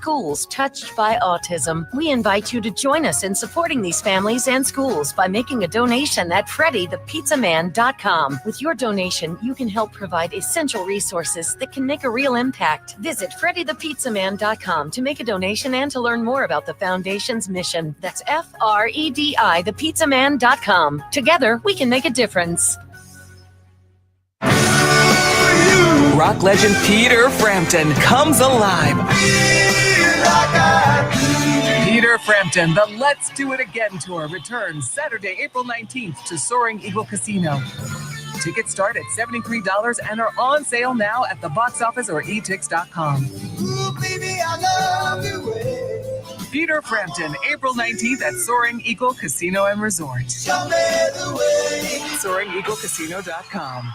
schools touched by autism. We invite you to join us in supporting these families and schools by making a donation at freddythepizzaman.com. With your donation, you can help provide essential resources that can make a real impact. Visit freddythepizzaman.com to make a donation and to learn more about the Foundation's mission. That's FREDI, thepizzaman.com. Together, we can make a difference. Rock legend Peter Frampton comes alive. Peter Frampton, the Let's Do It Again tour returns Saturday, April 19th to Soaring Eagle Casino. Tickets start at $73 and are on sale now at the box office or etix.com. Ooh, baby, I love you. Peter Frampton, April 19th at Soaring Eagle Casino and Resort. Show me the way. SoaringEagleCasino.com.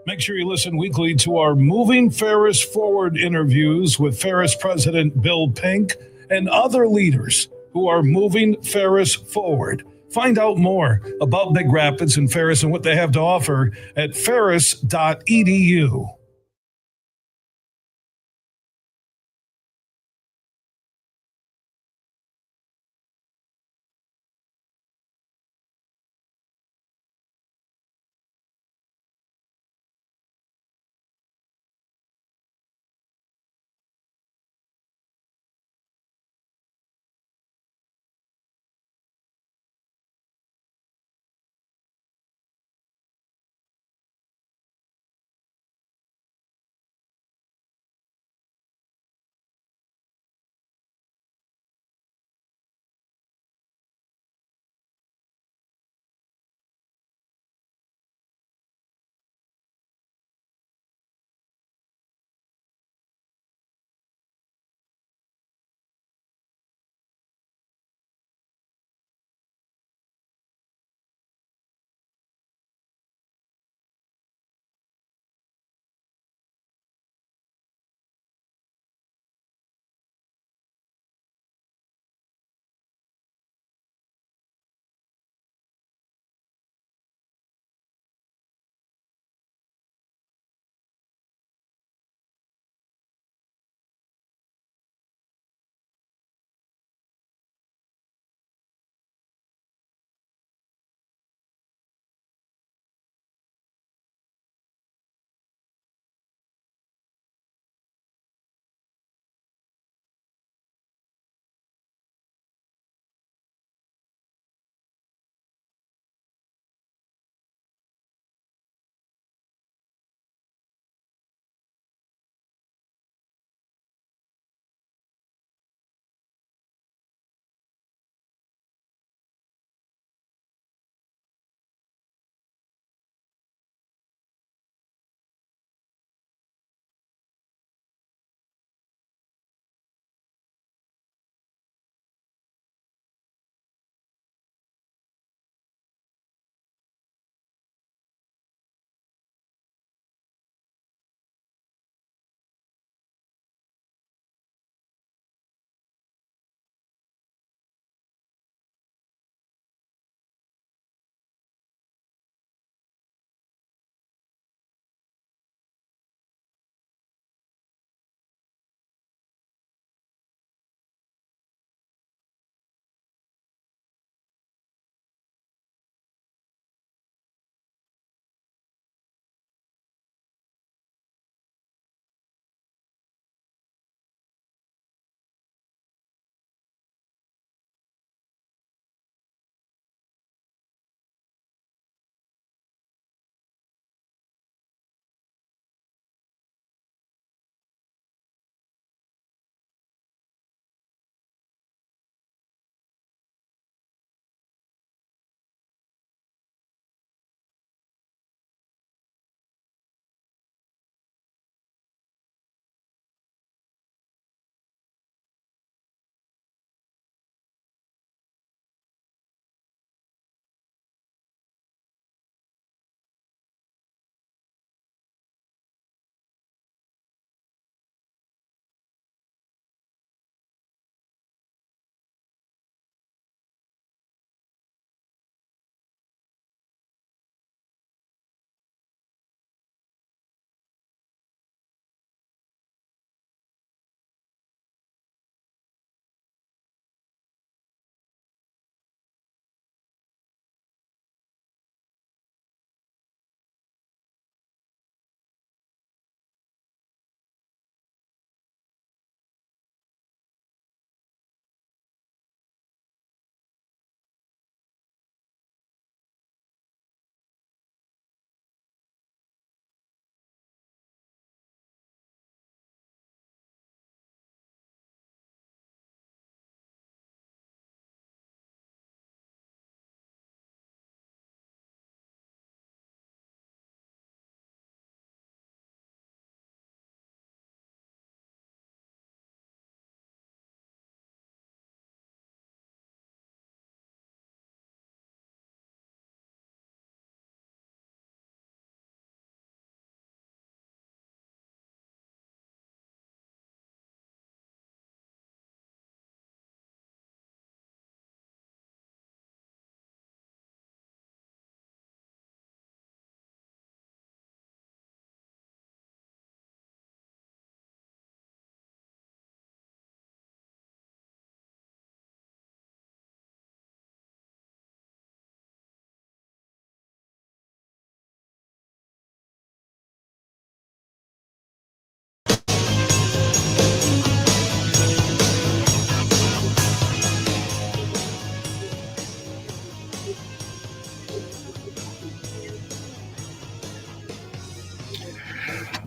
Make sure you listen weekly to our Moving Ferris Forward interviews with Ferris President Bill Pink and other leaders who are moving Ferris forward. Find out more about Big Rapids and Ferris and what they have to offer at ferris.edu.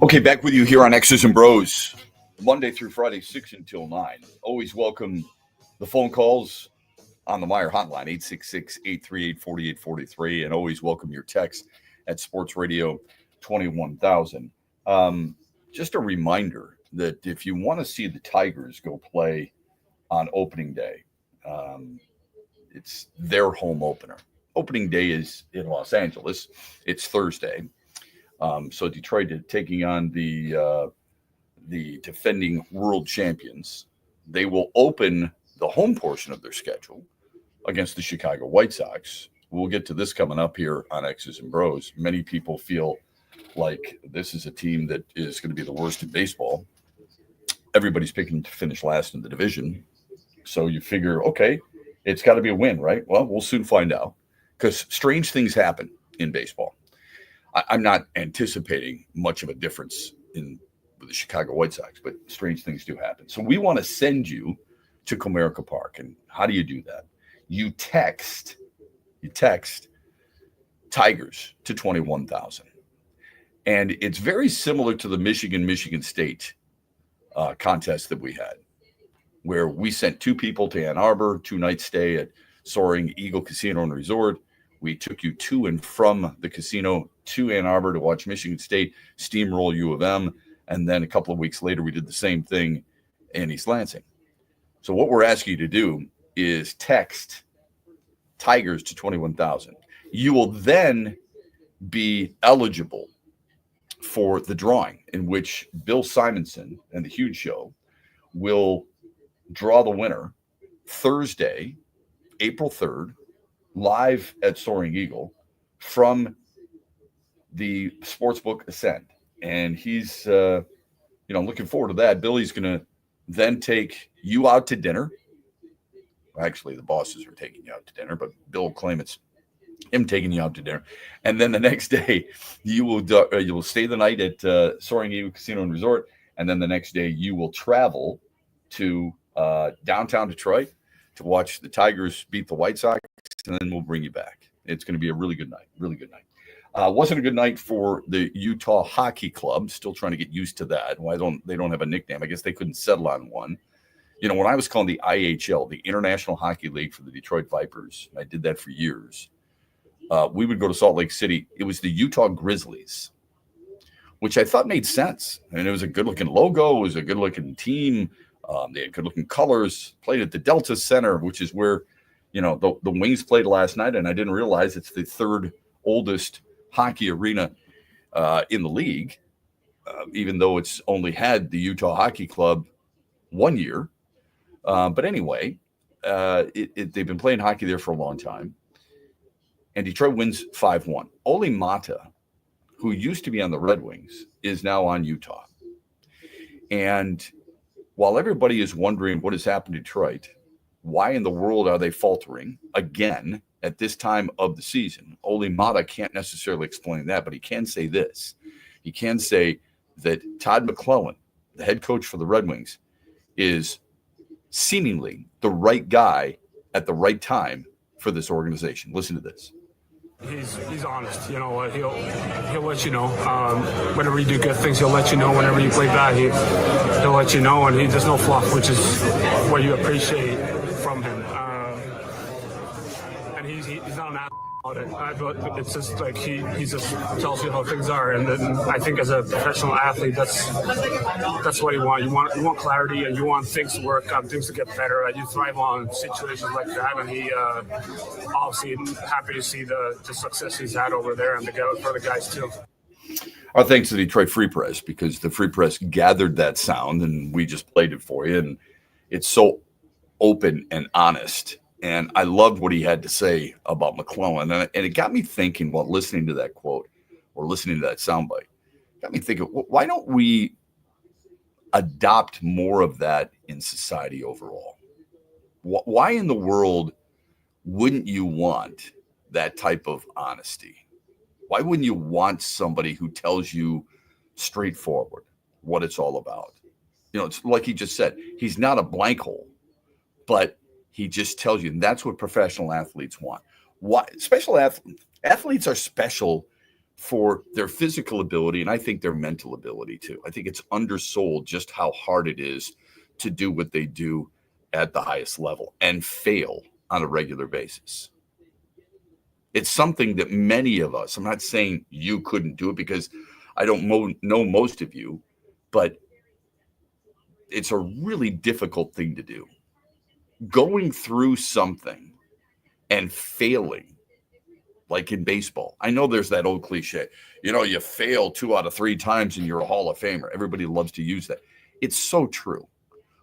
Okay, back with you here on X's and Bros, Monday through Friday, 6 until 9. Always welcome the phone calls on the Meyer hotline, 866-838-4843, and always welcome your text at Sports Radio 21,000. Just a reminder that if you want to see the Tigers go play on opening day, it's their home opener. Opening day is in Los Angeles. It's Thursday. So Detroit taking on the defending world champions. They will open the home portion of their schedule against the Chicago White Sox. We'll get to this coming up here on X's and Bros. Many people feel like this is a team that is going to be the worst in baseball. Everybody's picking to finish last in the division. So you figure, okay, it's got to be a win, right? Well, we'll soon find out because strange things happen in baseball. I'm not anticipating much of a difference with the Chicago White Sox, but strange things do happen. So we want to send you to Comerica Park. And how do you do that? You text Tigers to 21,000. And it's very similar to the Michigan State contest that we had, where we sent two people to Ann Arbor, 2-night stay at Soaring Eagle Casino and Resort. We took you to and from the casino to Ann Arbor to watch Michigan State steamroll U of M. And then a couple of weeks later, we did the same thing in East Lansing. So what we're asking you to do is text Tigers to 21,000. You will then be eligible for the drawing in which Bill Simonson and the Huge Show will draw the winner Thursday, April 3rd, live at Soaring Eagle from the Sportsbook Ascend. And he's, looking forward to that. Billy's going to then take you out to dinner. Actually, the bosses are taking you out to dinner, but Bill will claim it's him taking you out to dinner. And then the next day, you will stay the night at Soaring Eagle Casino and Resort. And then the next day, you will travel to downtown Detroit to watch the Tigers beat the White Sox, and then we'll bring you back. It's going to be a really good night. Wasn't a good night for the Utah Hockey Club. Still trying to get used to that. Why they don't have a nickname? I guess they couldn't settle on one. When I was calling the IHL, the International Hockey League for the Detroit Vipers, I did that for years. We would go to Salt Lake City. It was the Utah Grizzlies, which I thought made sense. And it was a good-looking logo. It was a good-looking team. They had good-looking colors. Played at the Delta Center, which is where, the Wings played last night. And I didn't realize it's the third oldest hockey arena in the league, even though it's only had the Utah Hockey Club 1 year. But anyway, they've been playing hockey there for a long time. And Detroit wins 5-1. Ole Mata, who used to be on the Red Wings, is now on Utah. And while everybody is wondering what has happened to Detroit, why in the world are they faltering again at this time of the season? Ole Mata can't necessarily explain that, but he can say this. He can say that Todd McClellan, the head coach for the Red Wings, is seemingly the right guy at the right time for this organization. Listen to this. He's honest. You know what? He'll let you know. Whenever you do good things, he'll let you know. Whenever you play bad, he'll let you know, and there's no fluff, which is what you appreciate from him. And he's not an ass about it. But it's just like he just tells you how things are, and then I think as a professional athlete, that's what you want. You want clarity, and you want things to work, things to get better. And you thrive on situations like that. And he obviously happy to see the success he's had over there, and for the guys too. Our thanks to the Detroit Free Press, because the Free Press gathered that sound and we just played it for you. And it's so open and honest. And I loved what he had to say about McClellan. And it got me thinking while listening to that quote or listening to that soundbite. Got me thinking, why don't we adopt more of that in society overall? Why in the world wouldn't you want that type of honesty? Why wouldn't you want somebody who tells you straightforward what it's all about? It's like he just said, he's not a blank hole, but he just tells you, and that's what professional athletes want. Why special athletes are special for their physical ability, and I think their mental ability too. I think it's undersold just how hard it is to do what they do at the highest level and fail on a regular basis. It's something that many of us, I'm not saying you couldn't do it because I don't know most of you, but it's a really difficult thing to do. Going through something and failing, like in baseball. I know there's that old cliche, you fail 2 out of 3 times and you're a Hall of Famer. Everybody loves to use that. It's so true.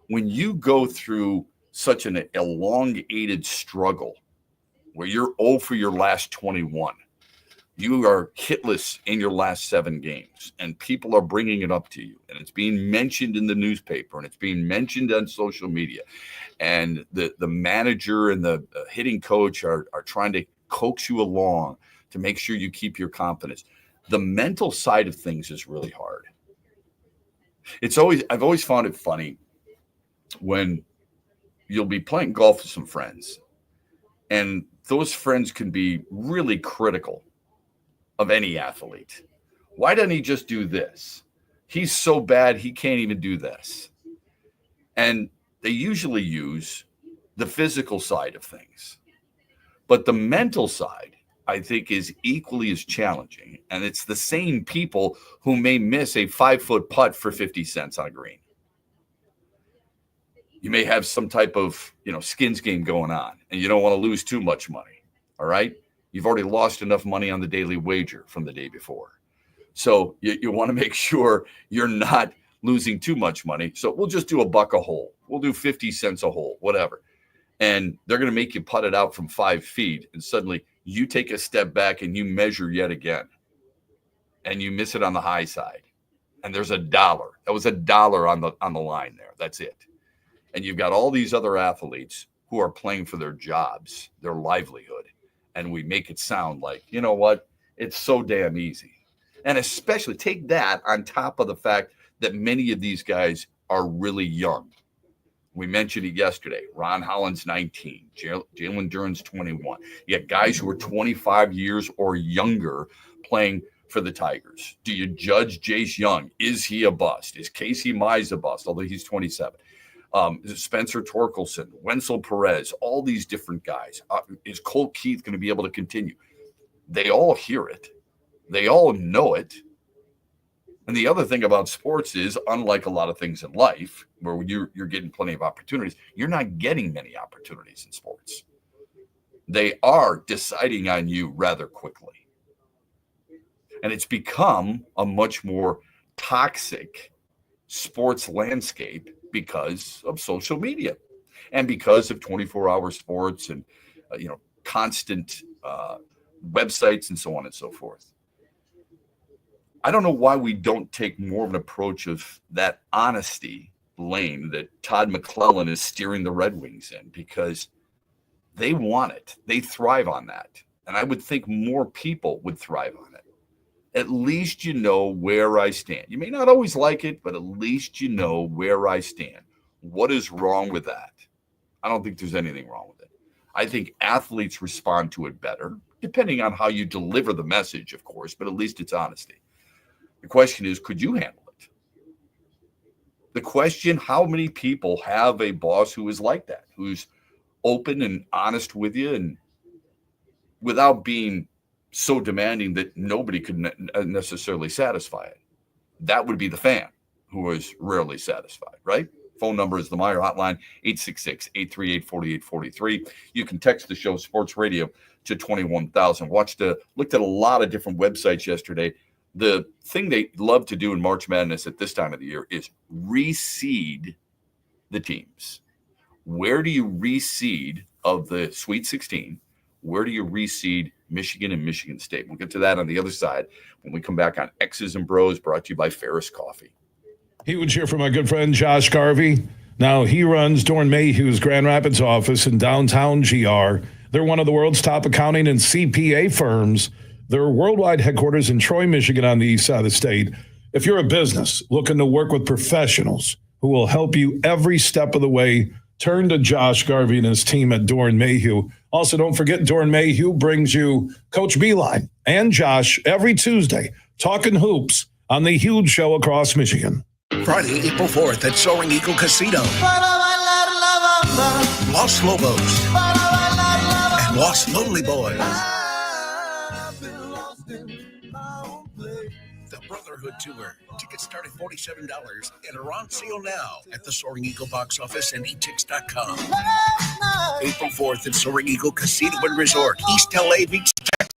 When you go through such an elongated struggle where you're 0 for your last 21, you are hitless in your last 7 games, and people are bringing it up to you, and it's being mentioned in the newspaper, and it's being mentioned on social media, and the manager and the hitting coach are trying to coax you along to make sure you keep your confidence. The mental side of things is really hard. I've always found it funny when you'll be playing golf with some friends, and those friends can be really critical of any athlete. Why doesn't he just do this? He's so bad, he can't even do this. And they usually use the physical side of things. But the mental side, I think, is equally as challenging. And it's the same people who may miss a 5-foot putt for 50 cents on green. You may have some type of, skins game going on, and you don't want to lose too much money. All right. You've already lost enough money on the daily wager from the day before. So you want to make sure you're not losing too much money. So we'll just do $1 a hole. We'll do 50 cents a hole, whatever. And they're going to make you putt it out from 5 feet. And suddenly you take a step back and you measure yet again. And you miss it on the high side. And there's $1. That was $1 on the line there. That's it. And you've got all these other athletes who are playing for their jobs, their livelihood. And we make it sound like, you know what? It's so damn easy. And especially take that on top of the fact that many of these guys are really young. We mentioned it yesterday. Ron Holland's 19. Jalen Duren's 21. You got guys who are 25 years or younger playing for the Tigers. Do you judge Jace Young? Is he a bust? Is Casey Mize a bust, although he's 27? Spencer Torkelson, Wenzel Perez, all these different guys. Is Colt Keith going to be able to continue? They all hear it. They all know it. And the other thing about sports is, unlike a lot of things in life, where you're getting plenty of opportunities, you're not getting many opportunities in sports. They are deciding on you rather quickly. And it's become a much more toxic sports landscape because of social media and because of 24-hour sports and, constant websites and so on and so forth. I don't know why we don't take more of an approach of that honesty lane that Todd McClellan is steering the Red Wings in, because they want it. They thrive on that. And I would think more people would thrive on it. At least you know where I stand. You may not always like it, but at least you know where I stand. What is wrong with that? I don't think there's anything wrong with it. I think athletes respond to it better, depending on how you deliver the message, of course, but at least it's honesty. The question is, could you handle it? The question, how many people have a boss who is like that, who's open and honest with you and without being so demanding that nobody could necessarily satisfy it? That would be the fan, who is rarely satisfied, right? Phone number is the Meyer hotline, 866-838-4843. You can text the show Sports Radio to 21,000. Looked at a lot of different websites yesterday. The thing they love to do in March Madness at this time of the year is reseed the teams. Where do you reseed of the Sweet 16? Where do you reseed Michigan and Michigan State? We'll get to that on the other side when we come back on X's and Bros, brought to you by Ferris Coffee. He would hear from my good friend Josh Garvey. Now he runs Dorn Mayhew's Grand Rapids office in downtown GR. They're one of the world's top accounting and CPA firms. Their worldwide headquarters in Troy, Michigan on the east side of the state. If you're a business looking to work with professionals who will help you every step of the way, turn to Josh Garvey and his team at Dorn Mayhew. Also, don't forget Dorn Mayhew brings you Coach Beeline and Josh every Tuesday, talking hoops on the huge show across Michigan. Friday, April 4th at Soaring Eagle Casino. Los Lobos and Los Lonely Boys. The Brotherhood Tour. Tickets start at $47 and are on sale now at the Soaring Eagle box office and etix.com. April 4th at Soaring Eagle Casino and Resort, East LA Beach,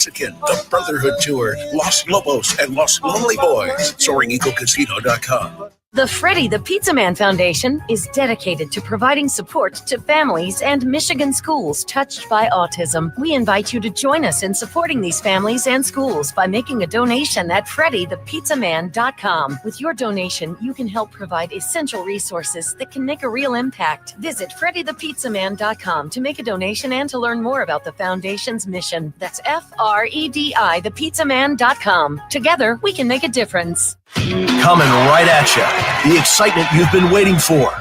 Mexican. The Brotherhood Tour. Los Lobos and Los Lonely Boys. SoaringEagleCasino.com. The Freddie the Pizza Man Foundation is dedicated to providing support to families and Michigan schools touched by autism. We invite you to join us in supporting these families and schools by making a donation at FreddyThePizzaMan.com. With your donation, you can help provide essential resources that can make a real impact. Visit FreddyThePizzaMan.com to make a donation and to learn more about the foundation's mission. That's FREDI, thepizzaman.com. Together, we can make a difference. Coming right at you, the excitement you've been waiting for.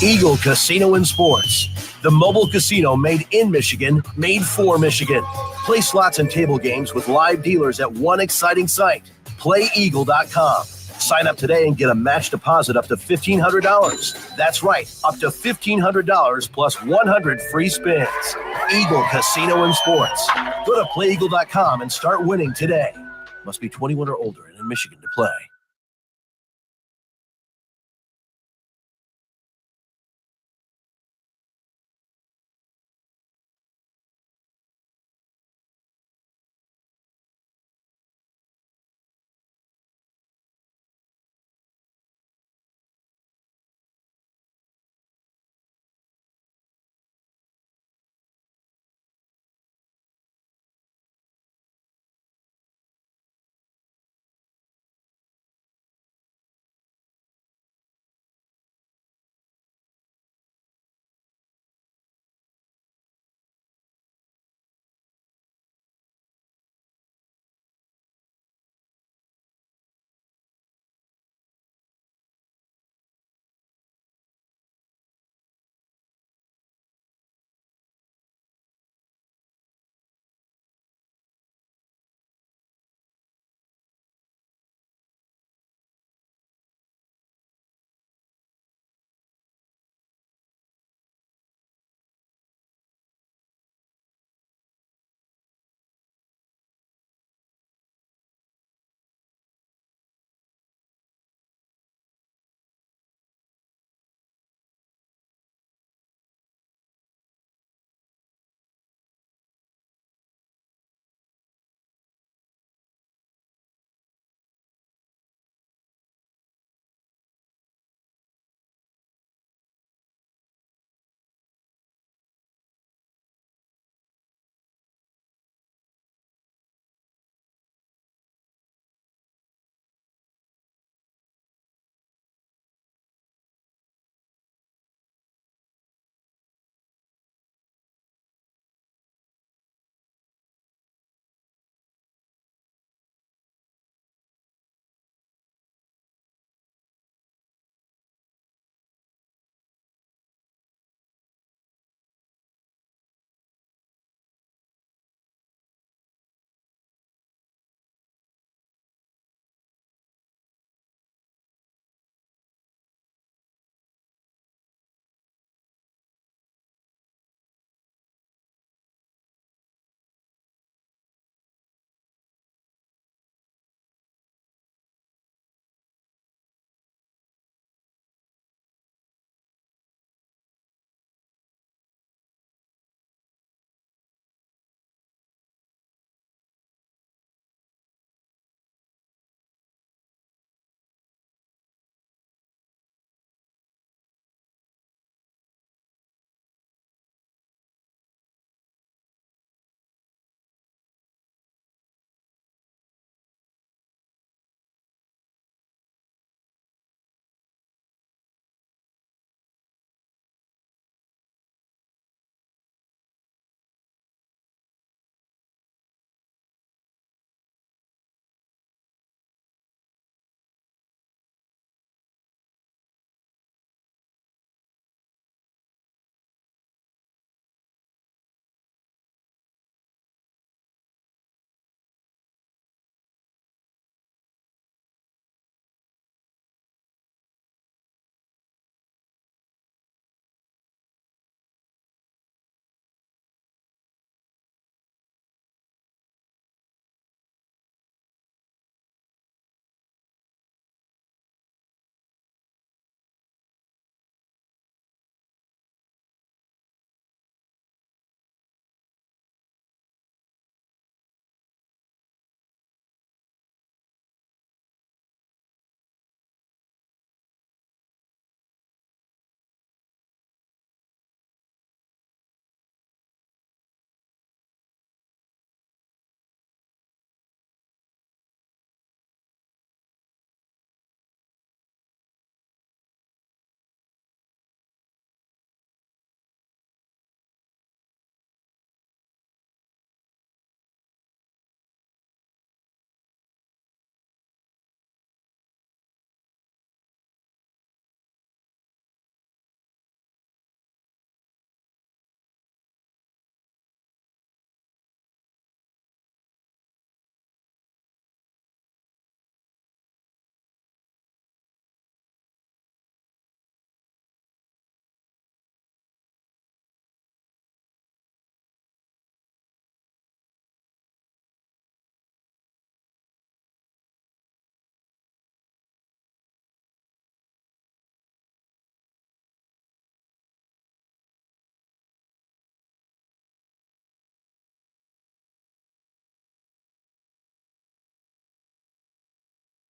Eagle Casino and Sports, the mobile casino made in Michigan, made for Michigan. Play slots and table games with live dealers at one exciting site, playeagle.com. Sign up today and get a match deposit up to $1,500. That's right, up to $1,500 plus 100 free spins. Eagle Casino and Sports. Go to playeagle.com and start winning today. Must be 21 or older and in Michigan to play.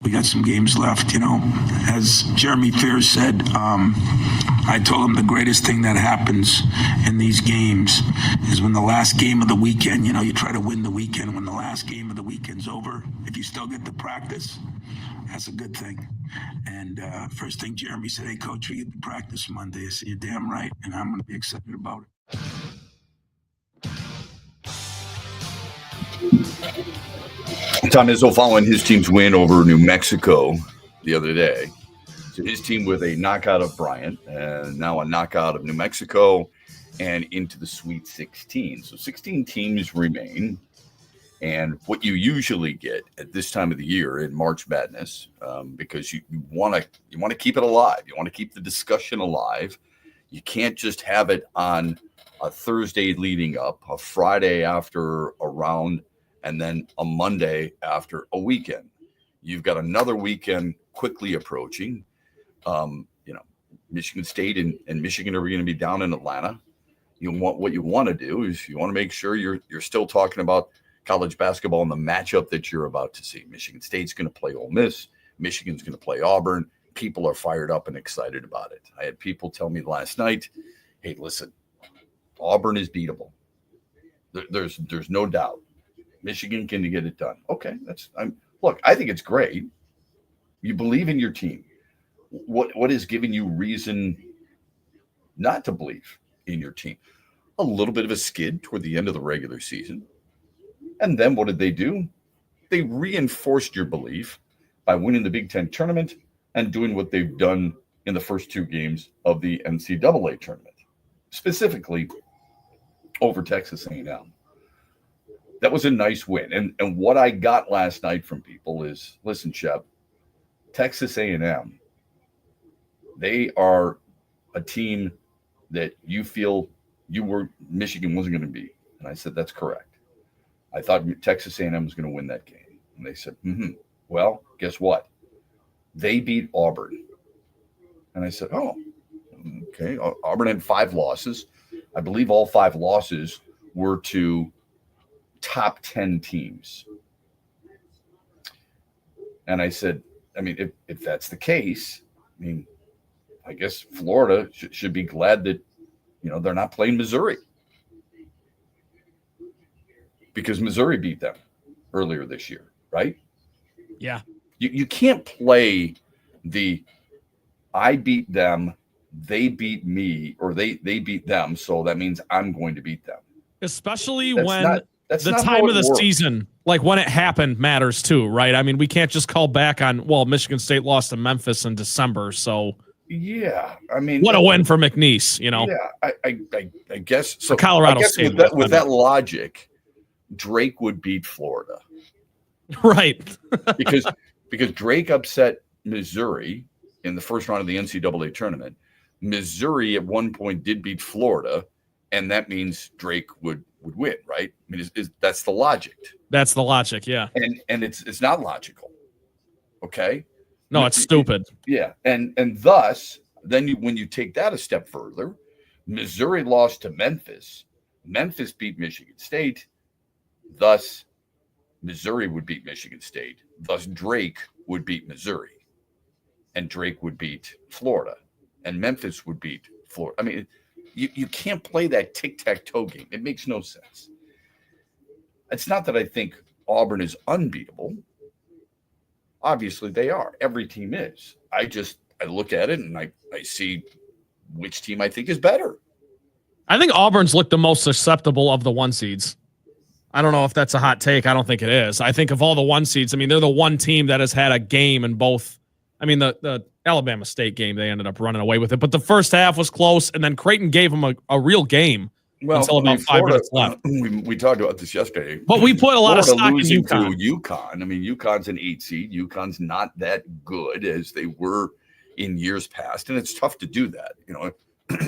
We got some games left, As Jeremy Fears said, I told him the greatest thing that happens in these games is when the last game of the weekend, you try to win the weekend. When the last game of the weekend's over, if you still get to practice, that's a good thing. And first thing Jeremy said, hey, Coach, we get to practice Monday. I said, you're damn right, and I'm going to be excited about it. Tom Izzo following his team's win over New Mexico the other day. So his team with a knockout of Bryant and now a knockout of New Mexico and into the Sweet 16. So 16 teams remain. And what you usually get at this time of the year in March Madness, because you want to keep it alive. You want to keep the discussion alive. You can't just have it on a Thursday leading up, a Friday after a round, and then a Monday after a weekend. You've got another weekend quickly approaching. Michigan State and Michigan are going to be down in Atlanta. What you want to do is you want to make sure you're still talking about college basketball and the matchup that you're about to see. Michigan State's going to play Ole Miss. Michigan's going to play Auburn. People are fired up and excited about it. I had people tell me last night, hey, listen, Auburn is beatable. There's no doubt. Michigan can get it done. Okay, look, I think it's great. You believe in your team. What is giving you reason not to believe in your team? A little bit of a skid toward the end of the regular season. And then what did they do? They reinforced your belief by winning the Big Ten tournament and doing what they've done in the first two games of the NCAA tournament, specifically over Texas A&M. That was a nice win. And what I got last night from people is, listen, Shep, Texas A&M, they are a team that you feel Michigan wasn't going to beat. And I said, that's correct. I thought Texas A&M was going to win that game. And they said, well, guess what? They beat Auburn. And I said, oh, okay. Auburn had 5 losses. I believe all 5 losses were to top 10 teams. And I said, if that's the case, I guess Florida should be glad that, they're not playing Missouri. Because Missouri beat them earlier this year, right? Yeah. You can't play I beat them, they beat me, or they beat them, so that means I'm going to beat them. Especially when the time of the season, like when it happened, matters too, right? We can't just call back on, Michigan State lost to Memphis in December, so yeah, what a win for McNeese, Yeah, I guess so. For Colorado State, with that logic, Drake would beat Florida, right? because Drake upset Missouri in the first round of the NCAA tournament. Missouri at one point did beat Florida, and that means Drake would win, right? That's the logic. That's the logic, yeah. And it's not logical. Okay. No, it's stupid. Yeah, and thus, then when you take that a step further, Missouri lost to Memphis. Memphis beat Michigan State. Thus, Missouri would beat Michigan State. Thus, Drake would beat Missouri. And Drake would beat Florida. And Memphis would beat Florida. You can't play that tic-tac-toe game. It makes no sense. It's not that I think Auburn is unbeatable. Obviously, they are. Every team is. I look at it and I see which team I think is better. I think Auburn's looked the most susceptible of the 1 seeds. I don't know if that's a hot take. I don't think it is. I think of all the 1 seeds, they're the one team that has had a game in both. The Alabama State game, they ended up running away with it. But the first half was close, and then Creighton gave them a real game until about 5 minutes left. We talked about this yesterday. But we put a lot of stock in UConn. UConn. UConn's an 8 seed. UConn's not that good as they were in years past, and it's tough to do that.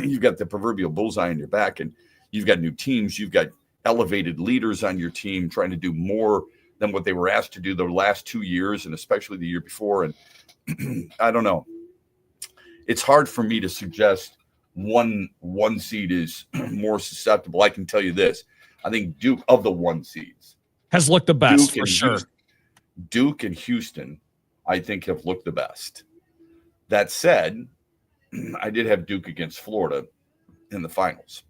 You've got the proverbial bullseye on your back, and you've got new teams. You've got elevated leaders on your team trying to do more than what they were asked to do the last 2 years, and especially the year before. And I don't know. It's hard for me to suggest one seed is more susceptible. I can tell you this. I think Duke, of the 1 seeds, has looked the best for sure. Duke and Houston I think, have looked the best. That said, I did have Duke against Florida in the finals.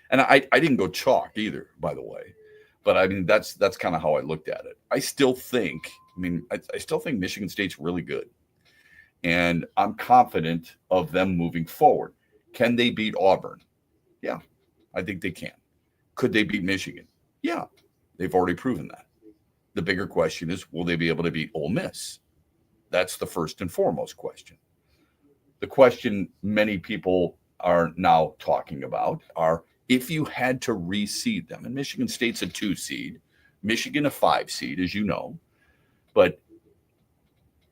And I didn't go chalk either, by the way. But I mean, that's kind of how I looked at it. I still think Michigan State's really good. And I'm confident of them moving forward. Can they beat Auburn? Yeah, I think they can. Could they beat Michigan? Yeah, they've already proven that. The bigger question is, will they be able to beat Ole Miss? That's the first and foremost question. The question many people are now talking about are, if you had to reseed them, and Michigan State's a 2 seed, Michigan a 5 seed, as you know, but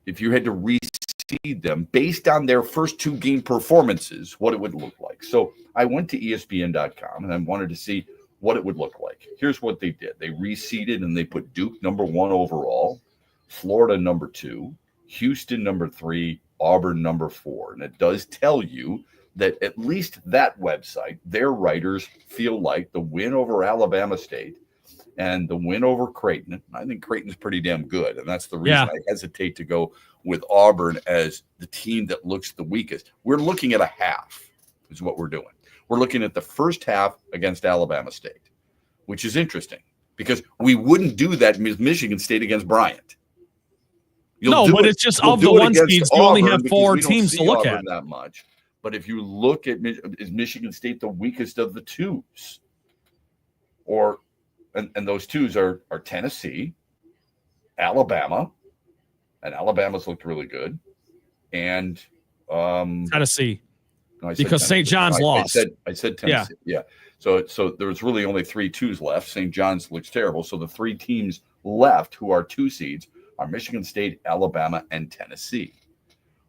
if you had to reseed them based on their first 2 game performances, what it would look like. So I went to ESPN.com and I wanted to see what it would look like. Here's what they did. They reseeded and they put Duke number 1 overall, Florida number 2, Houston number 3, Auburn number 4. And it does tell you that at least that website, their writers feel like the win over Alabama State and the win over Creighton, I think Creighton's pretty damn good. And that's the reason I hesitate to go with Auburn as the team that looks the weakest. We're looking at a half is what we're doing. We're looking at the first half against Alabama State, which is interesting because we wouldn't do that with Michigan State against Bryant. It's just of the 1 seeds, you only have 4 teams to look at. That much. But if you look at, is Michigan State the weakest of the 2s? And those 2s are Tennessee, Alabama, and Alabama's looked really good, and Tennessee. No, because St. John's lost. I said Tennessee. Yeah. So there was really only 3 2s left. St. John's looks terrible. So the 3 teams left who are 2 seeds are Michigan State, Alabama, and Tennessee.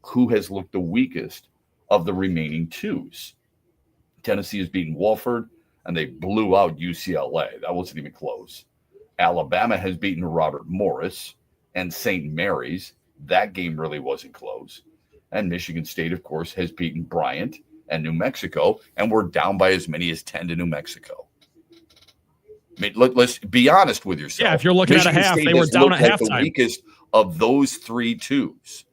Who has looked the weakest of the remaining 2s? Tennessee has beaten Wofford, and they blew out UCLA. That wasn't even close. Alabama has beaten Robert Morris and St. Mary's. That game really wasn't close. And Michigan State, of course, has beaten Bryant and New Mexico, and we're down by as many as 10 to New Mexico. I mean, let's be honest with yourself. Yeah, if you're looking Michigan at a half, State they were down at halftime. The weakest of those 3 2s.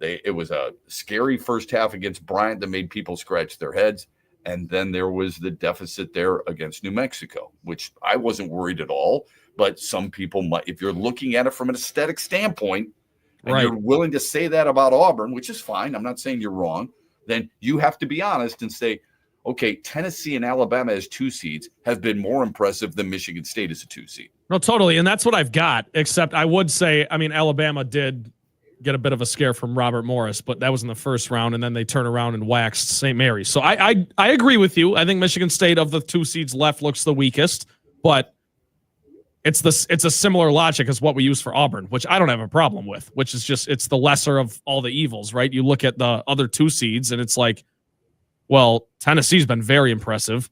It was a scary first half against Bryant that made people scratch their heads. And then there was the deficit there against New Mexico, which I wasn't worried at all. But some people might, if you're looking at it from an aesthetic standpoint, and you're willing to say that about Auburn, which is fine, I'm not saying you're wrong, then you have to be honest and say, okay, Tennessee and Alabama as 2 seeds have been more impressive than Michigan State as a 2 seed. No, totally. And that's what I've got, except I would say, I mean, Alabama did get a bit of a scare from Robert Morris, but that was in the first round, and then they turn around and waxed St. Mary's. So I agree with you. I think Michigan State of the 2 seeds left looks the weakest, but it's a similar logic as what we use for Auburn, which I don't have a problem with, which is just it's the lesser of all the evils, right? You look at the other 2 seeds, and it's like, well, Tennessee's been very impressive.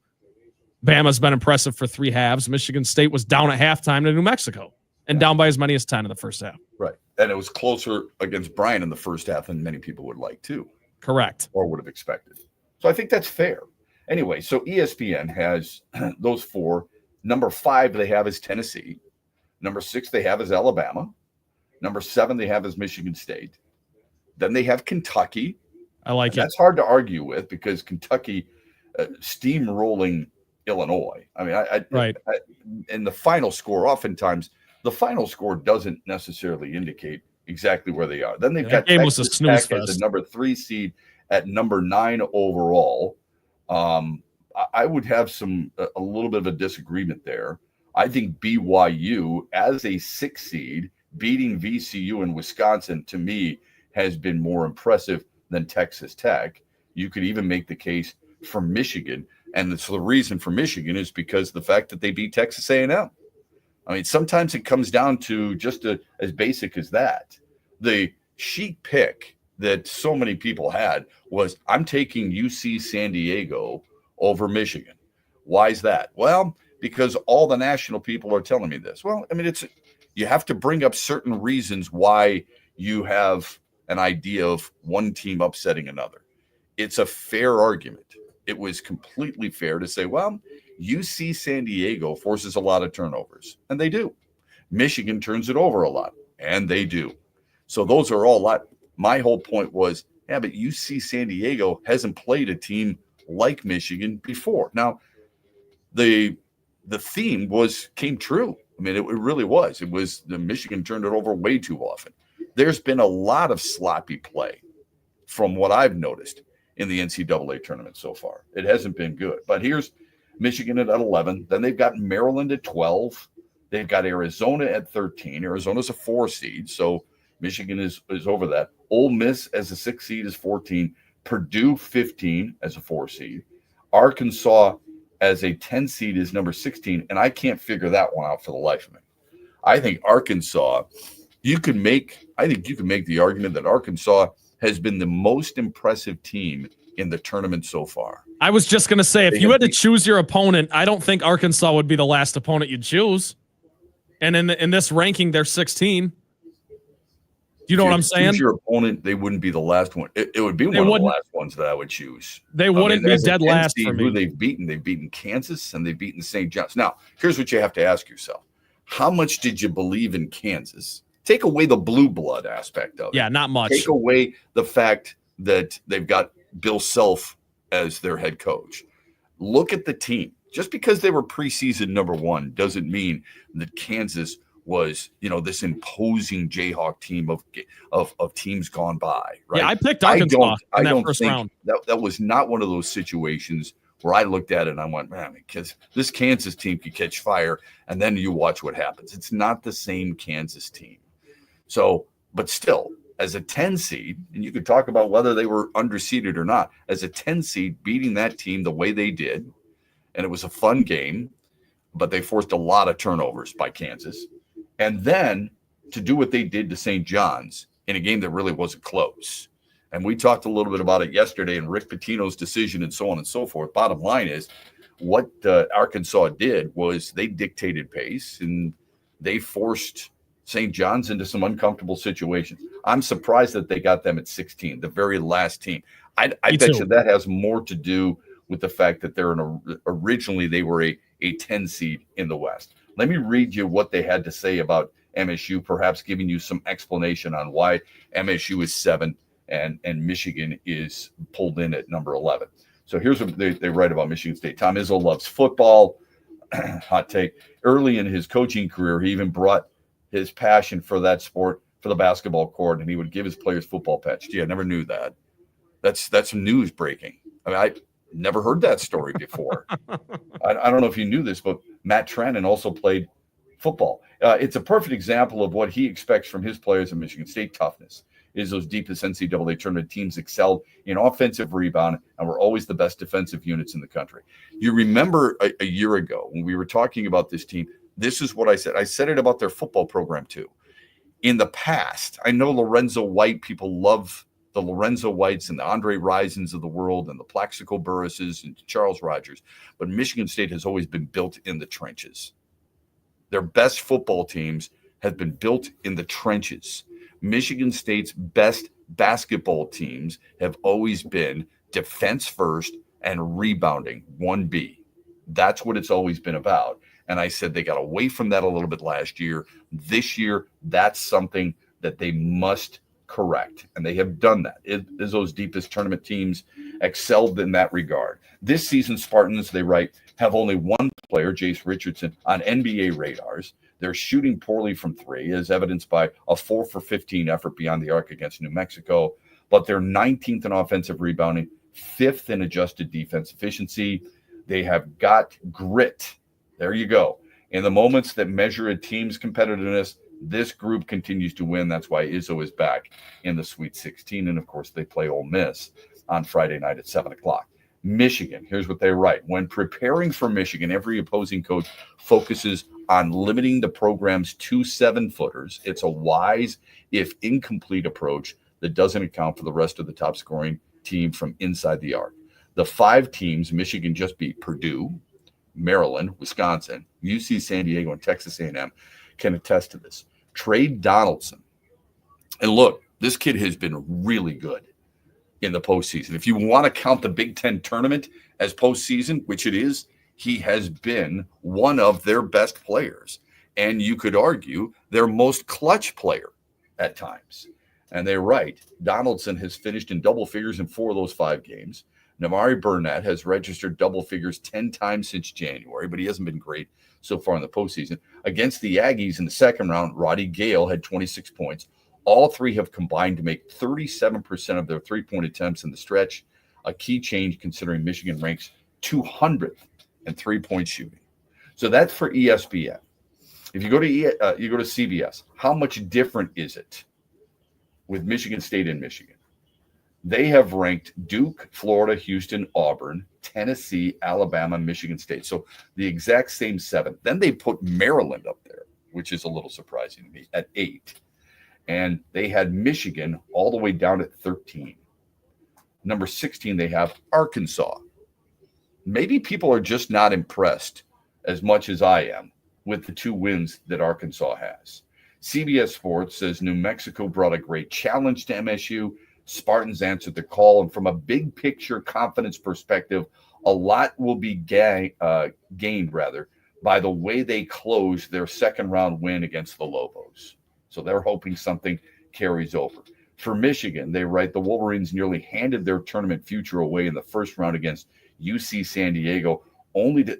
Bama's been impressive for 3 halves. Michigan State was down at halftime to New Mexico and down by as many as 10 in the first half. Right. And it was closer against Bryant in the first half than many people would like too. Correct. Or would have expected. So I think that's fair. Anyway, so ESPN has those 4. Number 5 they have is Tennessee. Number 6 they have is Alabama. Number 7 they have is Michigan State. Then they have Kentucky. I like it. That's hard to argue with because Kentucky steamrolling Illinois. I mean, in the final score, oftentimes the final score doesn't necessarily indicate exactly where they are. Then they've got game Texas was a snooze Tech fest. as the number 3 seed at number 9 overall. I would have a little bit of a disagreement there. I think BYU as a 6 seed beating VCU and Wisconsin to me has been more impressive than Texas Tech. You could even make the case for Michigan, and so the reason for Michigan is because the fact that they beat Texas A&M. I mean, sometimes it comes down to just as basic as that. The chic pick that so many people had was, I'm taking UC San Diego over Michigan. Why is that? Well, because all the national people are telling me this. Well, I mean, you have to bring up certain reasons why you have an idea of one team upsetting another. It's a fair argument. It was completely fair to say, well, UC San Diego forces a lot of turnovers, and they do. Michigan turns it over a lot, and they do. So those are all my whole point was, yeah, but UC San Diego hasn't played a team like Michigan before. Now, the theme came true. I mean, it really was. It was the Michigan turned it over way too often. There's been a lot of sloppy play from what I've noticed in the NCAA tournament so far. It hasn't been good. But here's Michigan at 11. Then they've got Maryland at 12. They've got Arizona at 13. Arizona's a 4 seed, so Michigan is over that. Ole Miss as a 6 seed is 14. Purdue 15 as a 4 seed. Arkansas as a 10 seed is number 16, and I can't figure that one out for the life of me. I think Arkansas, you can make the argument that Arkansas has been the most impressive team in the tournament so far. I was just going to say, if you had to choose your opponent, I don't think Arkansas would be the last opponent you'd choose. And in this ranking, they're 16. You know what I'm saying? Choose your opponent, they wouldn't be the last one. It would be one of the last ones that I would choose. They wouldn't be dead last for me. Who they've beaten Kansas and they've beaten St. John's. Now, here's what you have to ask yourself. How much did you believe in Kansas? Take away the blue blood aspect of it. Yeah, not much. Take away the fact that they've got Bill Self as their head coach. Look at the team. Just because they were preseason number 1 doesn't mean that Kansas was, this imposing Jayhawk team of teams gone by. Right? Yeah, I picked Arkansas in that first round. That was not one of those situations where I looked at it and I went, man, because this Kansas team could catch fire, and then you watch what happens. It's not the same Kansas team. So, but still, as a 10 seed, and you could talk about whether they were underseeded or not, as a 10 seed, beating that team the way they did, and it was a fun game, but they forced a lot of turnovers by Kansas. And then to do what they did to St. John's in a game that really wasn't close. And we talked a little bit about it yesterday and Rick Pitino's decision and so on and so forth. Bottom line is what Arkansas did was they dictated pace and they forced St. John's into some uncomfortable situations. I'm surprised that they got them at 16, the very last team. I bet you that has more to do with the fact that originally they were a 10 seed in the West. Let me read you what they had to say about MSU, perhaps giving you some explanation on why MSU is 7 and Michigan is pulled in at number 11. So here's what they write about Michigan State. Tom Izzo loves football. Hot take. Early in his coaching career, he even brought his passion for that sport for the basketball court, and he would give his players football patch. Gee, I never knew that. That's news breaking. I mean, I never heard that story before. I don't know if you knew this, but Matt Trennan also played football. It's a perfect example of what he expects from his players in Michigan State. Toughness is those deepest NCAA tournament teams excelled in offensive rebound and were always the best defensive units in the country. You remember a year ago when we were talking about this team, this is what I said. I said it about their football program too. In the past, I know Lorenzo White, people love the Lorenzo Whites and the Andre Risons of the world and the Plaxico Burrises and Charles Rogers, but Michigan State has always been built in the trenches. Their best football teams have been built in the trenches. Michigan State's best basketball teams have always been defense first and rebounding 1B. That's what it's always been about. And I said they got away from that a little bit last year. This year, that's something that they must correct. And they have done that. Izzo's deepest tournament teams excelled in that regard. This season, Spartans, they write, have only one player, Jace Richardson, on NBA radars. They're shooting poorly from 3, as evidenced by a 4 for 15 effort beyond the arc against New Mexico. But they're 19th in offensive rebounding, 5th in adjusted defense efficiency. They have got grit. There you go. In the moments that measure a team's competitiveness, this group continues to win. That's why Izzo is back in the Sweet 16. And, of course, they play Ole Miss on Friday night at 7 o'clock. Michigan, here's what they write. When preparing for Michigan, every opposing coach focuses on limiting the program's 2 7-footers. It's a wise, if incomplete, approach that doesn't account for the rest of the top-scoring team from inside the arc. The 5 teams Michigan just beat, Purdue, Maryland, Wisconsin, UC San Diego, and Texas A&M, can attest to this. Trey Donaldson. And look, this kid has been really good in the postseason. If you want to count the Big Ten tournament as postseason, which it is, he has been one of their best players. And you could argue their most clutch player at times. And they're right. Donaldson has finished in double figures in 4 of those 5 games. Namari Burnett has registered double figures 10 times since January, but he hasn't been great so far in the postseason. Against the Aggies in the second round, Roddy Gale had 26 points. All 3 have combined to make 37% of their three-point attempts in the stretch, a key change considering Michigan ranks 200th in three-point shooting. So that's for ESPN. If you go to CBS, how much different is it with Michigan State and Michigan? They have ranked Duke, Florida, Houston, Auburn, Tennessee, Alabama, Michigan State. So the exact same 7. Then they put Maryland up there, which is a little surprising to me, at 8. And they had Michigan all the way down at 13. Number 16, they have Arkansas. Maybe people are just not impressed as much as I am with the 2 wins that Arkansas has. CBS Sports says New Mexico brought a great challenge to MSU. Spartans answered the call, and from a big picture confidence perspective, a lot will be gained by the way they closed their second round win against the Lobos. So they're hoping something carries over. For Michigan, they write the Wolverines nearly handed their tournament future away in the first round against UC San Diego, only to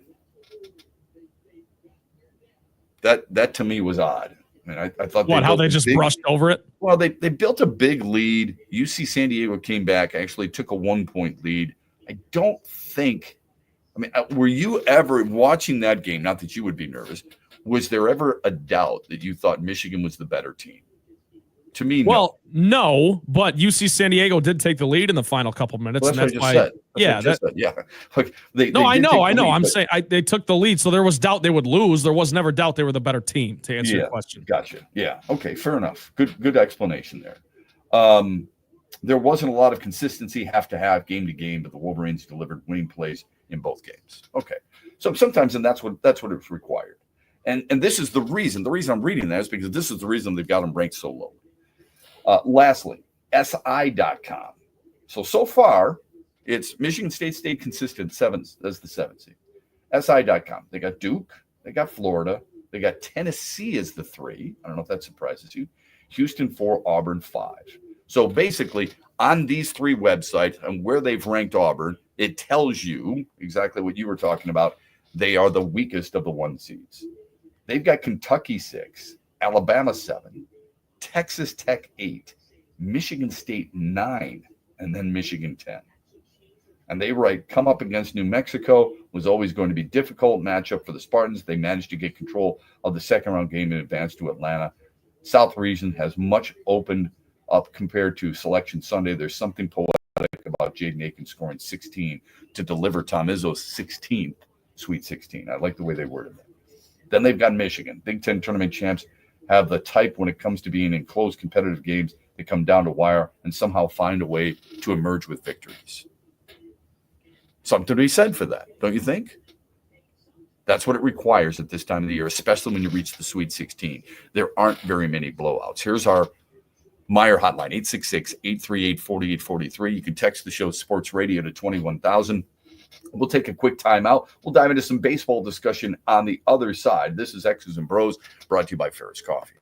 that to me was odd. I mean, I thought how they just brushed over it. Well, they built a big lead. UC San Diego came back, actually took a 1-point lead. I don't think. I mean, were you ever watching that game? Not that you would be nervous. Was there ever a doubt that you thought Michigan was the better team? To me, no, but UC San Diego did take the lead in the final couple minutes, well, and that's why. Like I know. I'm saying they took the lead, so there was doubt they would lose. There was never doubt they were the better team. To answer your question, gotcha. Yeah, okay, fair enough. Good explanation there. There wasn't a lot of consistency, half to half, game to game, but the Wolverines delivered winning plays in both games. Okay, so sometimes, and that's what it's required. And this is the reason. The reason I'm reading that is because this is the reason they've got them ranked so low. Lastly, SI.com. So far, it's Michigan State stayed consistent as the 7th seed. SI.com. They got Duke. They got Florida. They got Tennessee as the 3. I don't know if that surprises you. Houston 4, Auburn 5. So basically, on these 3 websites and where they've ranked Auburn, it tells you exactly what you were talking about. They are the weakest of the 1 seeds. They've got Kentucky 6, Alabama 7, Texas Tech 8, Michigan State 9, and then Michigan 10. And they write, come up against New Mexico was always going to be a difficult matchup for the Spartans. They managed to get control of the second round game in advance to Atlanta. South region has much opened up compared to Selection Sunday. There's something poetic about Jaden Aiken scoring 16 to deliver Tom Izzo's 16th Sweet 16. I like the way they worded that. Then they've got Michigan. Big Ten tournament champs have the type when it comes to being in close competitive games that come down to wire and somehow find a way to emerge with victories. Something to be said for that, don't you think? That's what it requires at this time of the year, especially when you reach the Sweet 16. There aren't very many blowouts. Here's our Meyer hotline, 866-838-4843. You can text the show Sports Radio to 21,000. We'll take a quick timeout. We'll dive into some baseball discussion on the other side. This is X's and Bros, brought to you by Ferris Coffee.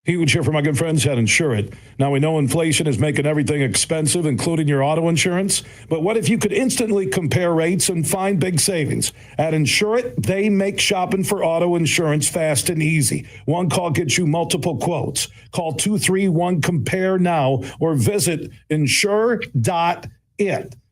Huge here for my good friends at Insurate. Now, we know inflation is making everything expensive, including your auto insurance. But what if you could instantly compare rates and find big savings? At Insurate, they make shopping for auto insurance fast and easy. One call gets you multiple quotes. Call 231-COMPARE now or visit insure.it.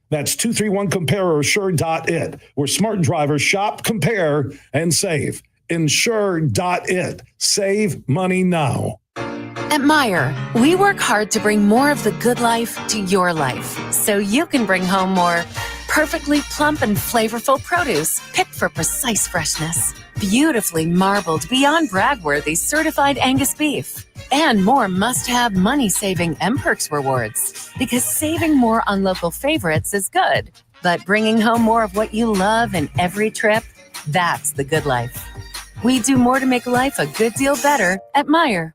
That's 231-COMPARE or insure.it, where smart drivers shop, compare, and save. Insure.it. Save money now. At Meijer, we work hard to bring more of the good life to your life so you can bring home more perfectly plump and flavorful produce picked for precise freshness, beautifully marbled beyond brag-worthy certified Angus beef, and more must-have money-saving M-Perks rewards. Because saving more on local favorites is good, but bringing home more of what you love in every trip, that's the good life. We do more to make life a good deal better at Meijer.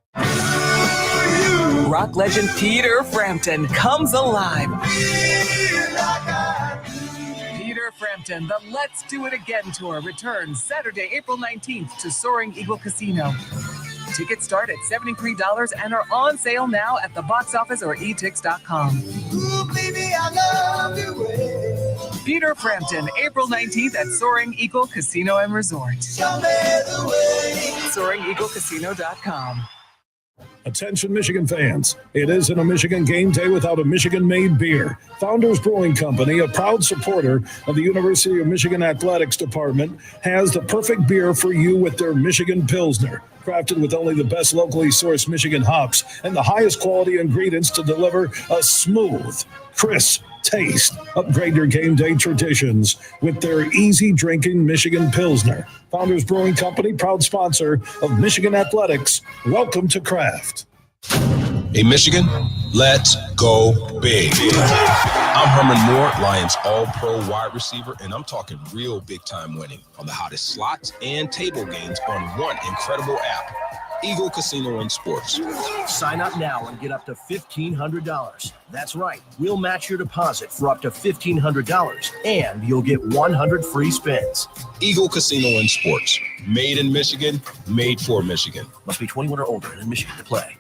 Rock legend Peter Frampton comes alive. Peter Frampton, the Let's Do It Again tour returns Saturday, April 19th to Soaring Eagle Casino. Tickets start at $73 and are on sale now at the box office or etix.com. Ooh, baby, I love your way. Peter Frampton, April 19th at Soaring Eagle Casino and Resort. Show me the way. SoaringEagleCasino.com. Attention Michigan fans, it isn't a Michigan game day without a Michigan-made beer. Founders Brewing Company, a proud supporter of the University of Michigan Athletics Department, has the perfect beer for you with their Michigan Pilsner. Crafted with only the best locally sourced Michigan hops and the highest quality ingredients to deliver a smooth, crisp taste. Upgrade your game day traditions with their easy drinking Michigan Pilsner. Founders Brewing Company, proud sponsor of Michigan Athletics. Welcome to Craft. Hey, Michigan, let's go big. I'm Herman Moore, Lions All-Pro wide receiver, and I'm talking real big-time winning on the hottest slots and table games on one incredible app, Eagle Casino and Sports. Sign up now and get up to $1,500. That's right. We'll match your deposit for up to $1,500, and you'll get 100 free spins. Eagle Casino and Sports. Made in Michigan, made for Michigan. Must be 21 or older and in Michigan to play.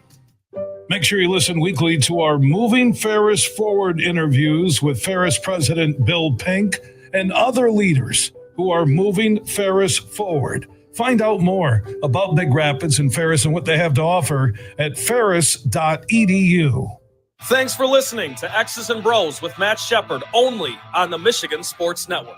Make sure you listen weekly to our Moving Ferris Forward interviews with Ferris President Bill Pink and other leaders who are moving Ferris forward. Find out more about Big Rapids and Ferris and what they have to offer at ferris.edu. Thanks for listening to X's and Bros with Matt Shepard, only on the Michigan Sports Network.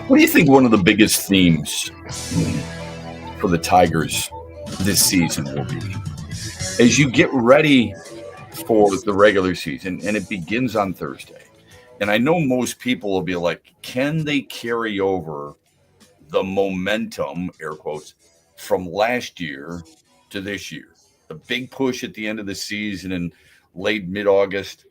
What do you think one of the biggest themes for the Tigers this season will be? As you get ready for the regular season, and it begins on Thursday, and I know most people will be like, can they carry over the momentum, air quotes, from last year to this year? The big push at the end of the season in late mid-August,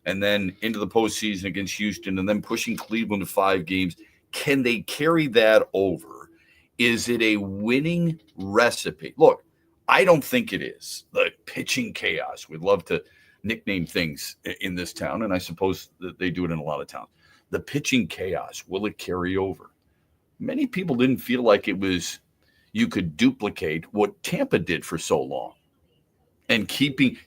and then into the postseason against Houston, and then pushing Cleveland to 5 games. Can they carry that over? Is it a winning recipe? Look, I don't think it is. The pitching chaos. We'd love to nickname things in this town, and I suppose that they do it in a lot of towns. The pitching chaos, will it carry over? Many people didn't feel like it was, you could duplicate what Tampa did for so long and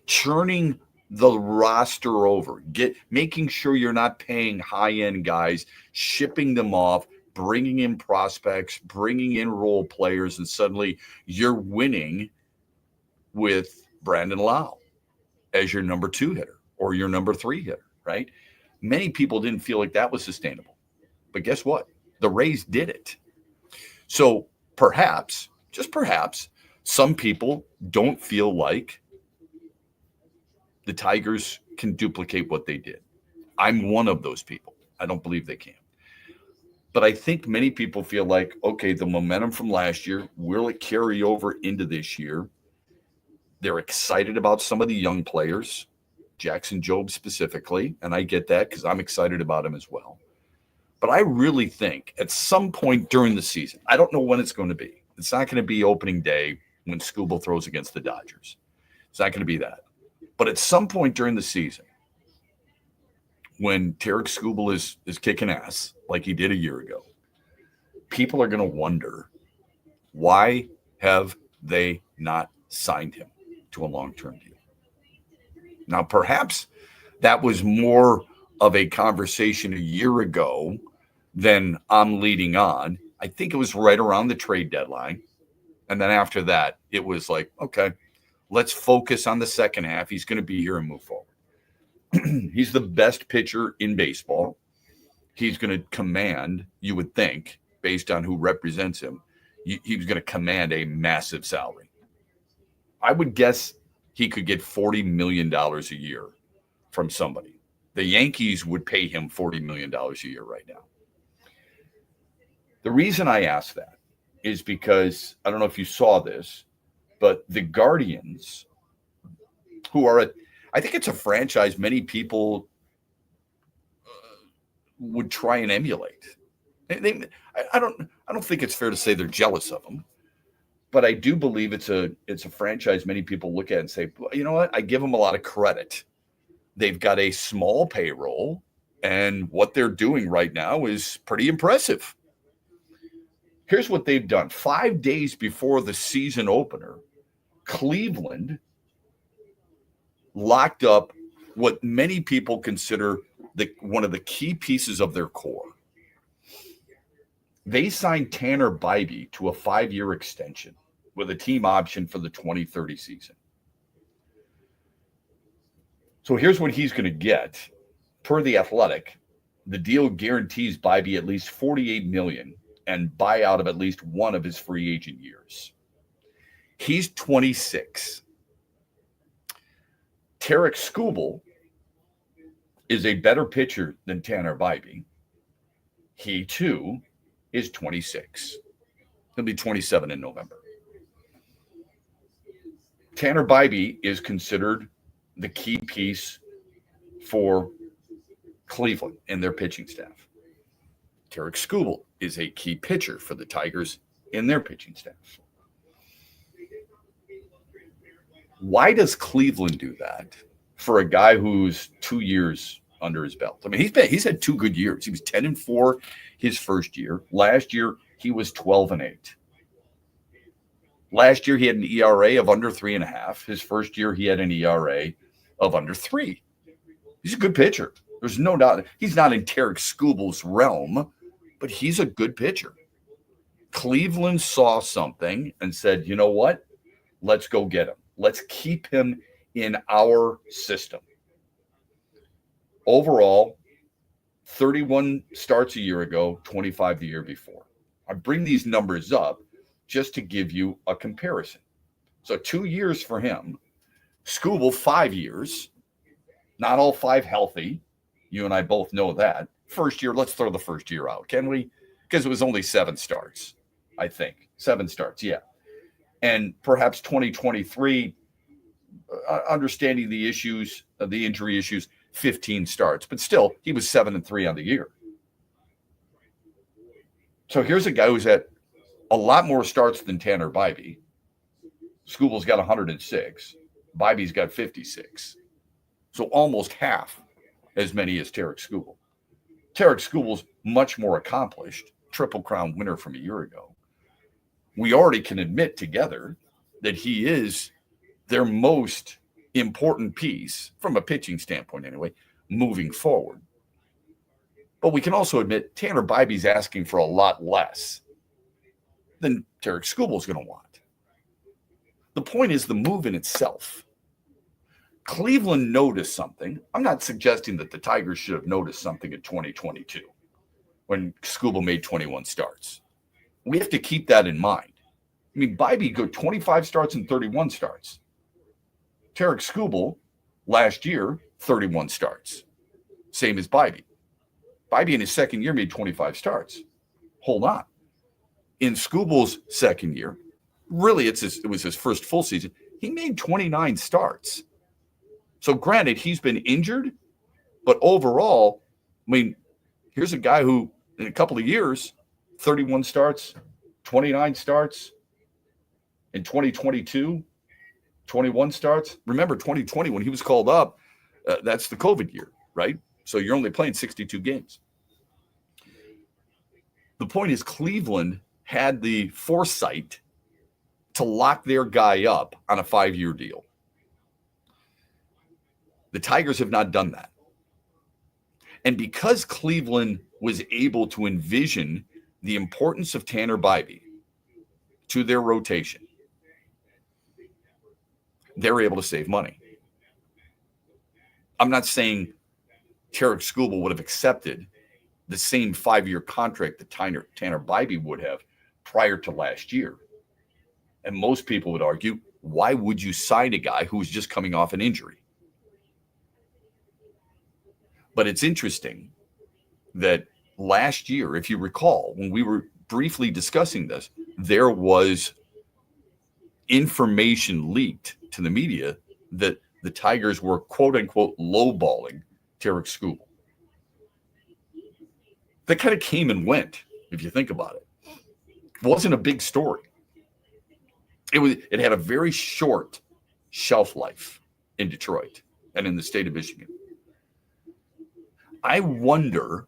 churning the roster over, making sure you're not paying high-end guys, shipping them off, bringing in prospects, bringing in role players, and suddenly you're winning with Brandon Lau as your number 2 hitter or your number 3 hitter, right? Many people didn't feel like that was sustainable. But guess what? The Rays did it. So perhaps, just perhaps, some people don't feel like the Tigers can duplicate what they did. I'm one of those people. I don't believe they can. But I think many people feel like, okay, the momentum from last year, will it carry over into this year? They're excited about some of the young players, Jackson Jobe specifically, and I get that because I'm excited about him as well. But I really think at some point during the season, I don't know when it's going to be. It's not going to be opening day when Skubal throws against the Dodgers. It's not going to be that. But at some point during the season, when Tarek Skubal is kicking ass like he did a year ago, people are going to wonder, why have they not signed him to a long-term deal? Now, perhaps that was more of a conversation a year ago than I'm leading on. I think it was right around the trade deadline. And then after that, it was like, okay, let's focus on the second half. He's going to be here and move forward. He's the best pitcher in baseball. He's going to command, you would think, based on who represents him, he was going to command a massive salary. I would guess he could get $40 million a year from somebody. The Yankees would pay him $40 million a year right now. The reason I ask that is because, I don't know if you saw this, but the Guardians, who are I think it's a franchise many people would try and emulate. I don't think it's fair to say they're jealous of them, but I do believe it's a franchise many people look at and say, well, you know what? I give them a lot of credit. They've got a small payroll, and what they're doing right now is pretty impressive. Here's what they've done. 5 days before the season opener, Cleveland locked up what many people consider one of the key pieces of their core. They signed Tanner Bybee to a 5-year extension with a team option for the 2030 season. So here's what he's going to get. Per The Athletic, the deal guarantees Bybee at least $48 million and buyout of at least one of his free agent years. He's 26. Tarek Skubal is a better pitcher than Tanner Bybee. He, too, is 26. He'll be 27 in November. Tanner Bybee is considered the key piece for Cleveland and their pitching staff. Tarek Skubal is a key pitcher for the Tigers and their pitching staff. Why does Cleveland do that for a guy who's 2 years under his belt? I mean, he's had 2 good years. He was 10-4 his first year. Last year, he was 12-8. Last year, he had an ERA of under 3.5. His first year, he had an ERA of under 3. He's a good pitcher. There's no doubt. He's not in Tarek Skubal's realm, but he's a good pitcher. Cleveland saw something and said, you know what? Let's go get him. Let's keep him in our system. Overall, 31 starts a year ago, 25 the year before. I bring these numbers up just to give you a comparison. So 2 years for him. Skubal, 5 years. Not all 5 healthy. You and I both know that. First year, let's throw the first year out, can we? Because it was only 7 starts, I think. 7 starts, yeah. And perhaps 2023, understanding the issues, the injury issues, 15 starts. But still, he was 7-3 on the year. So here's a guy who's had a lot more starts than Tanner Bybee. Skubal's got 106. Bybee's got 56. So almost half as many as Tarik Skubal. Tarik Skubal's much more accomplished, Triple Crown winner from a year ago. We already can admit together that he is their most important piece, from a pitching standpoint anyway, moving forward. But we can also admit Tanner Bybee's asking for a lot less than Tarik Skubal's going to want. The point is the move in itself. Cleveland noticed something. I'm not suggesting that the Tigers should have noticed something in 2022 when Skubal made 21 starts. We have to keep that in mind. I mean, Bybee go 25 starts and 31 starts. Tarik Skubal last year, 31 starts. Same as Bybee. Bybee in his second year made 25 starts. Hold on. In Skubal's second year, really it was his first full season, he made 29 starts. So granted, he's been injured, but overall, I mean, here's a guy who in a couple of years, 31 starts, 29 starts. In 2022, 21 starts. Remember 2020 when he was called up, that's the COVID year, right? So you're only playing 62 games. The point is Cleveland had the foresight to lock their guy up on a 5-year deal. The Tigers have not done that. And because Cleveland was able to envision the importance of Tanner Bybee to their rotation, they're able to save money. I'm not saying Tarik Skubal would have accepted the same 5-year contract that Tanner Bybee would have prior to last year. And most people would argue, why would you sign a guy who was just coming off an injury? But it's interesting that last year, if you recall, when we were briefly discussing this, there was information leaked to the media that the Tigers were quote unquote lowballing Tarik Skubal. That kind of came and went, if you think about it. It wasn't a big story. It had a very short shelf life in Detroit and in the state of Michigan. I wonder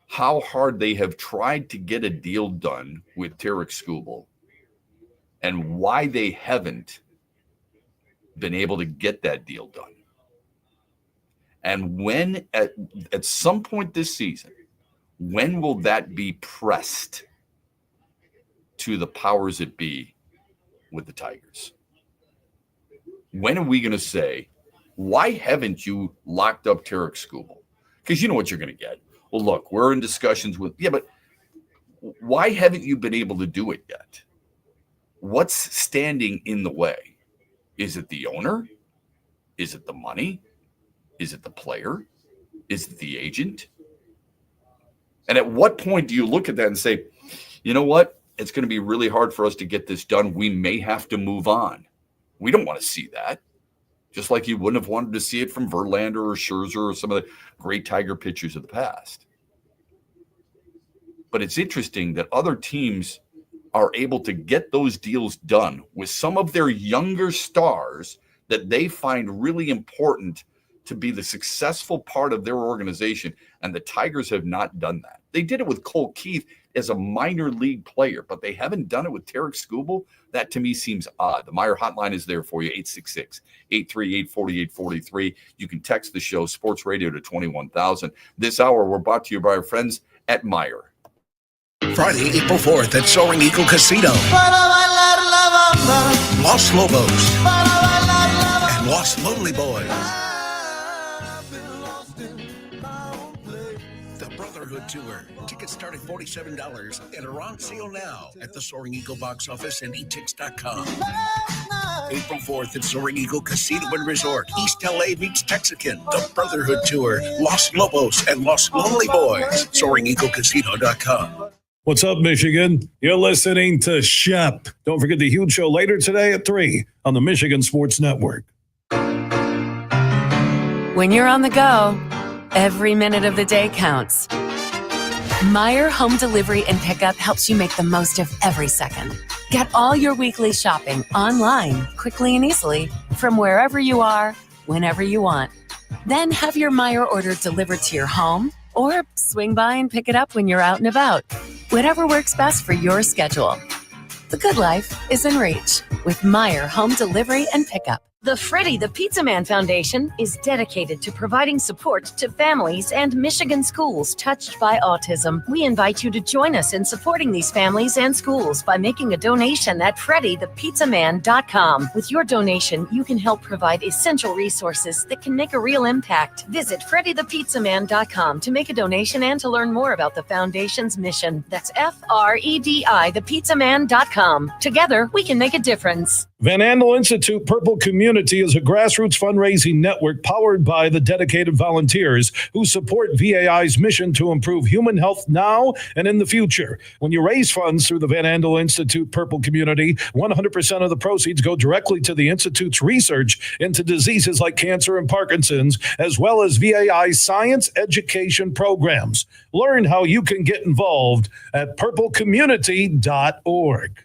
how hard they have tried to get a deal done with Tarik Skubal and why they haven't been able to get that deal done. And when at some point this season, when will that be pressed to the powers that be with the Tigers? When are we going to say, why haven't you locked up Tarik Skubal? Because you know what you're going to get. Well, look, we're in discussions with, but why haven't you been able to do it yet? What's standing in the way? Is it the owner? Is it the money? Is it the player? Is it the agent? And at what point do you look at that and say, you know what? It's going to be really hard for us to get this done. We may have to move on. We don't want to see that. Just like you wouldn't have wanted to see it from Verlander or Scherzer or some of the great Tiger pitchers of the past. But it's interesting that other teams are able to get those deals done with some of their younger stars that they find really important to be the successful part of their organization. And the Tigers have not done that. They did it with Cole Keith as a minor league player, but they haven't done it with Tarik Skubal. That to me seems odd. The Meyer hotline is there for you, 866-838-4843. You can text the show, Sports Radio, to 21,000. This hour, we're brought to you by our friends at Meyer. Friday, April 4th at Soaring Eagle Casino. Los Lobos and Los Lonely Boys. Brotherhood Tour. Tickets start at $47 and are on sale now at the Soaring Eagle box office and etix.com. April 4th at Soaring Eagle Casino and Resort. East LA meets Texican. The Brotherhood Tour. Los Lobos and Los Lonely Boys. SoaringEagleCasino.com. What's up, Michigan? You're listening to Shep. Don't forget the huge show later today at 3 on the Michigan Sports Network. When you're on the go, every minute of the day counts. Meijer Home Delivery and Pickup helps you make the most of every second. Get all your weekly shopping online, quickly and easily, from wherever you are, whenever you want. Then have your Meijer order delivered to your home, or swing by and pick it up when you're out and about. Whatever works best for your schedule. The good life is in reach with Meijer Home Delivery and Pickup. The Freddie the Pizza Man Foundation is dedicated to providing support to families and Michigan schools touched by autism. We invite you to join us in supporting these families and schools by making a donation at freddythepizzaman.com. With your donation, you can help provide essential resources that can make a real impact. Visit freddythepizzaman.com to make a donation and to learn more about the foundation's mission. That's FREDI, thepizzaman.com. Together, we can make a difference. Van Andel Institute Purple Community is a grassroots fundraising network powered by the dedicated volunteers who support VAI's mission to improve human health now and in the future. When you raise funds through the Van Andel Institute Purple Community, 100% of the proceeds go directly to the Institute's research into diseases like cancer and Parkinson's, as well as VAI's science education programs. Learn how you can get involved at purplecommunity.org.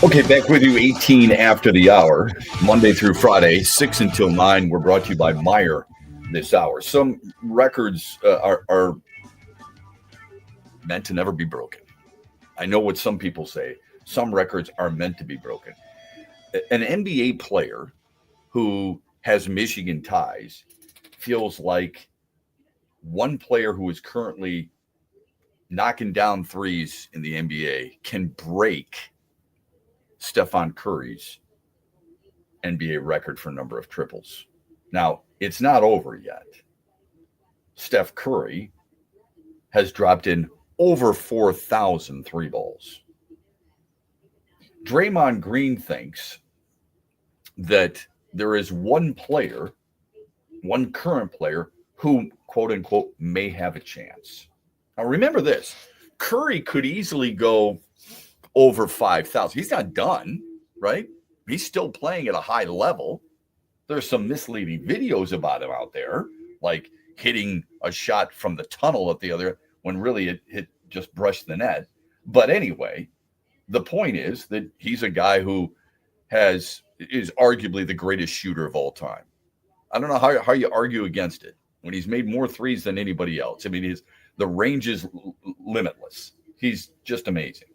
Okay, back with you 18 after the hour, Monday through Friday, 6 until 9. We're brought to you by Meyer this hour. Some records are meant to never be broken. I know what some people say. Some records are meant to be broken. An NBA player who has Michigan ties feels like one player who is currently knocking down threes in the NBA can break Stephen Curry's NBA record for number of triples. Now, it's not over yet. Steph Curry has dropped in over 4,000 three balls. Draymond Green thinks that there is one player, one current player, who, quote unquote, may have a chance. Now, remember this. Curry could easily go over 5,000. He's not done, right? He's still playing at a high level. There's some misleading videos about him out there, like hitting a shot from the tunnel at the other when really it just brushed the net. But anyway, the point is that he's a guy who is arguably the greatest shooter of all time. I don't know how you argue against it when he's made more threes than anybody else. I mean, the range is limitless. He's just amazing.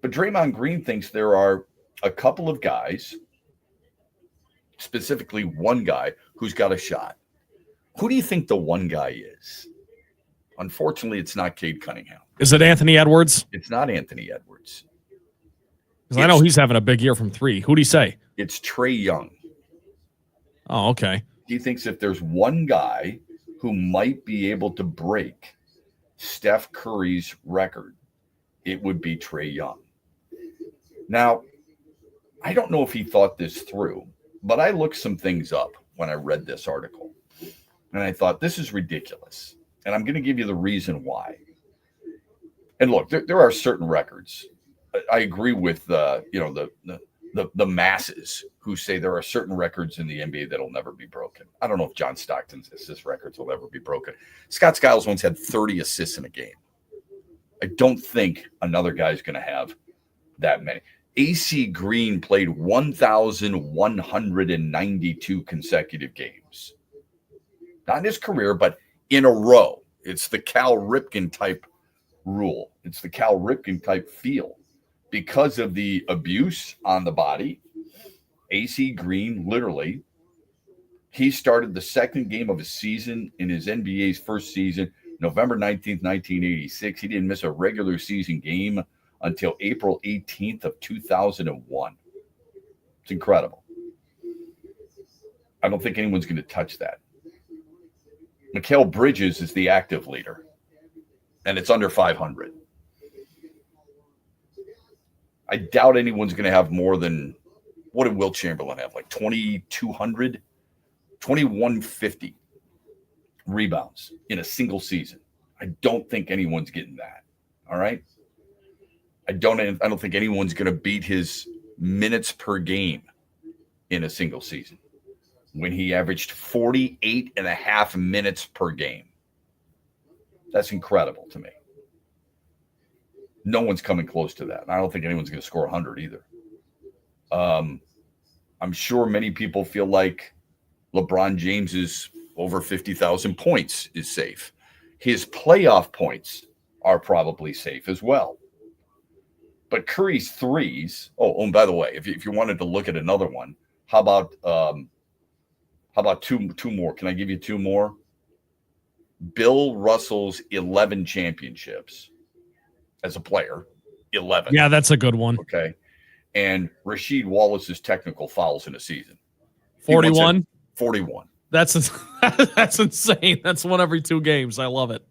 But Draymond Green thinks there are a couple of guys, specifically one guy, who's got a shot. Who do you think the one guy is? Unfortunately, it's not Cade Cunningham. Is it Anthony Edwards? It's not Anthony Edwards. Because I know he's having a big year from three. Who'd he say? It's Trae Young. Oh, okay. He thinks if there's one guy who might be able to break Steph Curry's record, it would be Trae Young. Now, I don't know if he thought this through, but I looked some things up when I read this article. And I thought, this is ridiculous. And I'm going to give you the reason why. And look, there are certain records. I agree with the masses who say there are certain records in the NBA that'll never be broken. I don't know if John Stockton's assist records will ever be broken. Scott Skiles once had 30 assists in a game. I don't think another guy's going to have that many. AC Green played 1,192 consecutive games. Not in his career, but in a row. It's the Cal Ripken type rule. It's the Cal Ripken type feel. Because of the abuse on the body, AC Green, literally, he started the second game of his season in his NBA's first season, November 19th, 1986. He didn't miss a regular season game until April 18th of 2001. It's incredible. I don't think anyone's going to touch that. Mikal Bridges is the active leader, and it's under 500. I doubt anyone's going to have more than, what did Wilt Chamberlain have? Like 2,200, 2,150 rebounds in a single season. I don't think anyone's getting that. All right. I don't think anyone's going to beat his minutes per game in a single season when he averaged 48 and a half minutes per game. That's incredible to me. No one's coming close to that. And I don't think anyone's going to score 100 either. I'm sure many people feel like LeBron James's over 50,000 points is safe. His playoff points are probably safe as well. But Curry's threes. Oh, and by the way, if you wanted to look at another one, how about two more? Can I give you two more? Bill Russell's 11 championships as a player, 11. Yeah, that's a good one. Okay, and Rasheed Wallace's technical fouls in a season. 41. 41. That's insane. That's one every 2 games. I love it.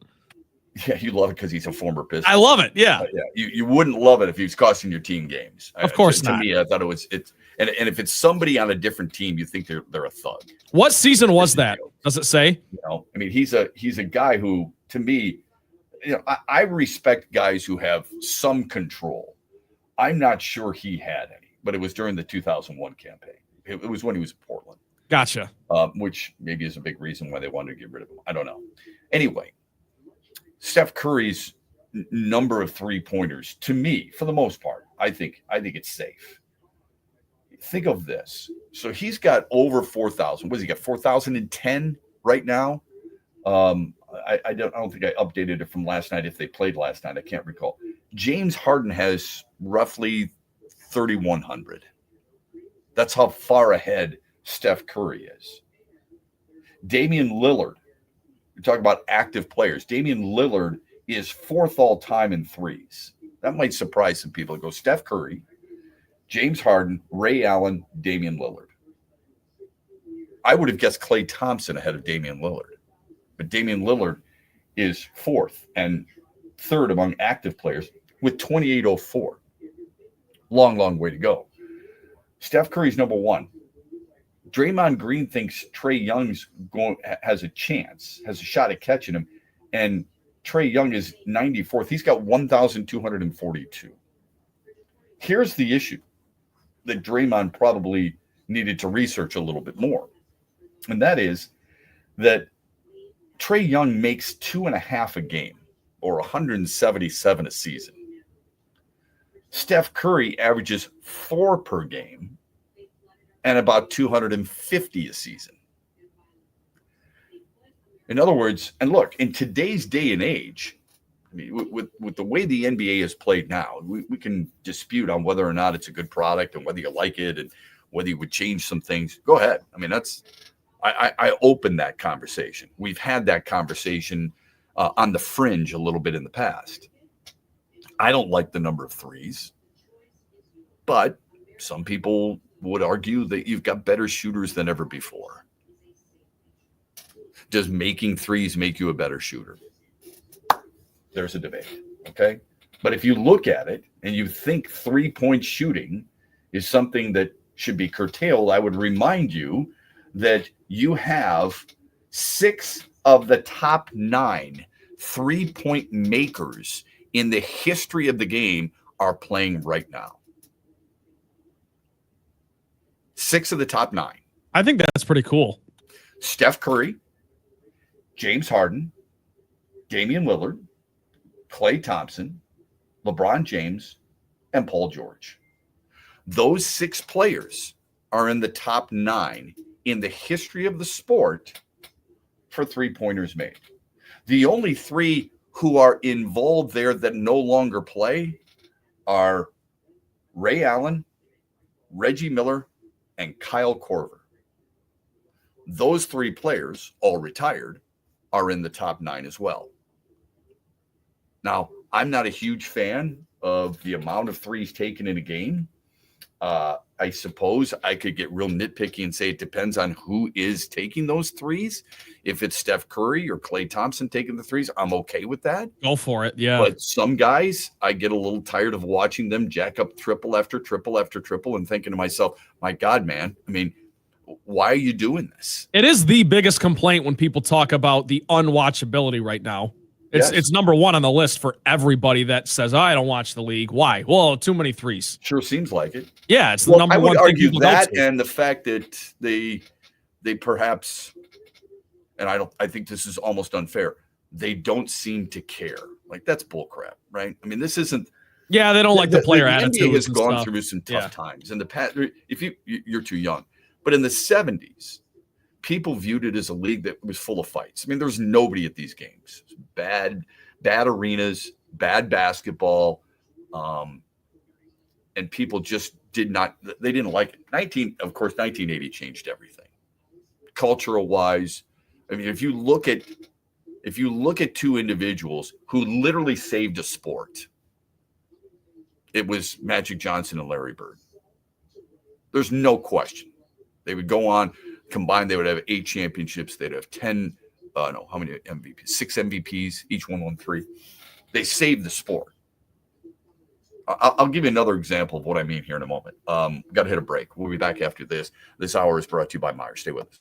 Yeah, you love it because he's a former Piston. I love it. Yeah. Yeah. You wouldn't love it if he was costing your team games. Of course not. To me, I thought and if it's somebody on a different team, you think they're a thug. What season was that? Does it say? You know, I mean, he's a guy who, to me, you know, I respect guys who have some control. I'm not sure he had any, but it was during the 2001 campaign. It was when he was in Portland. Gotcha. Which maybe is a big reason why they wanted to get rid of him. I don't know. Anyway, Steph Curry's number of three-pointers, to me, for the most part, I think it's safe. Think of this. So he's got over 4,000. What does he got? 4,010 right now. I don't think I updated it from last night. If they played last night, I can't recall. James Harden has roughly 3,100. That's how far ahead Steph Curry is. Damian Lillard. We're talking about active players. Damian Lillard is 4th all time in threes. That might surprise some people. It goes Steph Curry, James Harden, Ray Allen, Damian Lillard. I would have guessed Klay Thompson ahead of Damian Lillard. But Damian Lillard is 4th and 3rd among active players with 2,804. Long way to go. Steph Curry's number 1. Draymond Green thinks Trae Young's has a shot at catching him, and Trae Young is 94th. He's got 1,242. Here's the issue that Draymond probably needed to research a little bit more, and that is that Trae Young makes 2.5 a game, or 177 a season. Steph Curry averages 4 per game and about 250 a season. In other words, and look, in today's day and age, I mean, with the way the NBA is played now, we can dispute on whether or not it's a good product and whether you like it and whether you would change some things. Go ahead. I mean, I open that conversation. We've had that conversation on the fringe a little bit in the past. I don't like the number of threes, but some people would argue that you've got better shooters than ever before. Does making threes make you a better shooter? There's a debate, okay? But if you look at it and you think 3-point shooting is something that should be curtailed, I would remind you that you have 6 of the top 9 3-point makers in the history of the game are playing right now. 6 of the top 9. I think that's pretty cool. Steph Curry, James Harden, Damian Lillard, Klay Thompson, LeBron James, and Paul George. Those 6 players are in the top 9 in the history of the sport for 3-pointers made. The only 3 who are involved there that no longer play are Ray Allen, Reggie Miller, and Kyle Korver. Those 3 players, all retired, are in the top 9 as well. Now, I'm not a huge fan of the amount of threes taken in a game. I suppose I could get real nitpicky and say it depends on who is taking those threes. If it's Steph Curry or Klay Thompson taking the threes, I'm okay with that. Go for it, yeah. But some guys, I get a little tired of watching them jack up triple after triple after triple and thinking to myself, my God, man, I mean, why are you doing this? It is the biggest complaint when people talk about the unwatchability right now. It's number 1 on the list for everybody that says, I don't watch the league. Why? Well, too many threes. Sure seems like it. Yeah, it's the number 1 thing. I would argue that and the fact that they perhaps, and I think this is almost unfair, they don't seem to care. Like, that's bullcrap, right? I mean, this isn't. Yeah, they don't like the player attitude. The NBA has gone through some tough times. In the past, if you're too young, but in the 70s, people viewed it as a league that was full of fights. I mean, there's nobody at these games. Bad arenas, bad basketball, and people just didn't like it. 1980 changed everything. Cultural wise, I mean, if you look at 2 individuals who literally saved a sport, it was Magic Johnson and Larry Bird. There's no question. They would go on. Combined, they would have 8 championships. They'd have 10, how many MVPs? 6 MVPs. Each one won 3. They saved the sport. I'll give you another example of what I mean here in a moment. Got to hit a break. We'll be back after this. This hour is brought to you by Myers. Stay with us.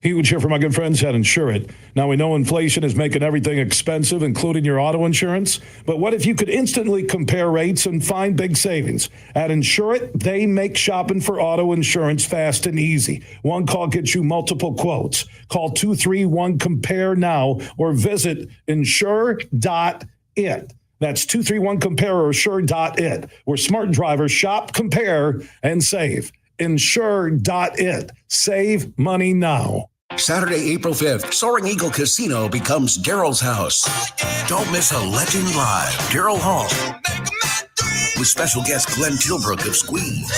Huge here for my good friends at Insurant. Now, we know inflation is making everything expensive, including your auto insurance. But what if you could instantly compare rates and find big savings? At Insurant, they make shopping for auto insurance fast and easy. One call gets you multiple quotes. Call 231-COMPARE now or visit insure.it. That's 231-COMPARE or Insure.it, where smart drivers shop, compare, and save. Insure.it. Save money now. Saturday, April 5th, Soaring Eagle Casino becomes Daryl's house. Don't miss a legend live, Daryl Hall, with special guest Glenn Tilbrook of Squeeze.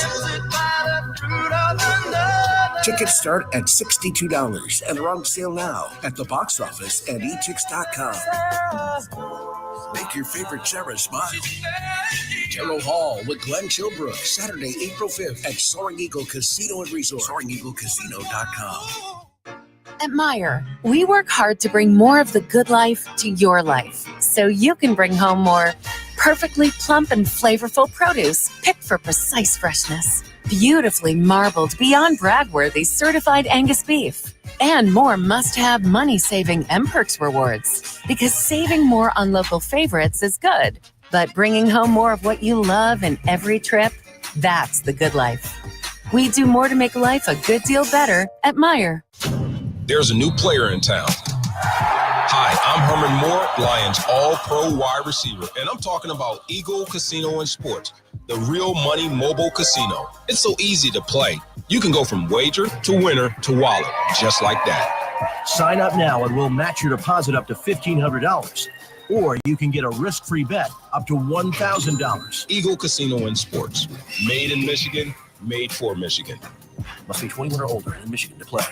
Tickets start at $62 and are on sale now at the box office and etix.com. Make your favorite Sarah smile. Daryl Hall with Glenn Tilbrook, Saturday, April 5th at Soaring Eagle Casino and Resort, SoaringEagleCasino.com. At Meijer, we work hard to bring more of the good life to your life, so you can bring home more perfectly plump and flavorful produce picked for precise freshness, beautifully marbled, beyond brag-worthy certified Angus beef, and more must-have money-saving M-Perks rewards. Because saving more on local favorites is good, but bringing home more of what you love in every trip, that's the good life. We do more to make life a good deal better at Meijer. There's a new player in town. Hi, I'm Herman Moore, Lions All-Pro wide receiver, and I'm talking about Eagle Casino and Sports, the real money mobile casino. It's so easy to play. You can go from wager to winner to wallet, just like that. Sign up now and we'll match your deposit up to $1,500. Or you can get a risk-free bet up to $1,000. Eagle Casino and Sports, made in Michigan, made for Michigan. Must be 21 or older in Michigan to play.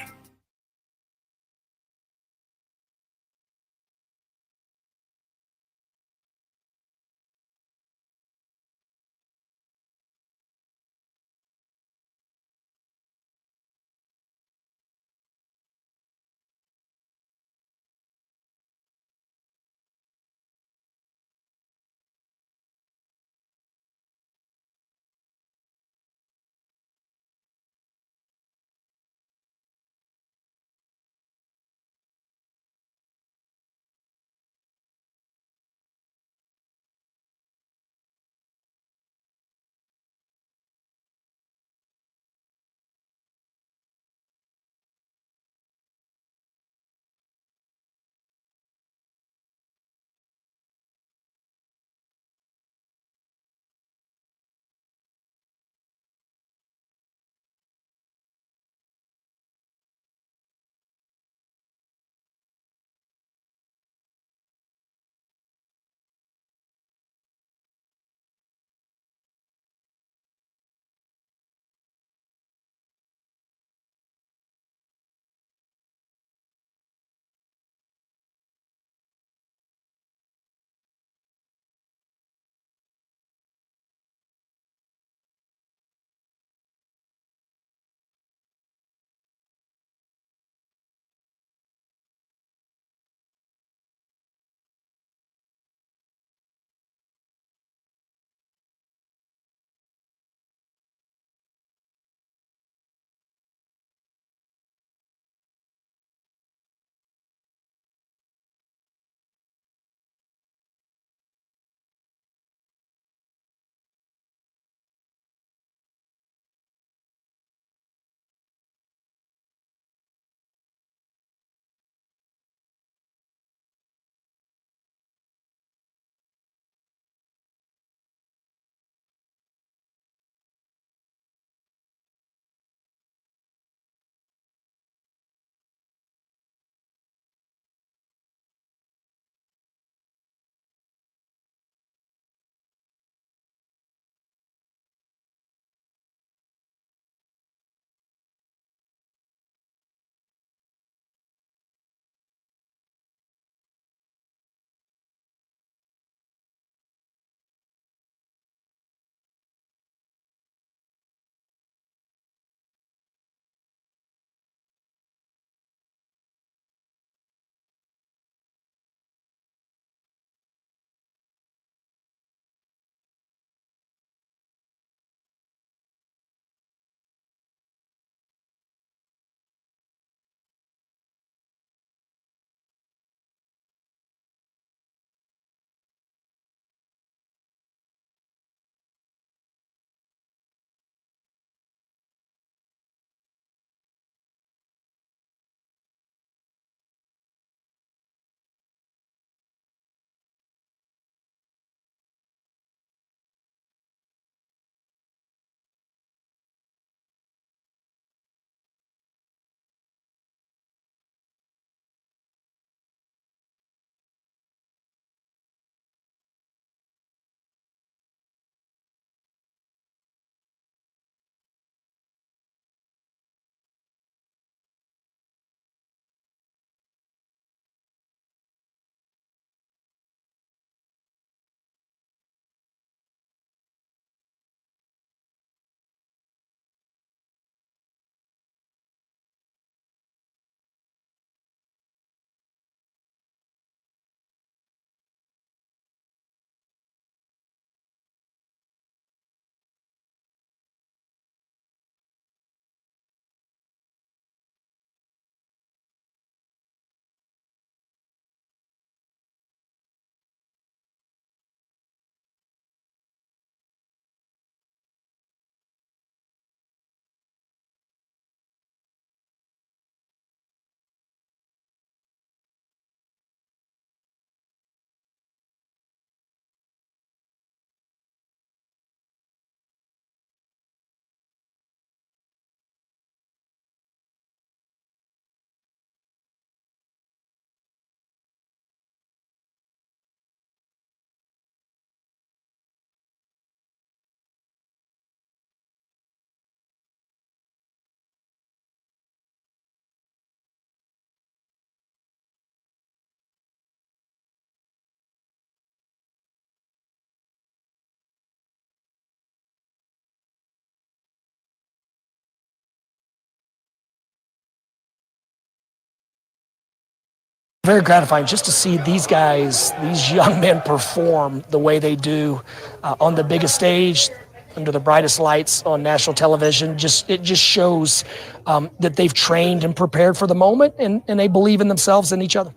Very gratifying just to see these guys, these young men perform the way they do on the biggest stage, under the brightest lights on national television. It just shows that they've trained and prepared for the moment, and they believe in themselves and each other.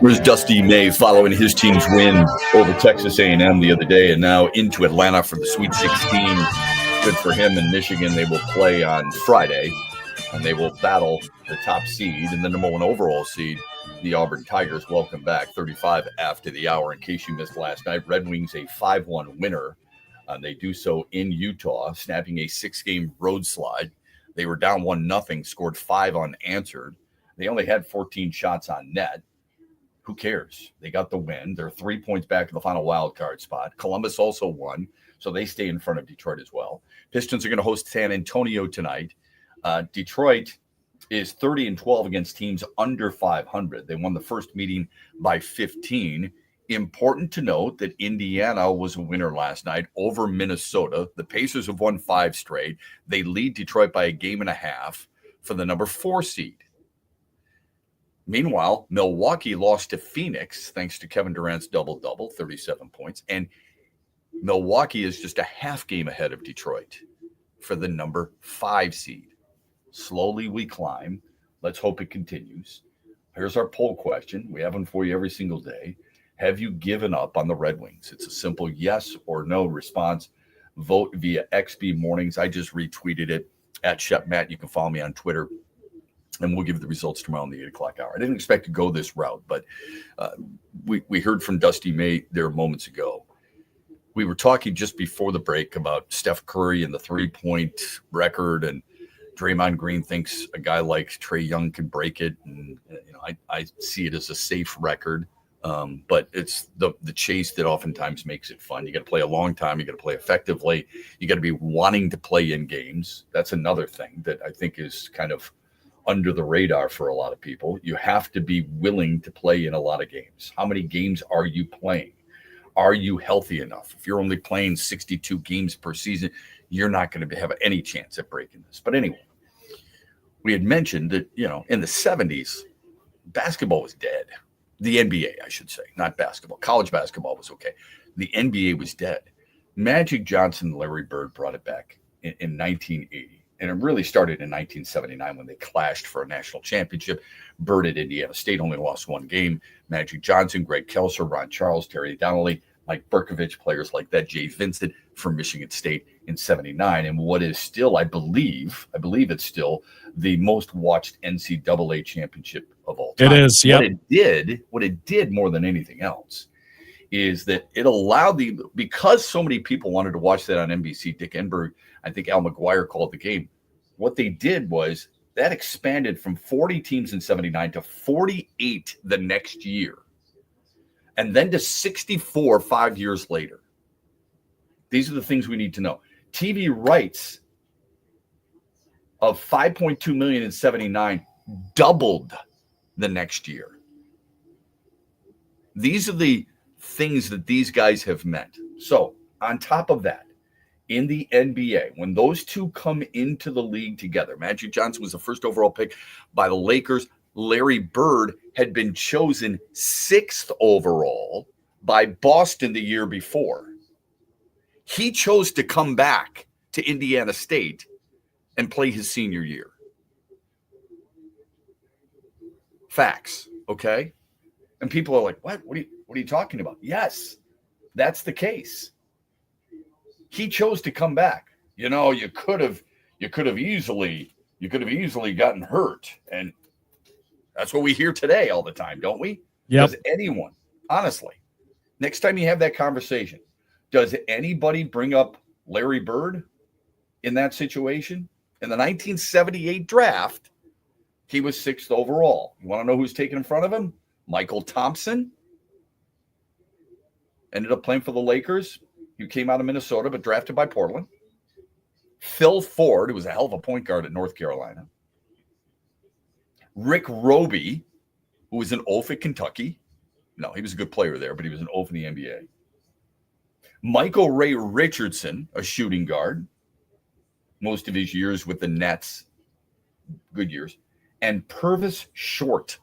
There's Dusty May following his team's win over Texas A&M the other day, and now into Atlanta for the Sweet 16. Good for him in Michigan. They will play on Friday, and they will battle the top seed and the number 1 overall seed, the Auburn Tigers. Welcome back, 35 after the hour. In case you missed last night, Red Wings a 5-1 winner. They do so in Utah, snapping a 6-game road slide. They were down 1-0, scored 5 unanswered. They only had 14 shots on net. Who cares? They got the win. They're 3 points back in the final wild card spot. Columbus also won, so they stay in front of Detroit as well. Pistons are going to host San Antonio tonight. Detroit is 30-12 against teams under 500. They won the first meeting by 15. Important to note that Indiana was a winner last night over Minnesota. The Pacers have won 5 straight. They lead Detroit by a game and a half for the number 4 seed. Meanwhile, Milwaukee lost to Phoenix thanks to Kevin Durant's double-double, 37 points. And Milwaukee is just a half game ahead of Detroit for the number 5 seed. Slowly we climb. Let's hope it continues. Here's our poll question. We have one for you every single day. Have you given up on the Red Wings? It's a simple yes or no response. Vote via XB Mornings. I just retweeted it at Shep Matt. You can follow me on Twitter. And we'll give the results tomorrow in the 8 o'clock hour. I didn't expect to go this route, but we heard from Dusty May there moments ago. We were talking just before the break about Steph Curry and the 3-point record, and Draymond Green thinks a guy like Trae Young can break it. And I see it as a safe record, but it's the chase that oftentimes makes it fun. You got to play a long time. You got to play effectively. You got to be wanting to play in games. That's another thing that I think is kind of under the radar for a lot of people. You have to be willing to play in a lot of games. How many games are you playing? Are you healthy enough? If you're only playing 62 games per season, you're not going to have any chance at breaking this. But anyway, we had mentioned that, in the 70s, basketball was dead. The NBA, I should say, not basketball. College basketball was okay. The NBA was dead. Magic Johnson and Larry Bird brought it back in 1980. And it really started in 1979 when they clashed for a national championship. Bird at Indiana State only lost 1 game. Magic Johnson, Greg Kelser, Ron Charles, Terry Donnelly, Mike Berkovich, players like that, Jay Vincent from Michigan State in 79. And what is still, I believe it's still the most watched NCAA championship of all time. It is, yeah. What it did more than anything else is that it allowed because so many people wanted to watch that on NBC, Dick Enberg, I think Al McGuire called the game. What they did was that expanded from 40 teams in 79 to 48 the next year, and then to 64 5 years later. These are the things we need to know. TV rights of $5.2 million in 79 doubled the next year. These are the things that these guys have meant. So on top of that, in the NBA, when those two come into the league together, Magic Johnson was the first overall pick by the Lakers. Larry Bird had been chosen 6th overall by Boston the year before. He chose to come back to Indiana State and play his senior year. Facts, okay? And people are like, what are you talking about? Yes, that's the case. He chose to come back. You could have easily gotten hurt. And that's what we hear today all the time, don't we? Yep. Does anyone, honestly, next time you have that conversation, does anybody bring up Larry Bird in that situation? In the 1978 draft, he was 6th overall. You want to know who's taken in front of him? Michael Thompson. Ended up playing for the Lakers. He came out of Minnesota, but drafted by Portland. Phil Ford, who was a hell of a point guard at North Carolina. Rick Roby, who was an oaf at Kentucky. No, he was a good player there, but he was an oaf in the NBA. Michael Ray Richardson, a shooting guard. Most of his years with the Nets. Good years. and Purvis Short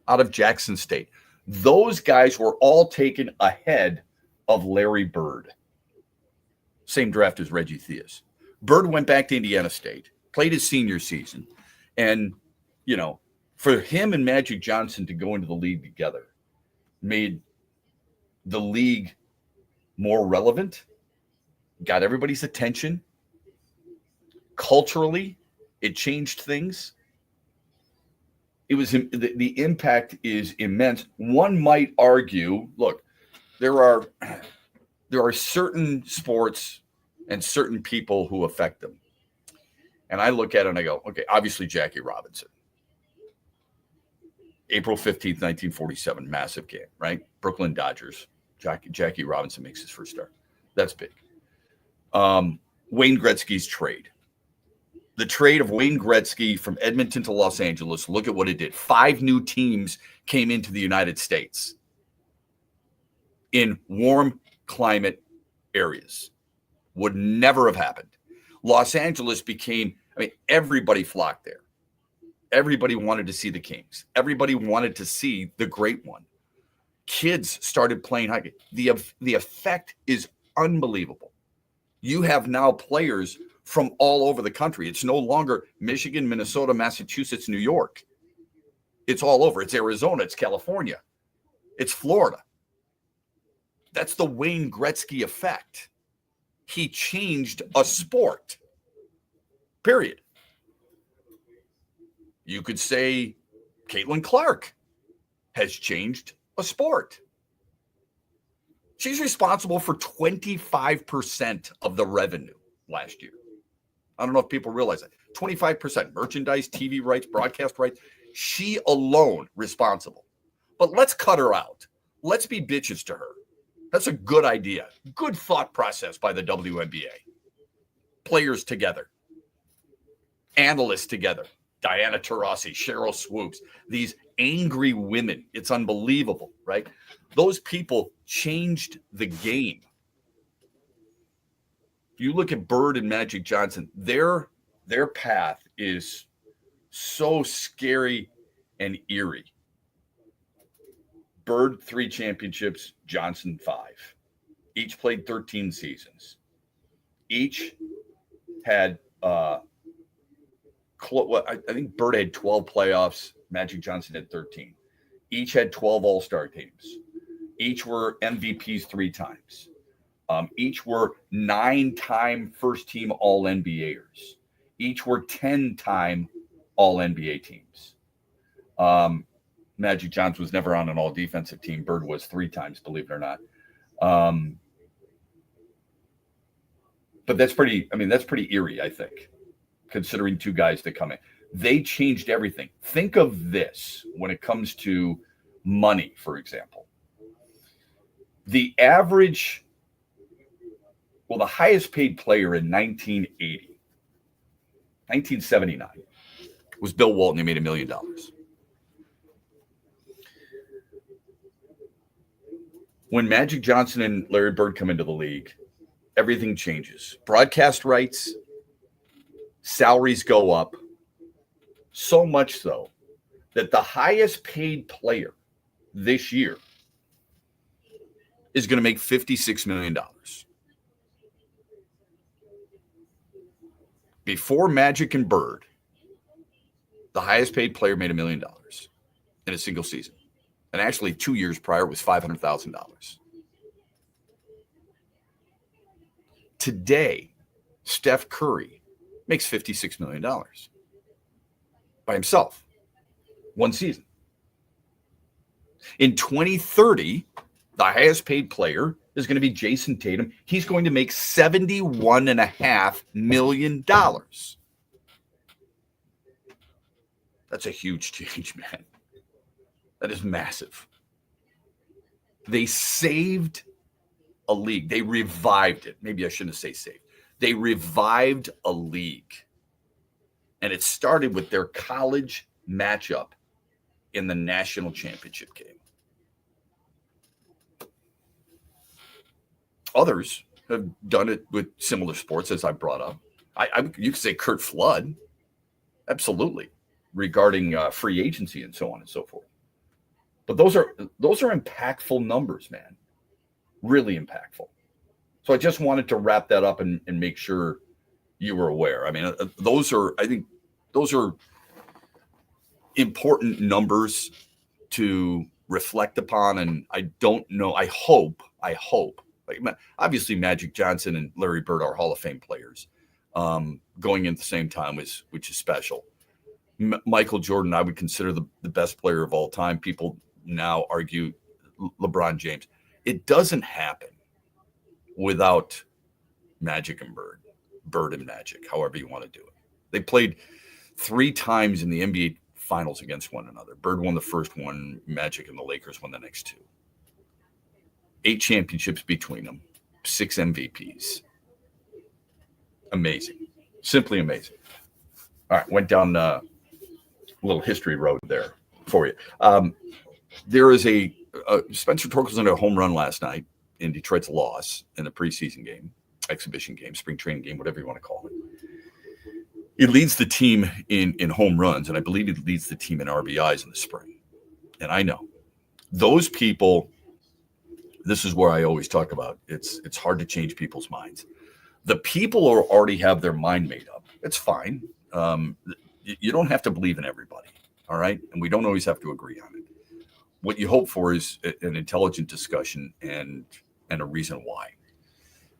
out of Jackson State. Those guys were all taken ahead of Larry Bird. Same draft as Reggie Theus. Bird went back to Indiana State, played his senior season, and, you know, for him and Magic Johnson to go into the league together made the league more relevant, got everybody's attention. Culturally, it changed things. It was the impact is immense. One might argue, look, there are certain sports and certain people who affect them. And I look at it and I go, okay, obviously Jackie Robinson. April 15th, 1947, massive game, right? Brooklyn Dodgers. Jackie Robinson makes his first start. That's big. Wayne Gretzky's trade. The trade of Wayne Gretzky from Edmonton to Los Angeles, look at what it did. 5 new teams came into the United States in warm climate areas. Would never have happened. Los Angeles became, everybody flocked there. Everybody wanted to see the Kings. Everybody wanted to see the great one. Kids started playing hockey. The effect is unbelievable. You have now players from all over the country. It's no longer Michigan, Minnesota, Massachusetts, New York. It's all over. It's Arizona. It's California. It's Florida. That's the Wayne Gretzky effect. He changed a sport. Period. You could say Caitlin Clark has changed a sport. She's responsible for 25% of the revenue last year. I don't know if people realize that. 25% merchandise, TV rights, broadcast rights. She alone responsible. But let's cut her out. Let's be bitches to her. That's a good idea. Good thought process by the WNBA. Players together. Analysts together. Diana Taurasi, Cheryl Swoops. These angry women. It's unbelievable, right? Those people changed the game. You look at Bird and Magic Johnson, their path is so scary and eerie. Bird 3 championships, Johnson 5. Each played 13 seasons. Each had I think Bird had 12 playoffs. Magic Johnson had 13. Each had 12 All-Star teams. Each were MVPs 3 times. Each were 9-time first-team All-NBAers. Each were 10-time All-NBA teams. Magic Johnson was never on an all-defensive team. Bird was 3 times, believe it or not. But that's pretty eerie, I think, considering 2 guys that come in. They changed everything. Think of this when it comes to money, for example. The highest paid player in 1979 was Bill Walton. He made $1 million. When Magic Johnson and Larry Bird come into the league, everything changes. Broadcast rights, salaries go up, so much so that the highest paid player this year is going to make $56 million. Before Magic and Bird, the highest paid player made $1 million in a single season. And actually 2 years prior was $500,000. Today, Steph Curry makes $56 million by himself, 1 season. In 2030, the highest paid player is going to be Jason Tatum. He's going to make $71.5 million. That's a huge change, man. That is massive. They saved a league. They revived it. Maybe I shouldn't say saved. They revived a league. And it started with their college matchup in the national championship game. Others have done it with similar sports, as I brought up. You could say Curt Flood. Absolutely. regarding free agency and so on and so forth. But those are impactful numbers, man. Really impactful. So I just wanted to wrap that up and make sure you were aware. I mean, I think those are important numbers to reflect upon. And I don't know. I hope, like, obviously Magic Johnson and Larry Bird are Hall of Fame players, going in at the same time, which is special. Michael Jordan, I would consider the best player of all time. People now argue LeBron James. It doesn't happen without Magic and Bird and Magic, however you want to do it. They played 3 times in the NBA Finals against one another. Bird won the first one, Magic and the Lakers won the next 2. 8 championships between them, 6 MVPs. Amazing. Simply amazing. All right, went down a little history road there for you. There is a Spencer Torkelson had a home run last night in Detroit's loss in the preseason game, exhibition game, spring training game, whatever you want to call it. He leads the team in home runs, and I believe he leads the team in RBIs in the spring. And I know those people, this is where I always talk about it's hard to change people's minds. The people who already have their mind made up, it's fine. You don't have to believe in everybody, all right? And we don't always have to agree on it. What you hope for is an intelligent discussion and a reason why.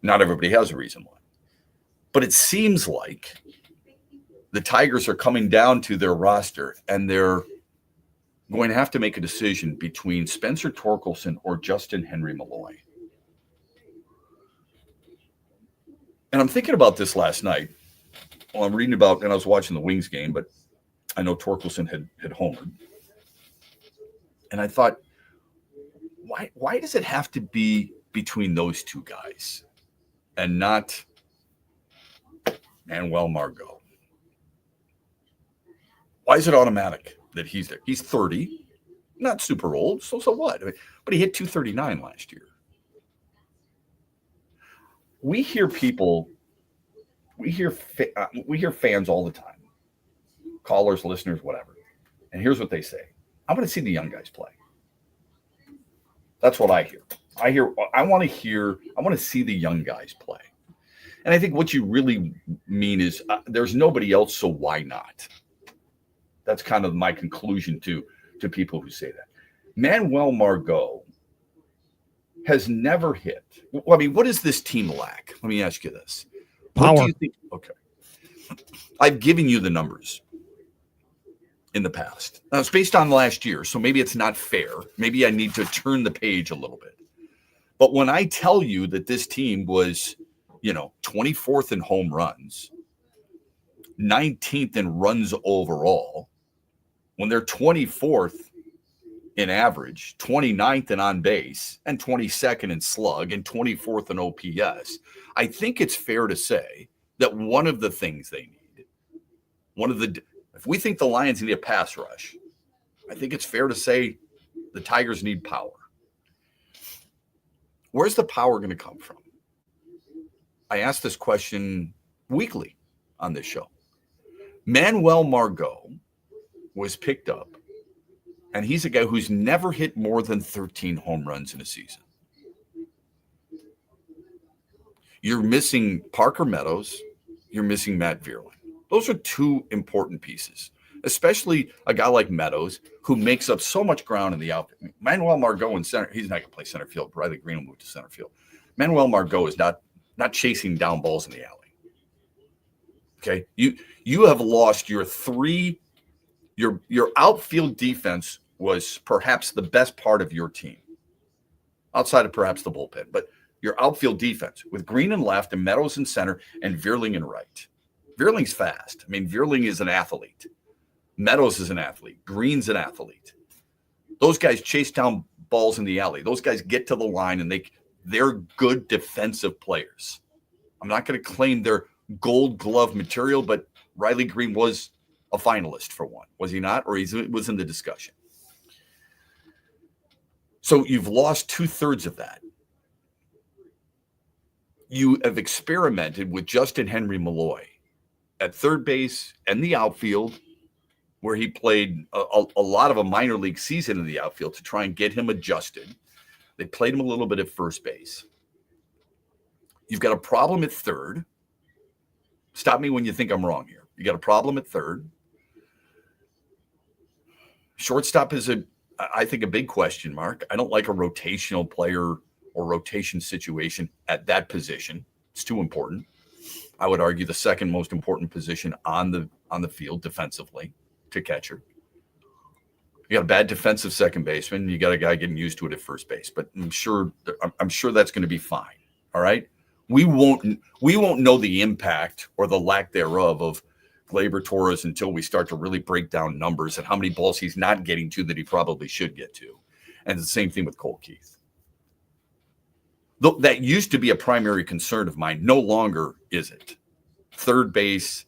Not everybody has a reason why. But it seems like the Tigers are coming down to their roster, and they're going to have to make a decision between Spencer Torkelson or Justin Henry Malloy. And I'm thinking about this last night. Well, I'm reading about, and I was watching the Wings game, but I know Torkelson had homered. And I thought, why does it have to be between those 2 guys and not Manuel Margot? Why is it automatic that he's there? He's 30, not super old, so what? I mean, but he hit 239 last year. We hear people, we hear fans all the time, callers, listeners, whatever. And here's what they say. I want to see the young guys play. That's what I hear. I want to see the young guys play. And I think what you really mean is there's nobody else, so why not? That's kind of my conclusion to people who say that. Manuel Margot has never hit. Well, I mean, what does this team lack? Let me ask you this. Power. What do you think? Okay. I've given you the numbers in the past. Now, it's based on last year, so maybe it's not fair. Maybe I need to turn the page a little bit. But when I tell you that this team was, 24th in home runs, 19th in runs overall, when they're 24th in average, 29th in on base, and 22nd in slug, and 24th in OPS, I think it's fair to say that one of the things they need, if we think the Lions need a pass rush, I think it's fair to say the Tigers need power. Where's the power going to come from? I ask this question weekly on this show. Manuel Margot was picked up, and he's a guy who's never hit more than 13 home runs in a season. You're missing Parker Meadows. You're missing Matt Vierling. Those are 2 important pieces, especially a guy like Meadows, who makes up so much ground in the outfield. Manuel Margot in center, he's not going to play center field. Riley Green will move to center field. Manuel Margot is not chasing down balls in the alley. Okay, you have lost your 3. Your outfield defense was perhaps the best part of your team, outside of perhaps the bullpen. But your outfield defense with Green in left and Meadows in center and Vierling in right. Vierling's fast. I mean, Vierling is an athlete. Meadows is an athlete. Green's an athlete. Those guys chase down balls in the alley. Those guys get to the line, and they're good defensive players. I'm not going to claim they're gold glove material, but Riley Green was a finalist for one. Was he not? Or he was in the discussion. So you've lost 2/3 of that. You have experimented with Justin Henry Malloy at third base and the outfield where he played a lot of a minor league season in the outfield to try and get him adjusted. They played him a little bit at first base. You've got a problem at third. Stop me when you think I'm wrong here. You got a problem at third. Shortstop is, I think, a big question mark. I don't like a rotational player or rotation situation at that position. It's too important. I would argue the second most important position on the field defensively to catcher. You got a bad defensive second baseman. You got a guy getting used to it at first base, but I'm sure that's going to be fine. All right. We won't know the impact or the lack thereof of Gleyber Torres until we start to really break down numbers and how many balls he's not getting to that he probably should get to. And the same thing with Cole Keith. Though that used to be a primary concern of mine, no longer is it. Third base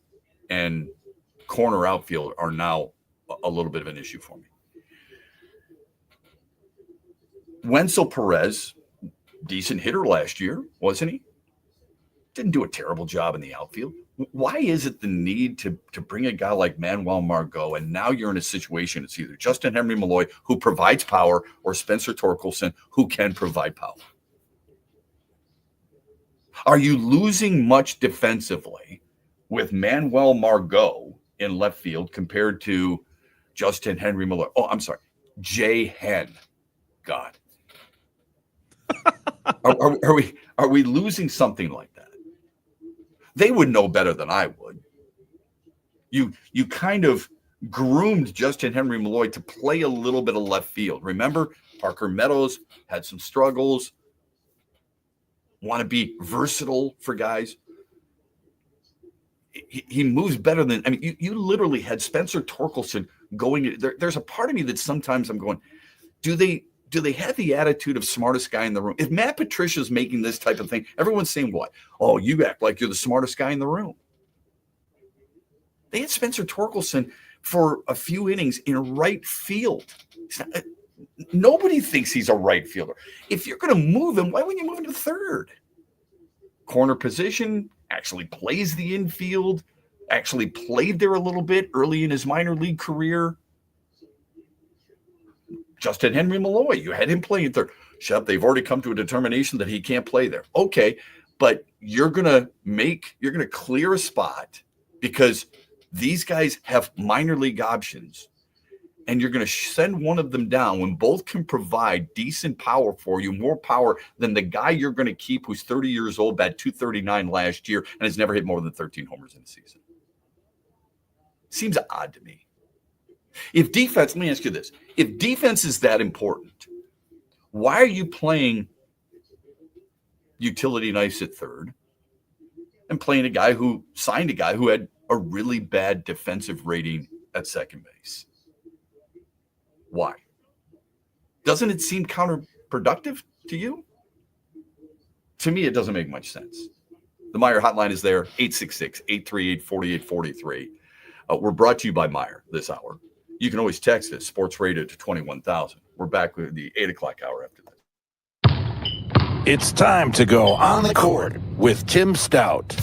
and corner outfield are now a little bit of an issue for me. Wenzel Perez, decent hitter last year, wasn't he? Didn't do a terrible job in the outfield. Why is it the need to bring a guy like Manuel Margot, and now you're in a situation, it's either Justin Henry Malloy, who provides power, or Spencer Torkelson, who can provide power? Are you losing much defensively with Manuel Margot in left field compared to Justin Henry Malloy? Oh, I'm sorry, Jay Hen. God. Are we losing something like that? They would know better than I would. You kind of groomed Justin Henry Malloy to play a little bit of left field. Remember, Parker Meadows had some struggles. Want to be versatile for guys. He moves better than, I mean, you literally had Spencer Torkelson going. There's a part of me that sometimes I'm going, do they have the attitude of smartest guy in the room? If Matt Patricia's making this type of thing, everyone's saying what? Oh, you act like you're the smartest guy in the room. They had Spencer Torkelson for a few innings in right field. Nobody thinks he's a right fielder. If you're going to move him, why wouldn't you move him to third? Corner position, actually plays the infield, actually played there a little bit early in his minor league career. Justin Henry Malloy, you had him playing third. Shep, they've already come to a determination that he can't play there. Okay, but you're gonna clear a spot because these guys have minor league options, and you're gonna send one of them down when both can provide decent power for you, more power than the guy you're gonna keep who's 30 years old, batted .239 last year, and has never hit more than 13 homers in a season. Seems odd to me. If defense, let me ask you this. If defense is that important, why are you playing utility knives at third and playing a guy who had a really bad defensive rating at second base? Why? Doesn't it seem counterproductive to you? To me, it doesn't make much sense. The Meijer hotline is there, 866-838-4843. We're brought to you by Meijer this hour. You can always text us, Sports Radio, to 21,000. We're back with the 8 o'clock hour after that. It's time to go on the court with Tim Stout.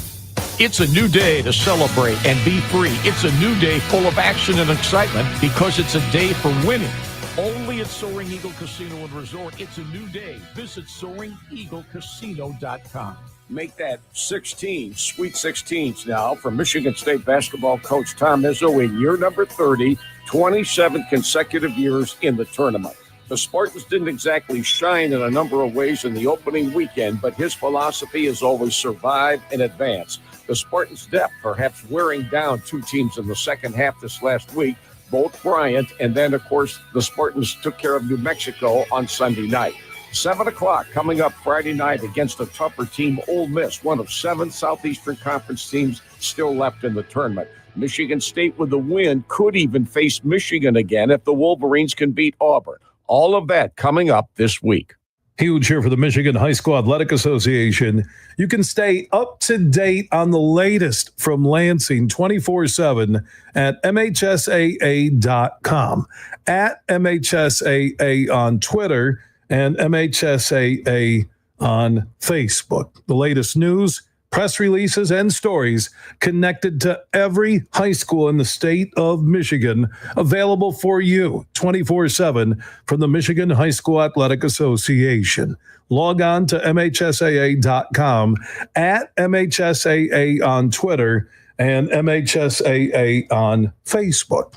It's a new day to celebrate and be free. It's a new day full of action and excitement because it's a day for winning. Only at Soaring Eagle Casino and Resort. It's a new day. Visit SoaringEagleCasino.com. Make that 16 Sweet 16s now for Michigan State basketball coach Tom Izzo in year number 30, 27 consecutive years in the tournament. The Spartans didn't exactly shine in a number of ways in the opening weekend, but his philosophy is always survive and advance. The Spartans' depth perhaps wearing down two teams in the second half this last week, both Bryant, and then, of course, the Spartans took care of New Mexico on Sunday night. 7 o'clock coming up Friday night against a tougher team, Ole Miss, one of 7 Southeastern Conference teams still left in the tournament. Michigan State with the win could even face Michigan again if the Wolverines can beat Auburn. All of that coming up this week. Huge here for the Michigan High School Athletic Association. You can stay up to date on the latest from Lansing 24/7 at MHSAA.com, at MHSAA on Twitter, and MHSAA on Facebook. The latest news, press releases, and stories connected to every high school in the state of Michigan, available for you 24/7 from the Michigan High School Athletic Association. Log on to MHSAA.com, at MHSAA on Twitter, and MHSAA on Facebook.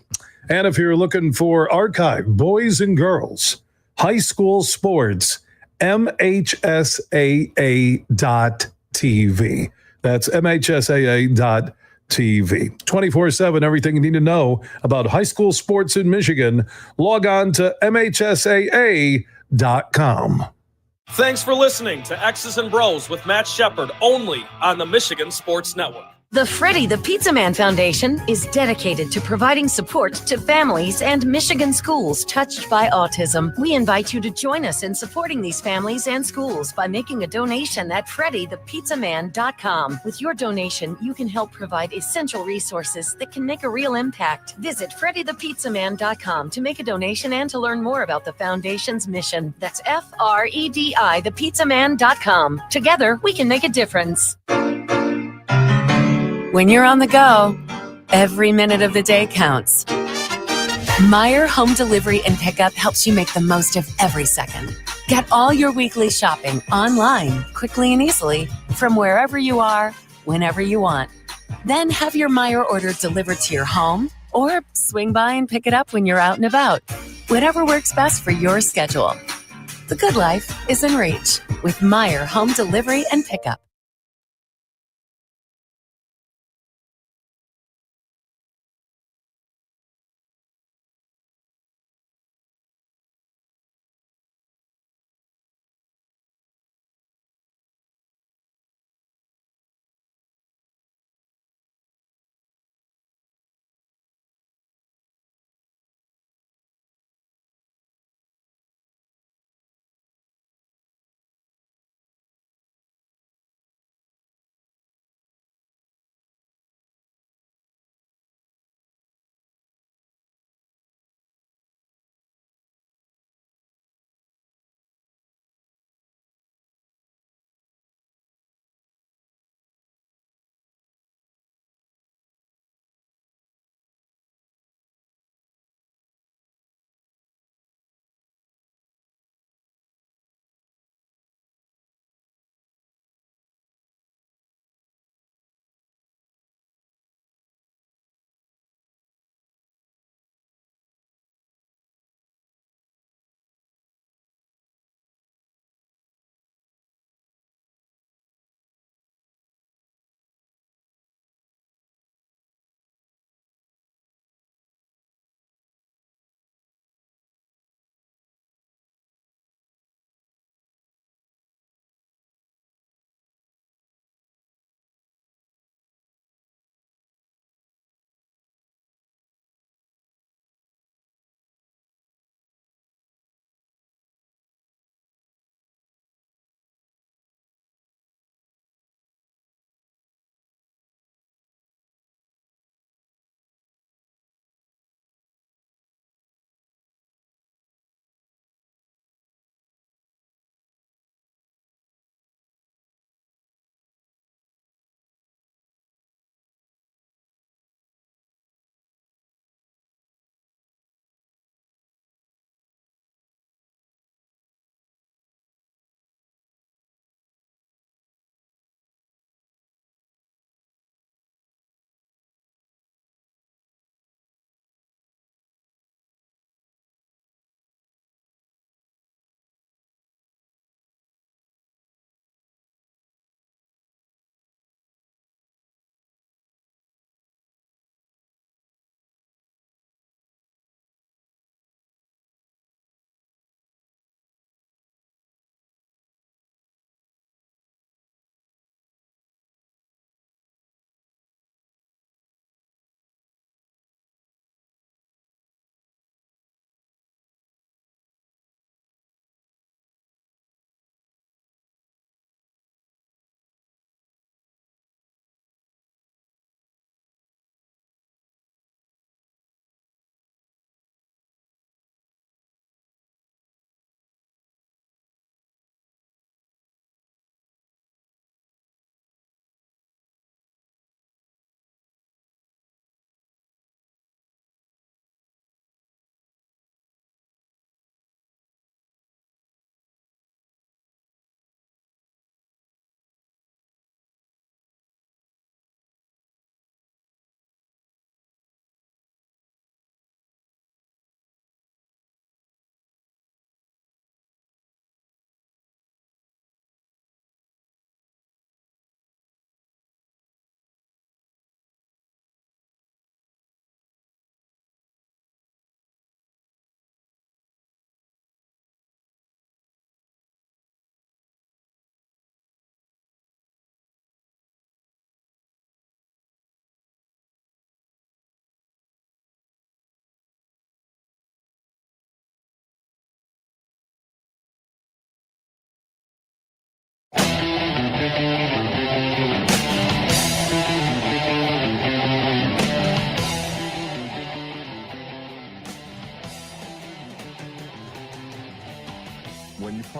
And if you're looking for archive boys and girls high school sports, MHSAA.TV. That's MHSAA.TV. 24/7, everything you need to know about high school sports in Michigan. Log on to MHSAA.com. Thanks for listening to X's and Bros with Matt Shepard, only on the Michigan Sports Network. The Freddie the Pizza Man Foundation is dedicated to providing support to families and Michigan schools touched by autism. We invite you to join us in supporting these families and schools by making a donation at freddythepizzaman.com. With your donation, you can help provide essential resources that can make a real impact. Visit freddythepizzaman.com to make a donation and to learn more about the foundation's mission. That's FREDI, thepizzaman.com. Together, we can make a difference. When you're on the go, every minute of the day counts. Meijer Home Delivery and Pickup helps you make the most of every second. Get all your weekly shopping online, quickly and easily, from wherever you are, whenever you want. Then have your Meijer order delivered to your home, or swing by and pick it up when you're out and about. Whatever works best for your schedule. The good life is in reach with Meijer Home Delivery and Pickup.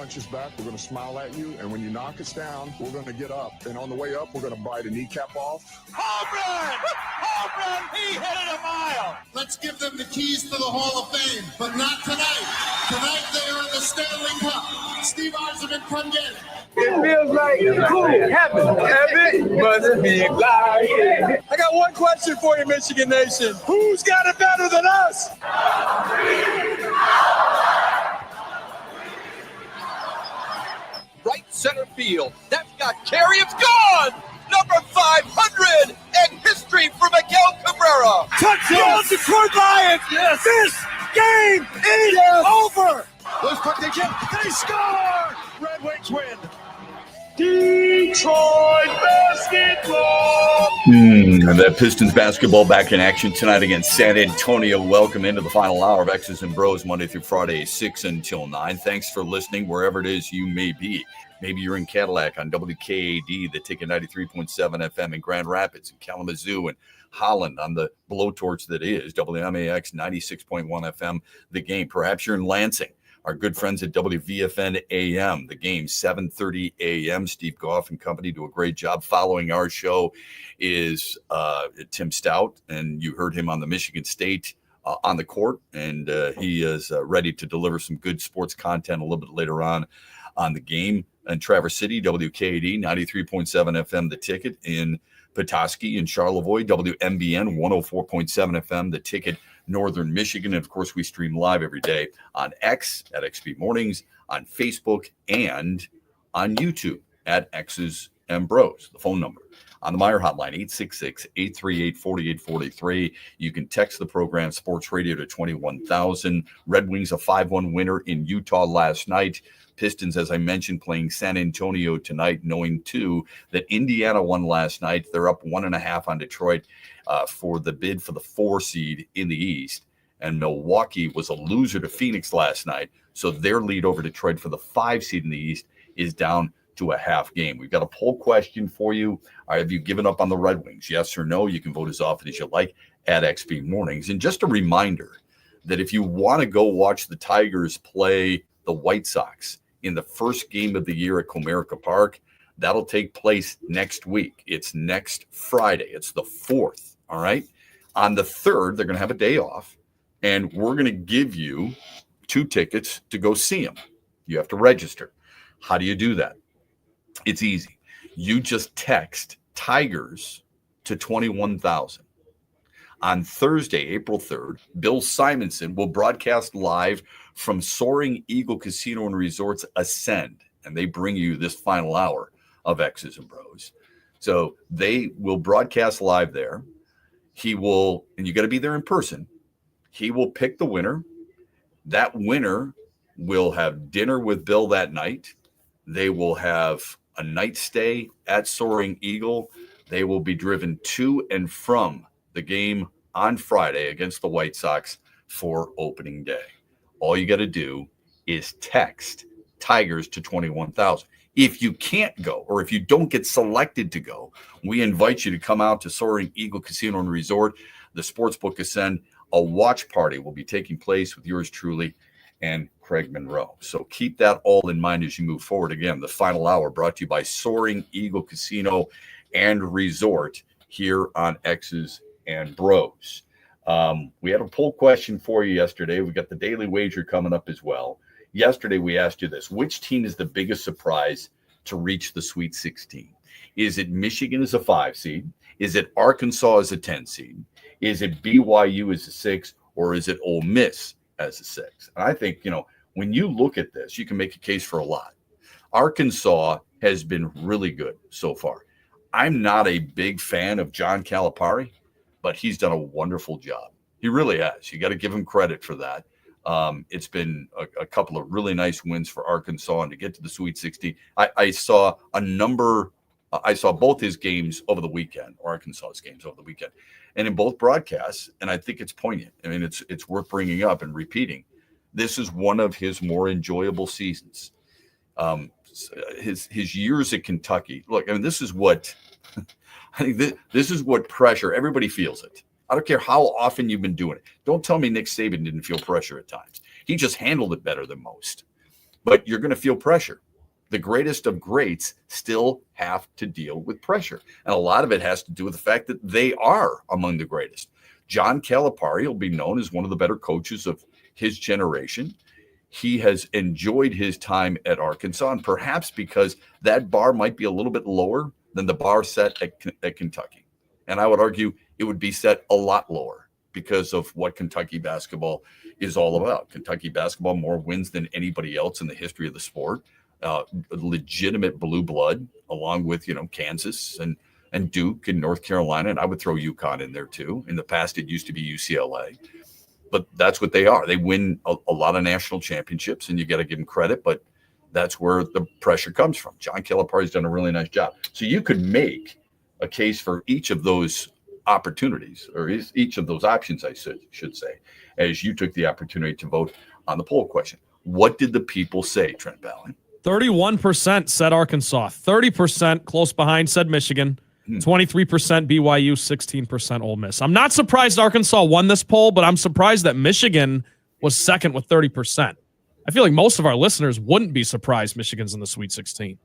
punch us back. We're going to smile at you. And when you knock us down, we're going to get up. And on the way up, we're going to bite a kneecap off. Home run! Home run! He hit it a mile! Let's give them the keys to the Hall of Fame, but not tonight. Tonight they are in the Stanley Cup. Steve Eiserman, come get it. It feels like cool, heaven must be lying. I got one question for you, Michigan Nation. Who's got it better than us? Right center field. That's got carry. It's gone. Number 500 and history for Miguel Cabrera. Touchdown, Detroit Lions. Yes. This game is over. They score. Red Wings win. Detroit basketball. That Pistons basketball back in action tonight against San Antonio. Welcome into the final hour of X's and Bros, Monday through Friday, 6 until 9. Thanks for listening wherever it is you may be. Maybe you're in Cadillac on WKAD, the Ticket 93.7 FM in Grand Rapids, and Kalamazoo and Holland on the blowtorch that is WMAX 96.1 FM, The Game. Perhaps you're in Lansing. Our good friends at WVFN AM, The Game, 7:30 a.m. Steve Goff and company do a great job. Following our show is Tim Stout, and you heard him on the Michigan State on the court, and he is ready to deliver some good sports content a little bit later on The Game. And Traverse City, WKAD, 93.7 FM, The Ticket. In Petoskey and Charlevoix, WMBN, 104.7 FM, The Ticket. Northern Michigan. And of course, we stream live every day on X at XP Mornings, on Facebook, and on YouTube at X's and Bros. The phone number on the Meyer hotline, 866-838-4843. You can text the program Sports Radio to 21,000. Red Wings a 5-1 winner in Utah last night. Pistons, as I mentioned, playing San Antonio tonight, knowing, too, that Indiana won last night. They're up 1.5 on Detroit for the bid for the 4 seed in the East. And Milwaukee was a loser to Phoenix last night, so their lead over Detroit for the 5 seed in the East is down to a half game. We've got a poll question for you. Have you given up on the Red Wings? Yes or no? You can vote as often as you like at XP Mornings. And just a reminder that if you want to go watch the Tigers play the White Sox in the first game of the year at Comerica Park, that'll take place next week. It's next Friday. It's the 4th, all right? On the 3rd, they're going to have a day off, and we're going to give you 2 tickets to go see them. You have to register. How do you do that? It's easy. You just text Tigers to 21,000. On Thursday, April 3rd, Bill Simonson will broadcast live from Soaring Eagle Casino and Resorts Ascend, and they bring you this final hour of X's and Bros. So they will broadcast live there. He will, and you got to be there in person. He will pick the winner. That winner will have dinner with Bill that night. They will have a night stay at Soaring Eagle. They will be driven to and from the game on Friday against the White Sox for opening day. All you got to do is text Tigers to 21,000. If you can't go, or if you don't get selected to go, we invite you to come out to Soaring Eagle Casino and Resort, the Sportsbook Ascend. A watch party will be taking place with yours truly and Craig Monroe. So keep that all in mind as you move forward. Again, the final hour brought to you by Soaring Eagle Casino and Resort here on X's and Bros. We had a poll question for you yesterday. We got the daily wager coming up as well. Yesterday, we asked you this: which team is the biggest surprise to reach the Sweet 16? Is it Michigan as a 5 seed? Is it Arkansas as a 10 seed? Is it BYU as a 6? Or is it Ole Miss as a 6? And I think, when you look at this, you can make a case for a lot. Arkansas has been really good so far. I'm not a big fan of John Calipari, but he's done a wonderful job. He really has. You got to give him credit for that. It's been a couple of really nice wins for Arkansas, and to get to the Sweet 16. I saw both his games over the weekend, or Arkansas's games over the weekend, and in both broadcasts, and I think it's poignant. I mean, it's worth bringing up and repeating. This is one of his more enjoyable seasons. His years at Kentucky. Look, I mean, this is what I think. This is what pressure. Everybody feels it. I don't care how often you've been doing it. Don't tell me Nick Saban didn't feel pressure at times. He just handled it better than most. but you're going to feel pressure. The greatest of greats still have to deal with pressure. And a lot of it has to do with the fact that they are among the greatest. John Calipari will be known as one of the better coaches of his generation. He has enjoyed his time at Arkansas, and perhaps because that bar might be a little bit lower than the bar set at Kentucky. And I would argue it would be set a lot lower because of what Kentucky basketball is all about. Kentucky basketball, more wins than anybody else in the history of the sport. Legitimate blue blood, along with, Kansas and Duke and North Carolina. And I would throw UConn in there too. In the past, it used to be UCLA. But that's what they are. They win a lot of national championships, and you got to give them credit. But that's where the pressure comes from. John Calipari's done a really nice job. So you could make a case for each of those opportunities, or each of those options, I should say, as you took the opportunity to vote on the poll question. What did the people say, Trent Ballin? 31% said Arkansas, 30% close behind said Michigan, 23% BYU, 16% Ole Miss. I'm not surprised Arkansas won this poll, but I'm surprised that Michigan was second with 30%. I feel like most of our listeners wouldn't be surprised Michigan's in the Sweet 16.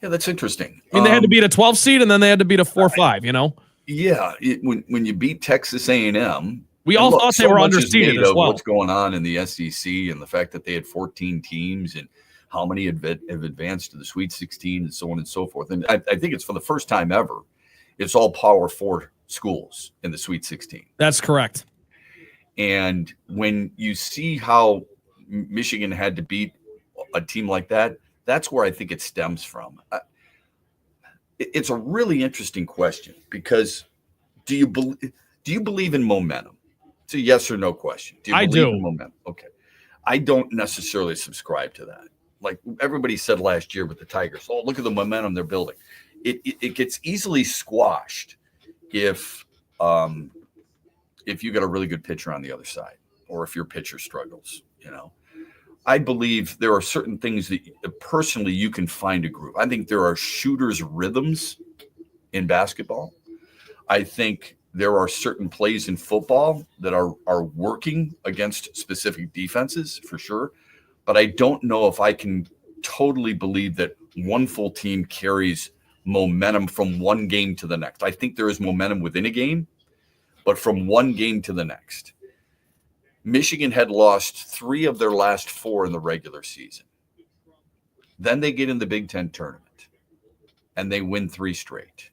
Yeah, that's interesting. I mean, they had to beat a 12 seed, and then they had to beat a 4-5, Yeah, when you beat Texas A&M, we all thought they were underseeded as well. What's going on in the SEC and the fact that they had 14 teams and how many have advanced to the Sweet 16 and so on and so forth. And I think it's for the first time ever, it's all Power 4 schools in the Sweet 16. That's correct. And when you see how Michigan had to beat a team like that, that's where I think it stems from. It's a really interesting question because do you believe in momentum? It's a yes or no question. Do you believe in momentum? Okay. I don't necessarily subscribe to that. Like everybody said last year with the Tigers, oh, look at the momentum they're building. It gets easily squashed if you got a really good pitcher on the other side, or if your pitcher struggles. I believe there are certain things that personally you can find a groove. I think there are shooters' rhythms in basketball. I think there are certain plays in football that are working against specific defenses for sure. But I don't know if I can totally believe that one full team carries momentum from one game to the next. I think there is momentum within a game, but from one game to the next. Michigan had lost 3 of their last 4 in the regular season. Then they get in the Big Ten tournament, and they win 3 straight.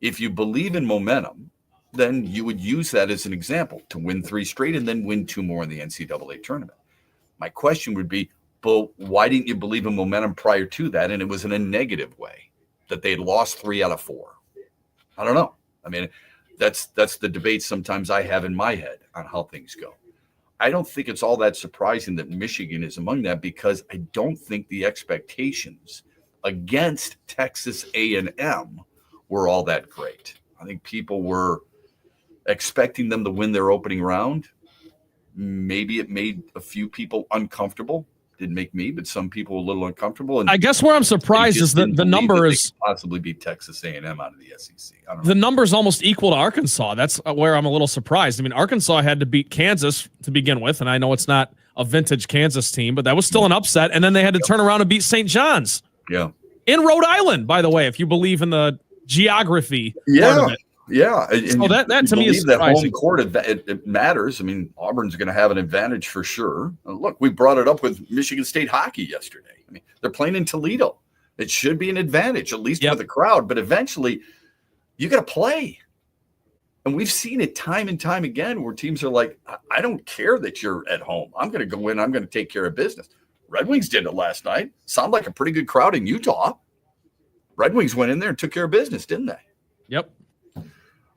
If you believe in momentum, then you would use that as an example to win 3 straight and then win 2 more in the NCAA tournament. My question would be, but why didn't you believe in momentum prior to that? And it was in a negative way that they had lost 3 out of 4. I don't know. I mean, that's the debate sometimes I have in my head on how things go. I don't think it's all that surprising that Michigan is among that because I don't think the expectations against Texas A&M were all that great. I think people were expecting them to win their opening round. Maybe it made a few people uncomfortable. Didn't make me, but some people a little uncomfortable. And I guess where I'm surprised is that the number is possibly beat Texas A&M out of the SEC. I don't know. The number's almost equal to Arkansas. That's where I'm a little surprised. I mean, Arkansas had to beat Kansas to begin with, and I know it's not a vintage Kansas team, but that was still an upset. And then they had to turn around and beat St. John's. Yeah. In Rhode Island, by the way, if you believe in the geography part of it. Yeah, so that to me is surprising. That home court it matters. I mean, Auburn's going to have an advantage for sure. Look, we brought it up with Michigan State hockey yesterday. I mean, they're playing in Toledo. It should be an advantage, at least with the crowd. But eventually, you got to play. And we've seen it time and time again where teams are like, I don't care that you're at home. I'm going to go in. I'm going to take care of business. Red Wings did it last night. Sound like a pretty good crowd in Utah. Red Wings went in there and took care of business, didn't they? Yep.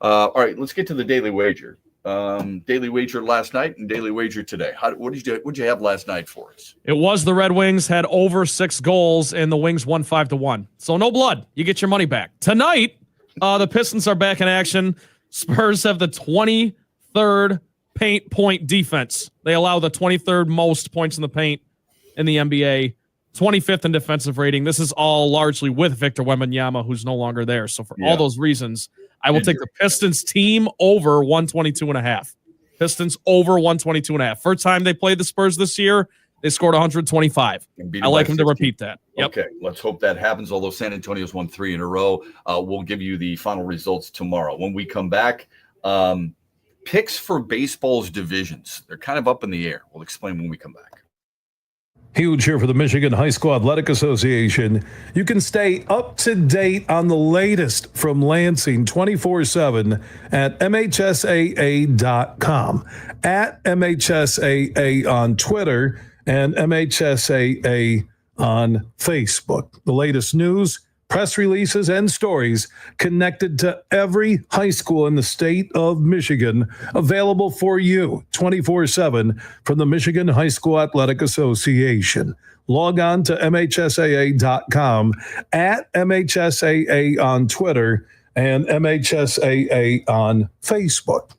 All right, let's get to the Daily Wager. Daily Wager last night and Daily Wager today. What did you have last night for us? It was the Red Wings had over 6 goals, and the Wings won 5-1. So no blood. You get your money back. Tonight, the Pistons are back in action. Spurs have the 23rd paint point defense. They allow the 23rd most points in the paint in the NBA. 25th in defensive rating. This is all largely with Victor Wembanyama, who's no longer there. So for all those reasons, I will take the Pistons team over 122.5. Pistons over 122.5. First time they played the Spurs this year, They scored 125. I like him to repeat that. Yep. Okay, let's hope that happens. Although San Antonio's won 3 in a row, we'll give you the final results tomorrow. When we come back, picks for baseball's divisions. They're kind of up in the air. We'll explain when we come back. Huge here for the Michigan High School Athletic Association. You can stay up to date on the latest from Lansing 24/7 at MHSAA.com, at MHSAA on Twitter, and MHSAA on Facebook. The latest news, press releases, and stories connected to every high school in the state of Michigan, available for you 24/7 from the Michigan High School Athletic Association. Log on to MHSAA.com, at MHSAA on Twitter, and MHSAA on Facebook.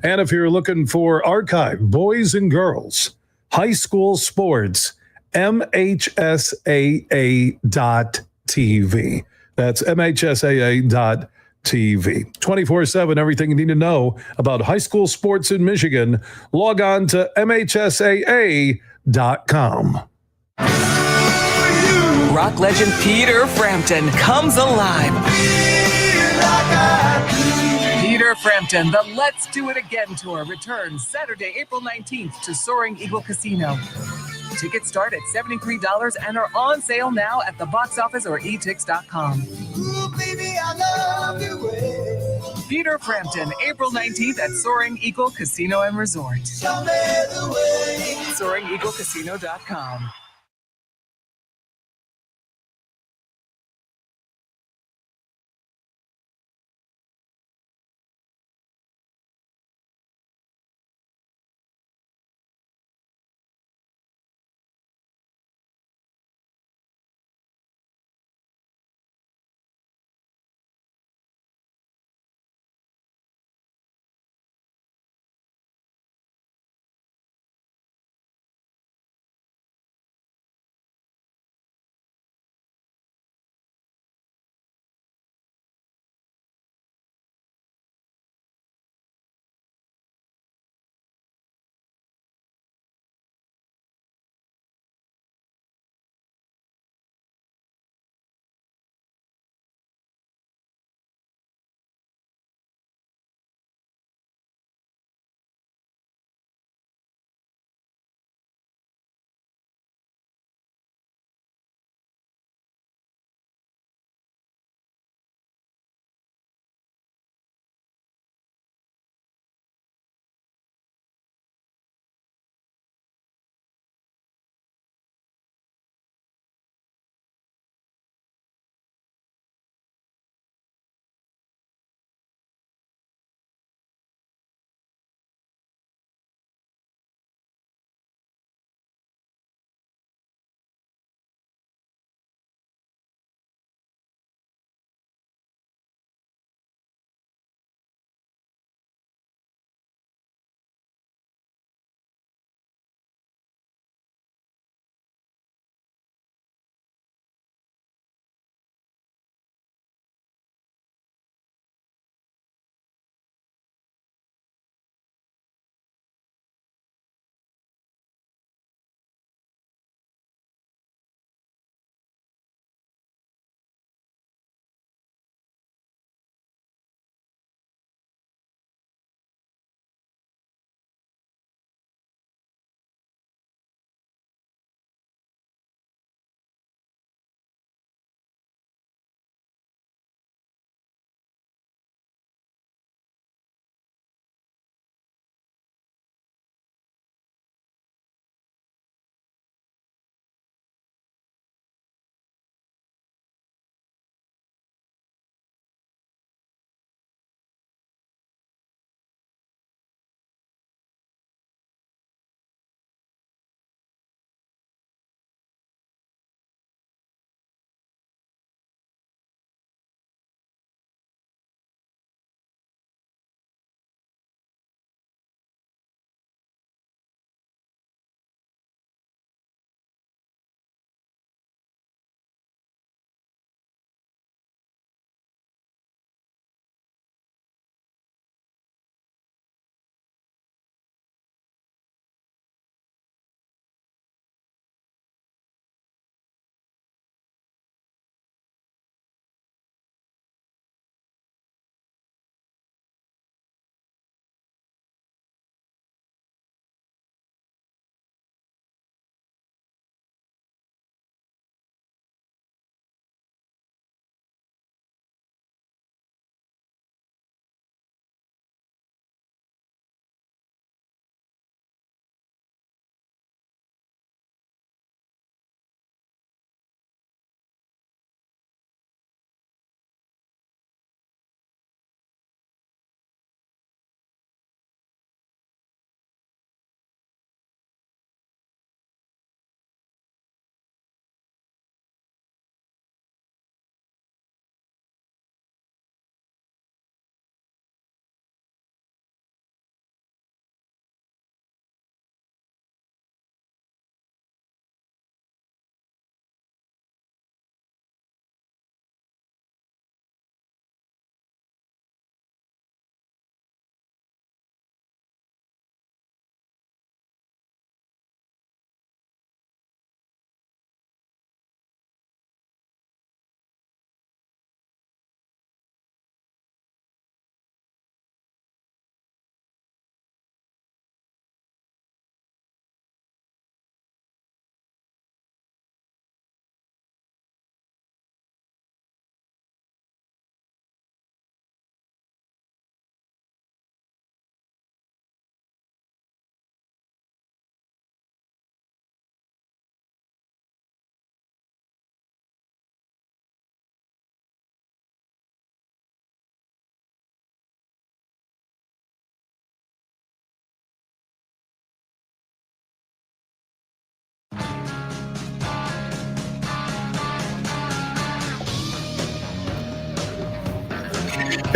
And if you're looking for archive boys and girls high school sports, MHSAA.TV. That's MHSAA.TV. 24/7, everything you need to know about high school sports in Michigan. Log on to MHSAA.com. Rock legend Peter Frampton comes alive. Peter Frampton, the Let's Do It Again tour returns Saturday, April 19th to Soaring Eagle Casino. Tickets start at $73 and are on sale now at the box office or etix.com. Ooh, baby, I love your way. Peter Frampton, April 19th at Soaring Eagle Casino and Resort. Show me the way. SoaringEagleCasino.com.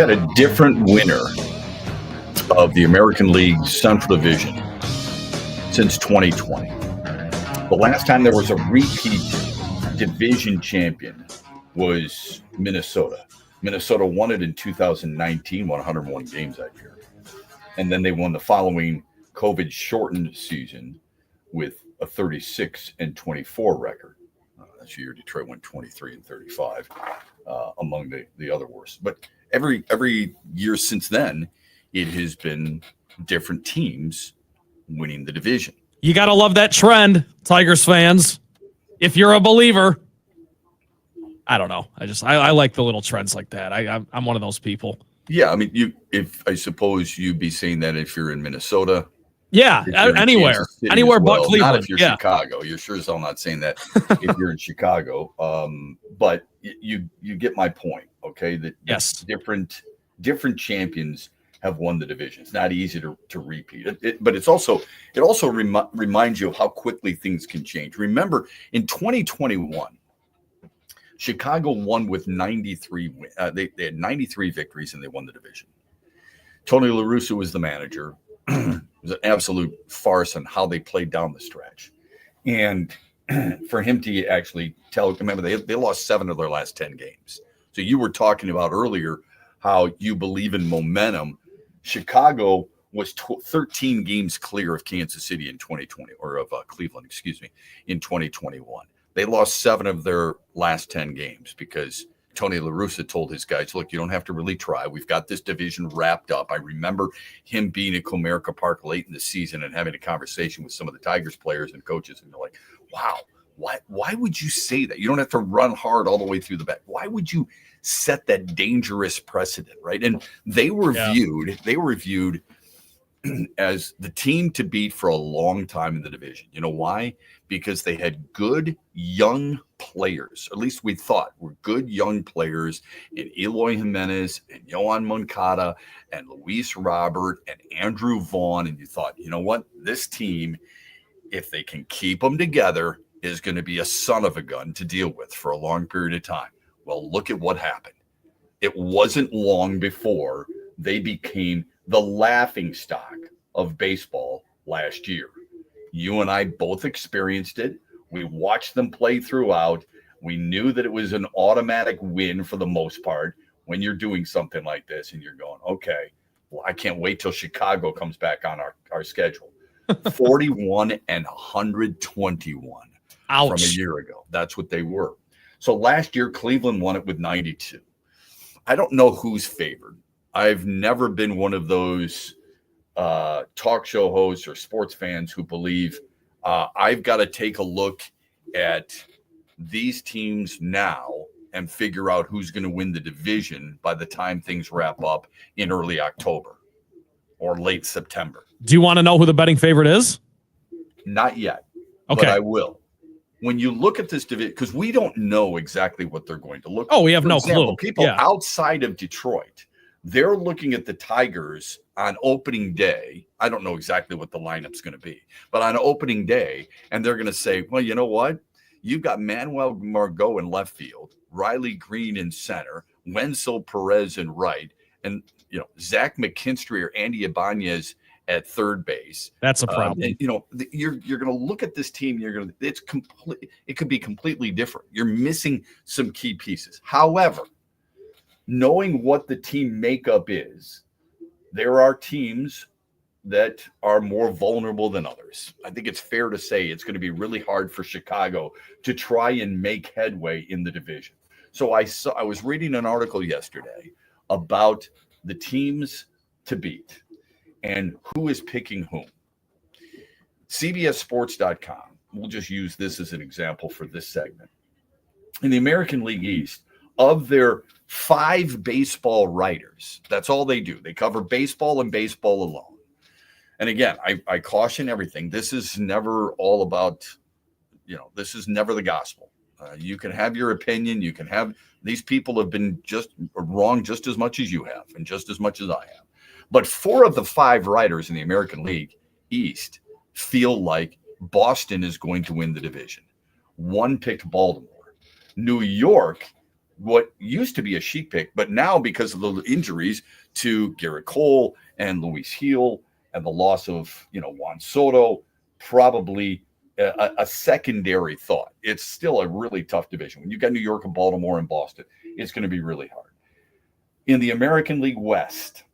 had a different winner of the American League Central Division since 2020. The last time there was a repeat division champion was Minnesota. Minnesota won it in 2019, won 101 games that year. And then they won the following COVID-shortened season with a 36-24 record. That's the year Detroit went 23-35, among the other worst. But every year since then, it has been different teams winning the division. You got to love that trend, Tigers fans. If you're a believer, I don't know. I like the little trends like that. I'm one of those people. Yeah, I mean, I suppose you'd be saying that if you're in Minnesota. Yeah, anywhere but Cleveland. Not if you're Chicago. You're sure as hell not saying that if you're in Chicago. But you get my point, okay? That yes, different champions have won the division. It's not easy to repeat it, but it also reminds you of how quickly things can change. Remember, in 2021, Chicago won with 93. They had 93 victories and they won the division. Tony La Russa was the manager. It was an absolute farce on how they played down the stretch, and for him to actually remember they lost 7 of their last 10 games. So you were talking about earlier how you believe in momentum. Chicago was 13 games clear of Kansas City in 2020, or of Cleveland, in 2021. They lost 7 of their last 10 games because Tony La Russa told his guys, look, you don't have to really try. We've got this division wrapped up. I remember him being at Comerica Park late in the season and having a conversation with some of the Tigers players and coaches, and they're like, wow, why would you say that? You don't have to run hard all the way through the back. Why would you set that dangerous precedent, right? And they were viewed as the team to beat for a long time in the division. You know why? Because they had good young players, at least we thought were good young players in Eloy Jimenez and Yohan Moncada and Luis Robert and Andrew Vaughn. And you thought, you know what? This team, if they can keep them together, is going to be a son of a gun to deal with for a long period of time. Well, look at what happened. It wasn't long before they became the laughingstock of baseball last year. You and I both experienced it. We watched them play throughout. We knew that it was an automatic win for the most part when you're doing something like this and you're going, okay, well, I can't wait till Chicago comes back on our schedule. 41 and 121 from a year ago. That's what they were. So last year, Cleveland won it with 92. I don't know who's favored. I've never been one of those talk show hosts or sports fans who believe I've got to take a look at these teams now and figure out who's going to win the division by the time things wrap up in early October or late September. Do you want to know who the betting favorite is? Not yet. Okay. But I will. When you look at this division, because we don't know exactly what they're going to look like. Oh, we have For no example, clue. People outside of Detroit, they're looking at the Tigers on opening day. I don't know exactly what the lineup's going to be, but on opening day, and they're going to say, well, you know what? You've got Manuel Margot in left field, Riley Green in center, Wenzel Perez in right, and Zach McKinstry or Andy Ibanez at third base. That's a problem. And, you're going to look at this team. It could be completely different. You're missing some key pieces. However, knowing what the team makeup is, there are teams that are more vulnerable than others. I think it's fair to say it's going to be really hard for Chicago to try and make headway in the division. So I was reading an article yesterday about the teams to beat and who is picking whom. CBSSports.com, we'll just use this as an example for this segment. In the American League East, of their 5 baseball writers, that's all they do. They cover baseball and baseball alone. And again, I caution everything. This is never all about, this is never the gospel. You can have your opinion. You can have, these people have been just wrong just as much as you have and just as much as I have. But 4 of the 5 writers in the American League East feel like Boston is going to win the division. 1 picked Baltimore. New York what used to be a chic pick, but now because of the injuries to Garrett Cole and Luis Heel and the loss of, Juan Soto, probably a secondary thought. It's still a really tough division. When you've got New York and Baltimore and Boston, it's going to be really hard. In the American League West,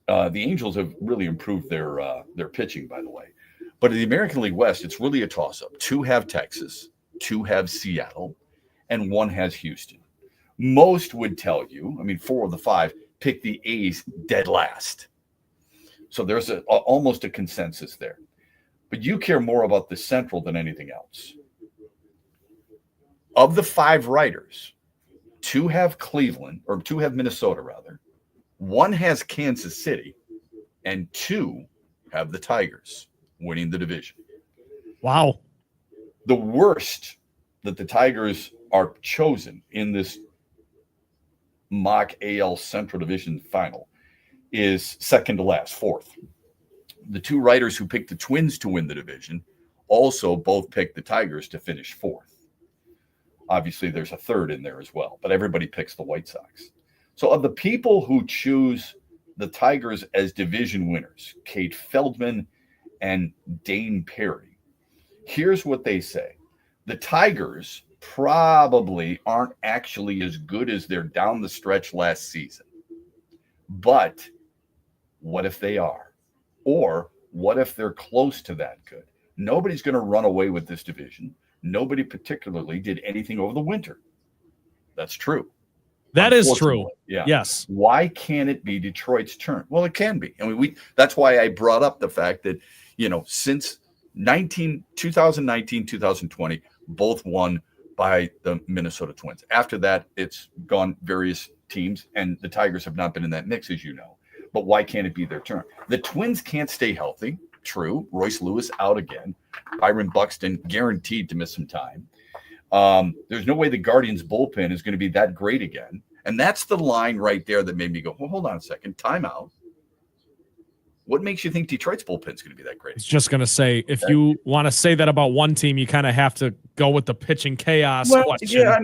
the Angels have really improved their pitching, by the way. But in the American League West, it's really a toss-up. 2 have Texas, 2 have Seattle, and 1 has Houston. Most would tell you, 4 of the 5 pick the A's dead last. So there's almost a consensus there. But you care more about the Central than anything else. Of the 5 writers, 2 have Cleveland, or 2 have Minnesota, rather. 1 has Kansas City, and 2 have the Tigers winning the division. Wow. The worst that the Tigers are chosen in this mock AL Central Division final is second to last, 4th. The 2 writers who picked the Twins to win the division also both picked the Tigers to finish 4th. Obviously, there's a 3rd in there as well, but everybody picks the White Sox. So of the people who choose the Tigers as division winners, Kate Feldman and Dane Perry, here's what they say. The Tigers probably aren't actually as good as they're down the stretch last season. But what if they are? Or what if they're close to that good? Nobody's going to run away with this division. Nobody particularly did anything over the winter. That's true. That is true. Yeah. Yes. Why can't it be Detroit's turn? Well, it can be. That's why I brought up the fact that, since 2019, 2020, both won by the Minnesota Twins. After that, it's gone various teams, and the Tigers have not been in that mix, as you know. But why can't it be their turn? The Twins can't stay healthy. True. Royce Lewis out again. Byron Buxton guaranteed to miss some time. There's no way the Guardians bullpen is going to be that great again. And that's the line right there that made me go, well, hold on a second. Timeout. What makes you think Detroit's bullpen is going to be that great? I was just going to say, if you want to say that about one team, you kind of have to go with the pitching chaos question. Yeah,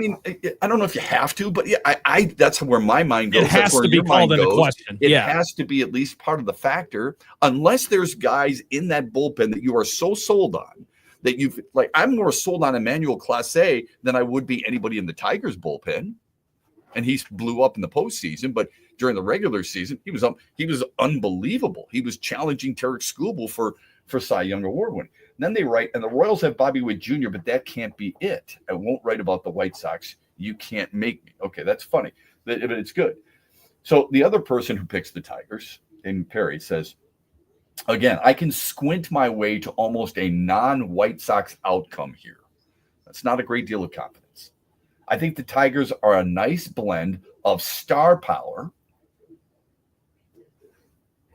I don't know if you have to, but yeah, I that's where my mind goes. It has to be called into question. It has to be at least part of the factor, unless there's guys in that bullpen that you are so sold on that you've I'm more sold on Emmanuel Clase than I would be anybody in the Tigers bullpen. And he blew up in the postseason, but during the regular season, he was unbelievable. He was challenging Tarek Skubal for Cy Young Award win. Then they write, and the Royals have Bobby Witt Jr., but that can't be it. I won't write about the White Sox. You can't make me. Okay, that's funny, but it's good. So the other person who picks the Tigers, Dane Perry, says, again, I can squint my way to almost a non-White Sox outcome here. That's not a great deal of confidence. I think the Tigers are a nice blend of star power.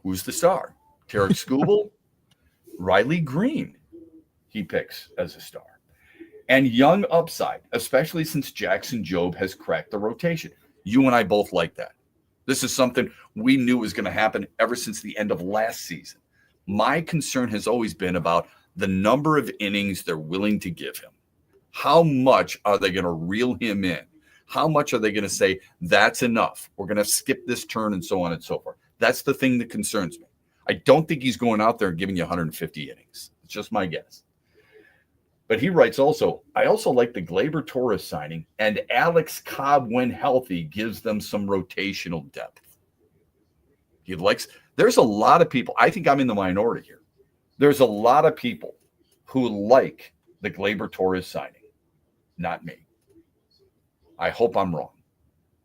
Who's the star? Tarek Skubal, Riley Green, he picks as a star. And young upside, especially since Jackson Jobe has cracked the rotation. You and I both like that. This is something we knew was going to happen ever since the end of last season. My concern has always been about the number of innings they're willing to give him. How much are they going to reel him in? How much are they going to say, that's enough? We're going to skip this turn and so on and so forth. That's the thing that concerns me. I don't think he's going out there and giving you 150 innings. It's just my guess. But he writes also, I also like the Gleyber Torres signing, and Alex Cobb, when healthy, gives them some rotational depth. There's a lot of people, I think I'm in the minority here. There's a lot of people who like the Gleyber Torres signing. Not me. I hope I'm wrong.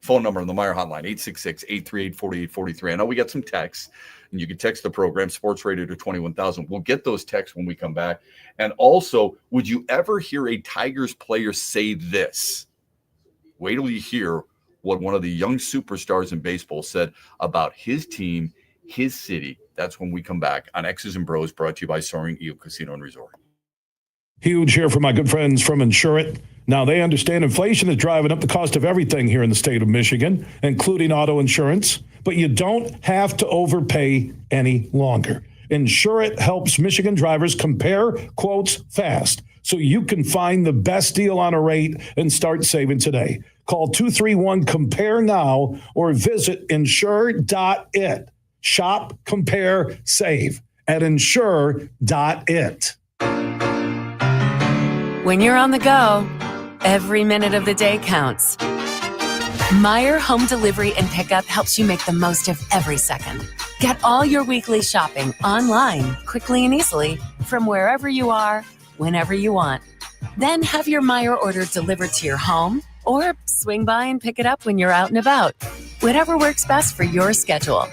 Phone number on the Meyer hotline, 866-838-4843. I know we got some texts, and you can text the program, Sports Radio to 21,000. We'll get those texts when we come back. And also, would you ever hear a Tigers player say this? Wait till you hear what one of the young superstars in baseball said about his team, his city. That's when we come back on X's and Bros, brought to you by Soaring Eagle Casino and Resort. Huge here for my good friends from Insurant. Now, they understand inflation is driving up the cost of everything here in the state of Michigan, including auto insurance. But you don't have to overpay any longer. Insurant helps Michigan drivers compare quotes fast so you can find the best deal on a rate and start saving today. Call 231-COMPARE now or visit insure.it. Shop, compare, save at insure.it. When you're on the go, every minute of the day counts. Meijer Home Delivery and Pickup helps you make the most of every second. Get all your weekly shopping online, quickly and easily, from wherever you are, whenever you want. Then have your Meijer order delivered to your home, or swing by and pick it up when you're out and about. Whatever works best for your schedule.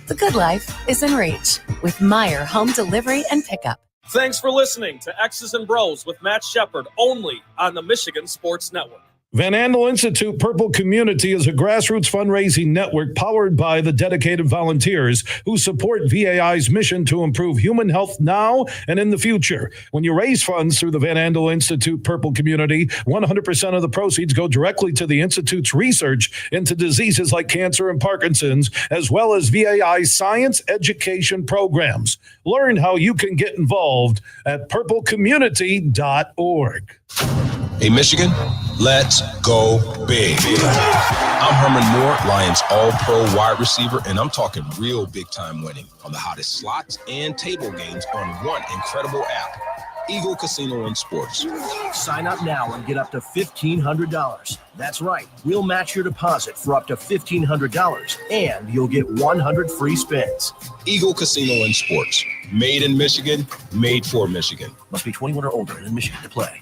The good life is in reach with Meijer Home Delivery and Pickup. Thanks for listening to X's and Bros with Matt Shepard, only on the Michigan Sports Network. Van Andel Institute Purple Community is a grassroots fundraising network powered by the dedicated volunteers who support VAI's mission to improve human health now and in the future. When you raise funds through the Van Andel Institute Purple Community, 100% of the proceeds go directly to the Institute's research into diseases like cancer and Parkinson's, as well as VAI's science education programs. Learn how you can get involved at purplecommunity.org. Hey, Michigan, let's go big. I'm Herman Moore, Lions All-Pro wide receiver, and I'm talking real big-time winning on the hottest slots and table games on one incredible app, Eagle Casino and Sports. Sign up now and get up to $1,500. That's right. We'll match your deposit for up to $1,500, and you'll get 100 free spins. Eagle Casino and Sports. Made in Michigan, made for Michigan. Must be 21 or older and in Michigan to play.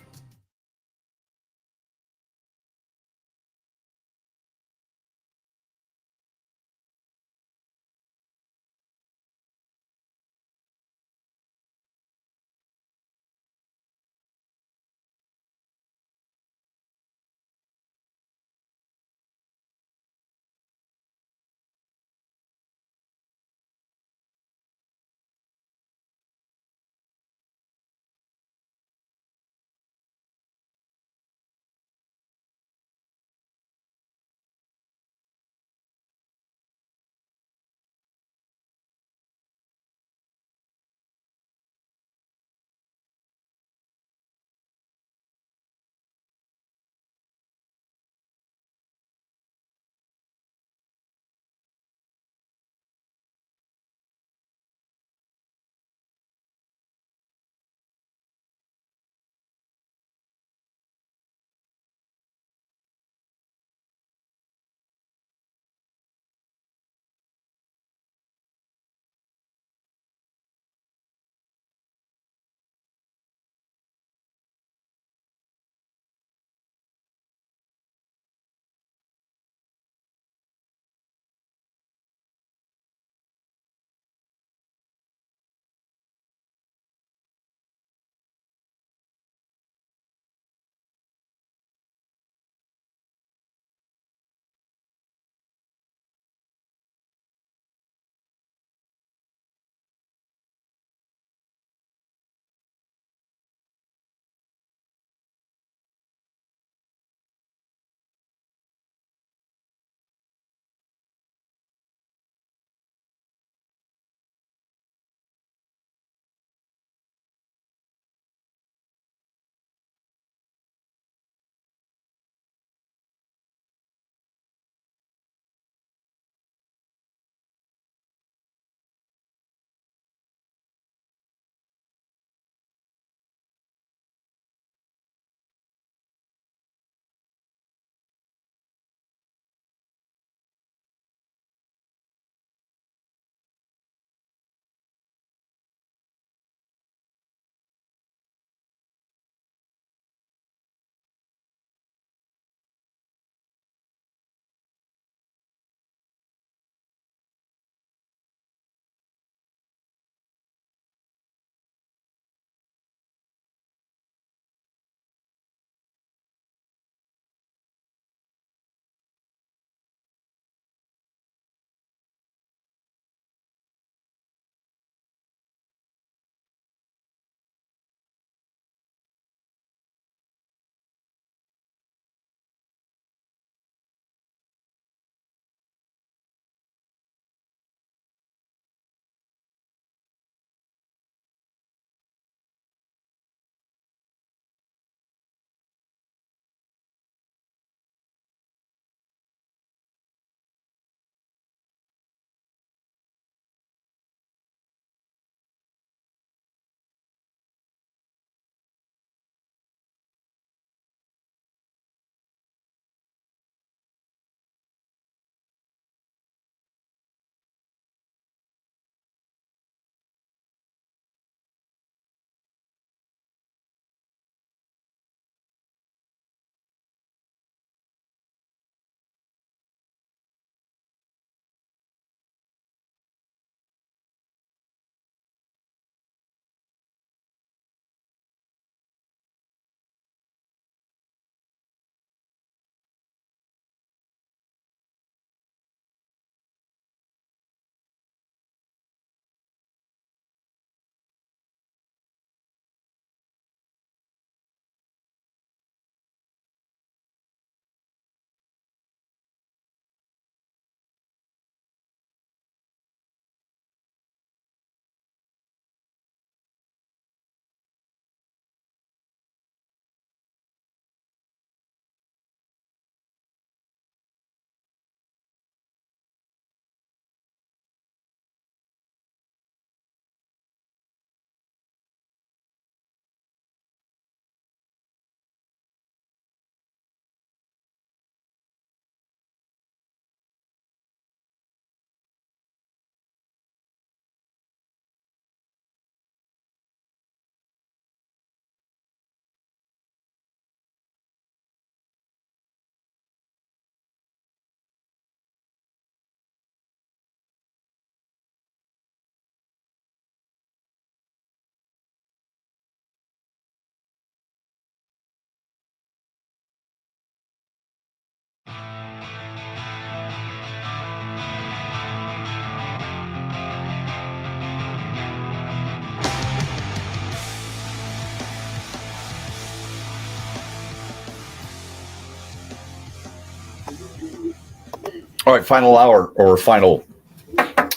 All right, final hour or final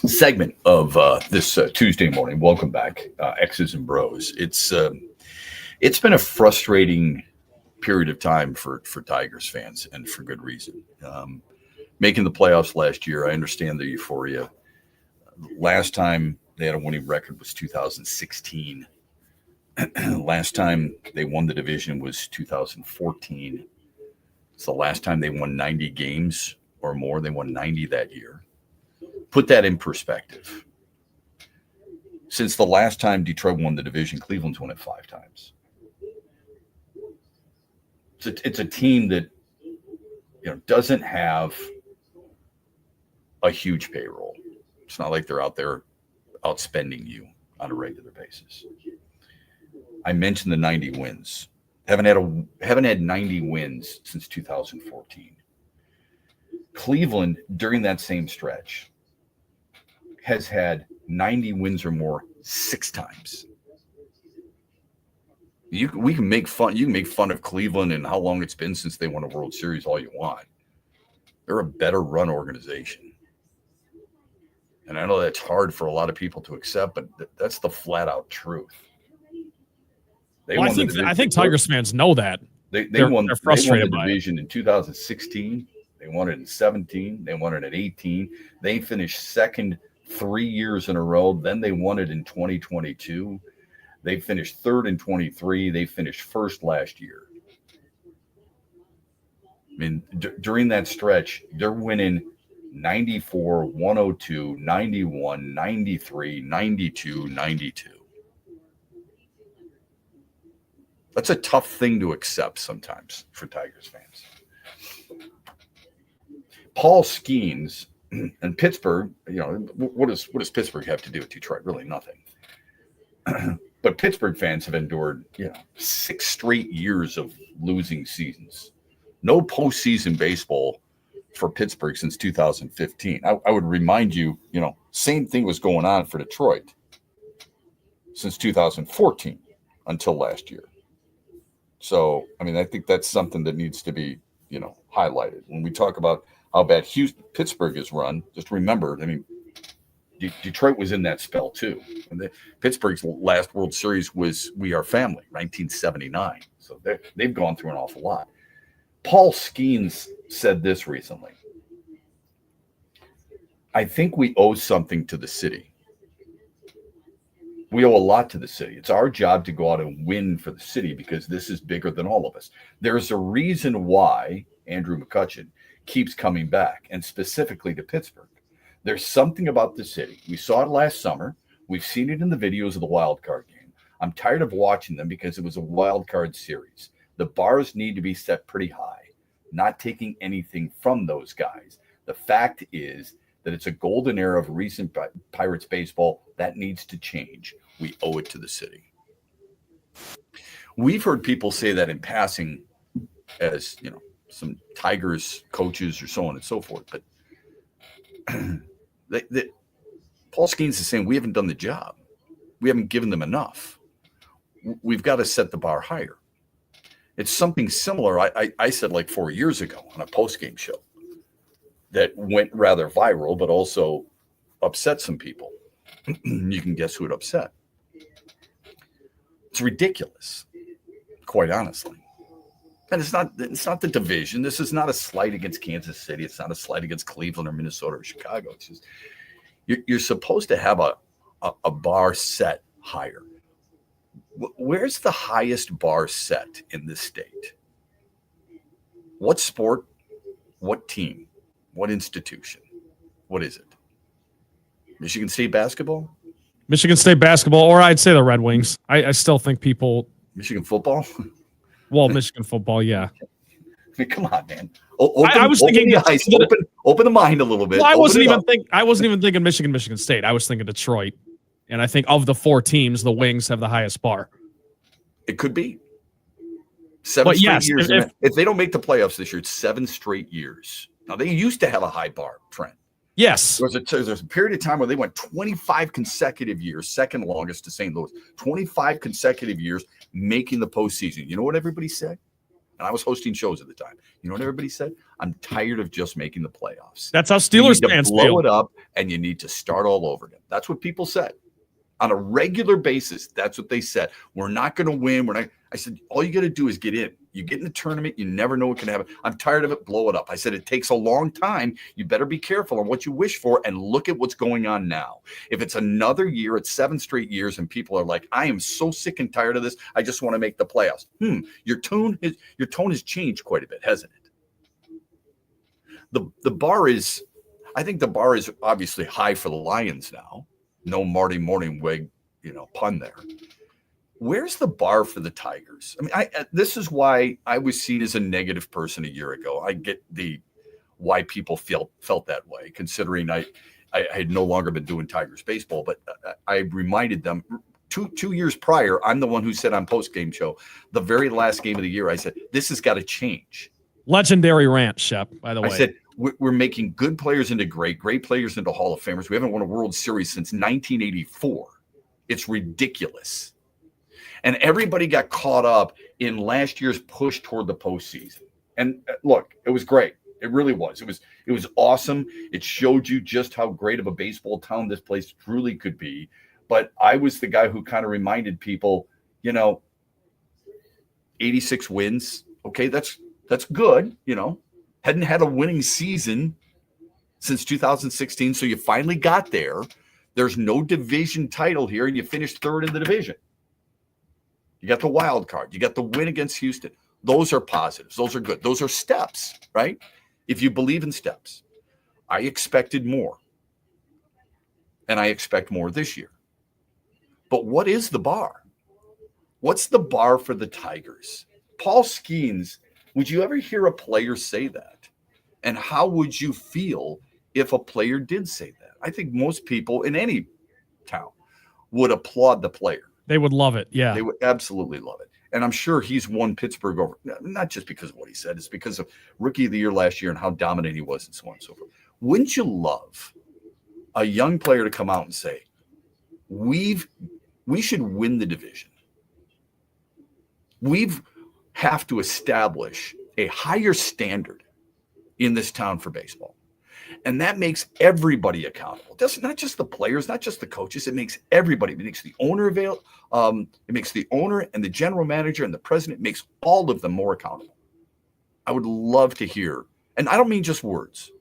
segment of this Tuesday morning. Welcome back, X's and Bros. It's been a frustrating period of time for Tigers fans, and for good reason. Making the playoffs last year, I understand the euphoria. Last time they had a winning record was 2016. Last time they won the division was 2014. It's the last time they won 90 games or more. They won 90 that year. Put that in perspective. Since the last time Detroit won the division, Cleveland's won it 5 times. It's a team that doesn't have a huge payroll. It's not like they're out there outspending you on a regular basis. I mentioned the 90 wins. Haven't had 90 wins since 2014. Cleveland, during that same stretch, has had 90 wins or more 6 times. We can make fun. You can make fun of Cleveland and how long it's been since they won a World Series all you want. They're a better run organization. And I know that's hard for a lot of people to accept, but that's the flat out truth. I think Tigers fans know that. They're frustrated by by the division in 2016. They won it in 17. They won it in 18. They finished second 3 years in a row. Then they won it in 2022. They finished third in 23. They finished first last year. I mean, during that stretch, they're winning 94, 102, 91, 93, 92, 92. That's a tough thing to accept sometimes for Tigers fans. Paul Skeens and Pittsburgh, what does Pittsburgh have to do with Detroit? Really nothing. But Pittsburgh fans have endured, 6 straight years of losing seasons. No postseason baseball for Pittsburgh since 2015. I would remind you, same thing was going on for Detroit since 2014 until last year. So, I think that's something that needs to be, highlighted. When we talk about how bad Pittsburgh is run, just remember, Detroit was in that spell too. And Pittsburgh's last World Series was We Are Family, 1979. So they've gone through an awful lot. Paul Skeens said this recently. I think we owe something to the city. We owe a lot to the city. It's our job to go out and win for the city because this is bigger than all of us. There's a reason why Andrew McCutchen keeps coming back, and specifically to Pittsburgh. There's something about the city. We saw it last summer. We've seen it in the videos of the wild card game. I'm tired of watching them because it was a wild card series. The bars need to be set pretty high, not taking anything from those guys. The fact is that it's a golden era of recent Pirates baseball. That needs to change. We owe it to the city. We've heard people say that in passing as, some Tigers coaches or so on and so forth. But Paul Skeens is saying we haven't done the job. We haven't given them enough. We've got to set the bar higher. It's something similar I said like 4 years ago on a post-game show that went rather viral, but also upset some people. You can guess who it upset. It's ridiculous, quite honestly. And it's not the division. This is not a slight against Kansas City. It's not a slight against Cleveland or Minnesota or Chicago. It's just you're supposed to have a bar set higher. Where's the highest bar set in this state? What sport? What team? What institution? What is it? Michigan State basketball? Michigan State basketball, or I'd say the Red Wings. I still think people... Michigan football? Well, Michigan football, yeah. I mean, come on, man. I was thinking open the mind a little bit. Well, I wasn't even thinking Michigan State. I was thinking Detroit. And I think of the 4 teams, the Wings have the highest bar. It could be. 7 straight years. If they don't make the playoffs this year, it's 7 straight years. Now, they used to have a high bar, Trent. Yes. There's a period of time where they went 25 consecutive years, second longest to St. Louis, 25 consecutive years making the postseason. You know what everybody said? and I was hosting shows at the time. You know what everybody said? I'm tired of just making the playoffs. That's how Steelers fans blow feel. it up, and you need to start all over again. That's what people said. On a regular basis, that's what they said. We're not going to win. I said, all you got to do is get in. You get in the tournament, you never know what can happen. I'm tired of it. Blow it up. I said, it takes a long time. You better be careful on what you wish for and look at what's going on now. If it's another year, it's 7 straight years, and people are like, I am so sick and tired of this. I just want to make the playoffs. Your tone has changed quite a bit, hasn't it? The bar is, I think the bar is obviously high for the Lions now. No Marty Morningwig, pun there. Where's the bar for the Tigers? I mean, this is why I was seen as a negative person a year ago. I get why people felt that way, considering I had no longer been doing Tigers baseball. But I reminded them two years prior, I'm the one who said on post-game show, the very last game of the year, I said, this has got to change. Legendary rant, Shep, by the way. I said, we're making good players into great players into Hall of Famers. We haven't won a World Series since 1984. It's ridiculous. And everybody got caught up in last year's push toward the postseason. And look, it was great. It really was. It was awesome. It showed you just how great of a baseball town this place truly could be. But I was the guy who kind of reminded people, 86 wins. Okay, that's good. Hadn't had a winning season since 2016. So you finally got there. There's no division title here, and you finished third in the division. You got the wild card. You got the win against Houston. Those are positives. Those are good. Those are steps, right? If you believe in steps. I expected more. And I expect more this year. But what is the bar? What's the bar for the Tigers? Paul Skeens, would you ever hear a player say that? And how would you feel if a player did say that? I think most people in any town would applaud the player. They would love it. Yeah. They would absolutely love it. And I'm sure he's won Pittsburgh over, not just because of what he said, it's because of Rookie of the Year last year and how dominant he was and so on and so forth. Wouldn't you love a young player to come out and say, we should win the division. We have to establish a higher standard in this town for baseball. And that makes everybody accountable. That's not just the players, not just the coaches. It makes everybody. It makes the owner it makes the owner and the general manager and the president. It makes all of them more accountable. I would love to hear, and I don't mean just words.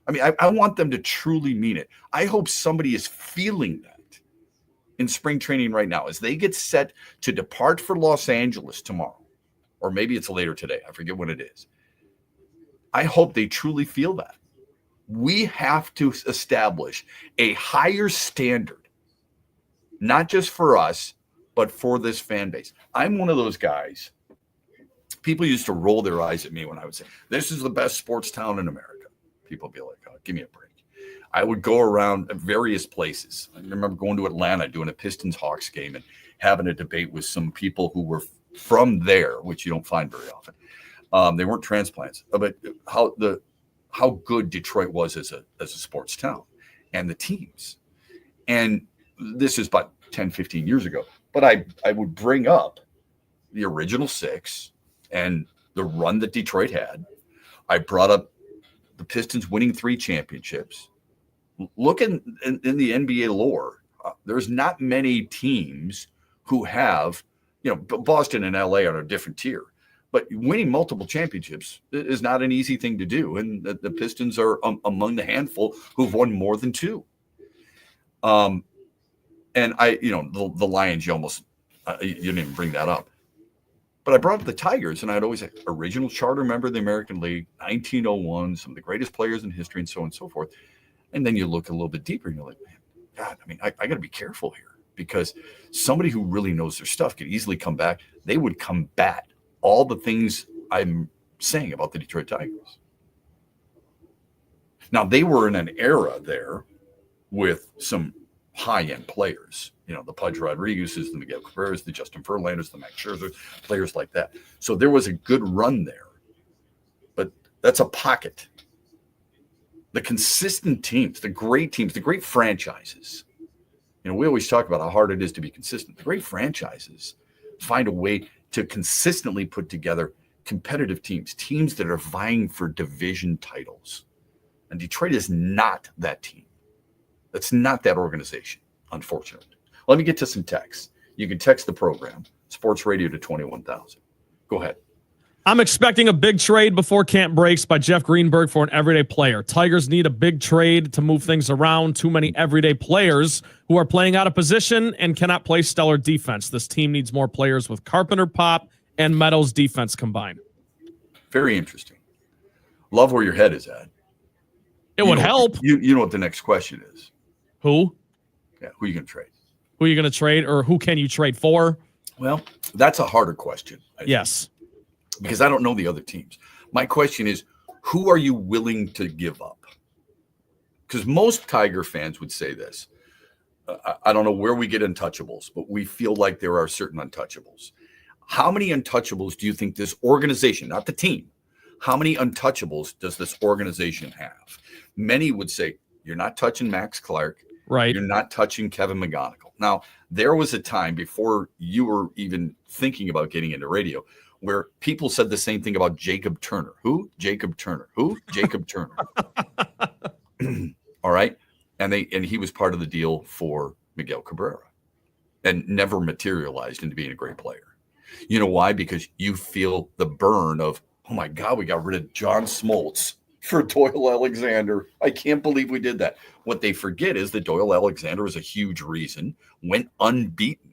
I mean, I want them to truly mean it. I hope somebody is feeling that in spring training right now as they get set to depart for Los Angeles tomorrow, or maybe it's later today. I forget when it is. I hope they truly feel that. We have to establish a higher standard, not just for us, but for this fan base. I'm one of those guys. People used to roll their eyes at me when I would say, this is the best sports town in America. People would be like, oh, give me a break. I would go around various places. I remember going to Atlanta, doing a Pistons-Hawks game and having a debate with some people who were from there, which you don't find very often. They weren't transplants, but how good Detroit was as a sports town and the teams. And this is about 10, 15 years ago. But I would bring up the original 6 and the run that Detroit had. I brought up the Pistons winning 3 championships. Look in the NBA lore, there's not many teams who have, Boston and LA are a different tier. But winning multiple championships is not an easy thing to do. And the Pistons are among the handful who've won more than 2. And the Lions, you didn't even bring that up. But I brought up the Tigers, and I'd always say, original charter member of the American League, 1901, some of the greatest players in history, and so on and so forth. And then you look a little bit deeper, and you're like, man, God, I mean, I got to be careful here, because somebody who really knows their stuff could easily come back. They would combat all the things I'm saying about the Detroit Tigers. Now, they were in an era there with some high-end players, the Pudge Rodriguez's, the Miguel Cabrera's, the Justin Verlanders, the Max Scherzer, players like that. So there was a good run there. But that's a pocket. The consistent teams, the great franchises. We always talk about how hard it is to be consistent. The great franchises find a way to consistently put together competitive teams that are vying for division titles. And Detroit is not that team. That's not that organization, unfortunately. Let me get to some texts. You can text the program, Sports Radio, to 21,000. Go ahead. I'm expecting a big trade before camp breaks by Jeff Greenberg for an everyday player. Tigers need a big trade to move things around. Too many everyday players who are playing out of position and cannot play stellar defense. This team needs more players with Carpenter, Pop, and Meadows defense combined. Very interesting. Love where your head is at. It would help. You know what the next question is. Who? Yeah, who are you going to trade? Who are you going to trade, or who can you trade for? Well, that's a harder question. Yes. Because I don't know the other teams. My question is, who are you willing to give up? Because most Tiger fans would say this. I don't know where we get untouchables, but we feel like there are certain untouchables. How many untouchables do you think this organization, not the team, how many untouchables does this organization have? Many would say, you're not touching Max Clark. Right. You're not touching Kevin McGonigal. Now, there was a time before you were even thinking about getting into radio where people said the same thing about Jacob Turner. Who? Jacob Turner. Who? Jacob Turner. All right. And he was part of the deal for Miguel Cabrera and never materialized into being a great player. You know why? Because you feel the burn of, oh my God, we got rid of John Smoltz for Doyle Alexander. I can't believe we did that. What they forget is that Doyle Alexander was a huge reason, went unbeaten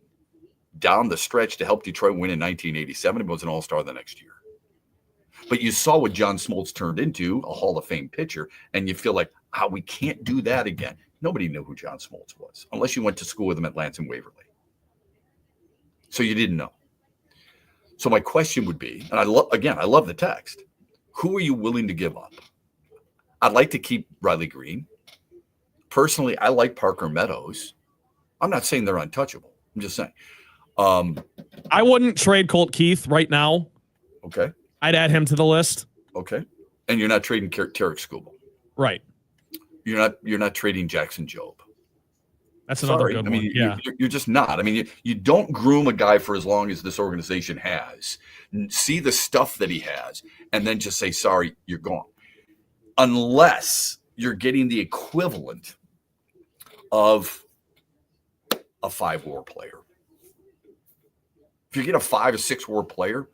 down the stretch to help Detroit win in 1987 and was an all-star the next year. But you saw what John Smoltz turned into, a Hall of Fame pitcher, and you feel like, we can't do that again. Nobody knew who John Smoltz was, unless you went to school with him at Lansing Waverly. So you didn't know. So my question would be, and I love the text, who are you willing to give up? I'd like to keep Riley Green. Personally, I like Parker Meadows. I'm not saying they're untouchable. I'm just saying. I wouldn't trade Colt Keith right now. Okay. I'd add him to the list. Okay. And you're not trading Tarek Skubal. Right. You're not trading Jackson Jobe. That's another good one. Yeah. You're just not. I mean, you don't groom a guy for as long as this organization has, see the stuff that he has, and then just say, sorry, you're gone. Unless you're getting the equivalent of a 5-WAR player. If you get a 5 or 6-WAR player,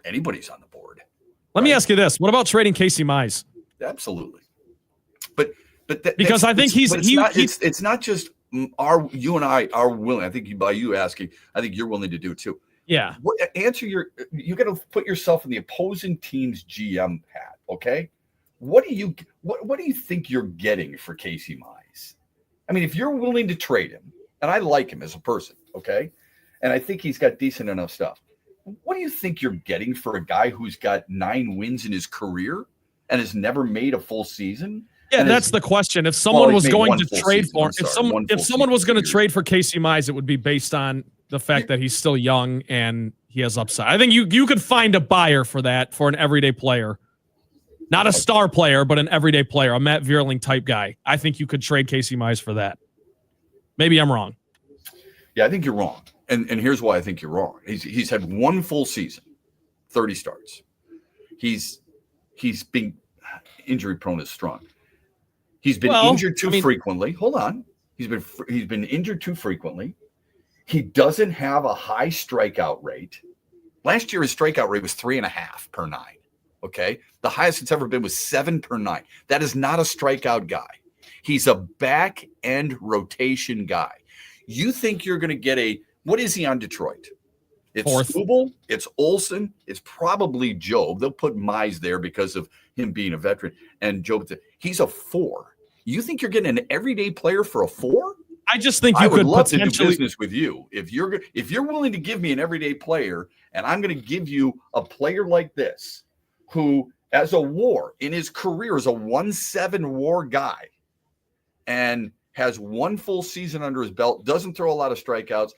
anybody's on the board. Let me ask you this. What about trading Casey Mize? Absolutely. But because I think it's not just you and I are willing. I think by you asking, I think you're willing to do it too. Yeah. You got to put yourself in the opposing team's GM hat. Okay. What do you think you're getting for Casey Mize? I mean, if you're willing to trade him, and I like him as a person, okay, and I think he's got decent enough stuff. What do you think you're getting for a guy who's got 9 wins in his career and has never made a full season? Yeah, that's the question. If someone was going to trade for, if someone was going to trade for Casey Mize, it would be based on the fact that he's still young and he has upside. I think you could find a buyer for that, for an everyday player, not a star player, but an everyday player, a Matt Vierling type guy. I think you could trade Casey Mize for that. Maybe I'm wrong. Yeah, I think you're wrong, and here's why I think you're wrong. He's had 1 full season, 30 starts. He's been injury prone as strong. He's been injured too frequently. Hold on. He's been injured too frequently. He doesn't have a high strikeout rate. Last year, his strikeout rate was 3.5 per 9. Okay. The highest it's ever been was 7 per 9. That is not a strikeout guy. He's a back end rotation guy. You think you're going to get what is he on Detroit? It's Skubal, it's Olsen, it's probably Jobe. They'll put Mize there because of him being a veteran. And Jobe, he's a 4. You think you're getting an everyday player for a 4? I just think I would love to do business with you. If you're willing to give me an everyday player, and I'm going to give you a player like this, who as a WAR in his career is a 1.7 WAR guy, and has 1 full season under his belt, doesn't throw a lot of strikeouts,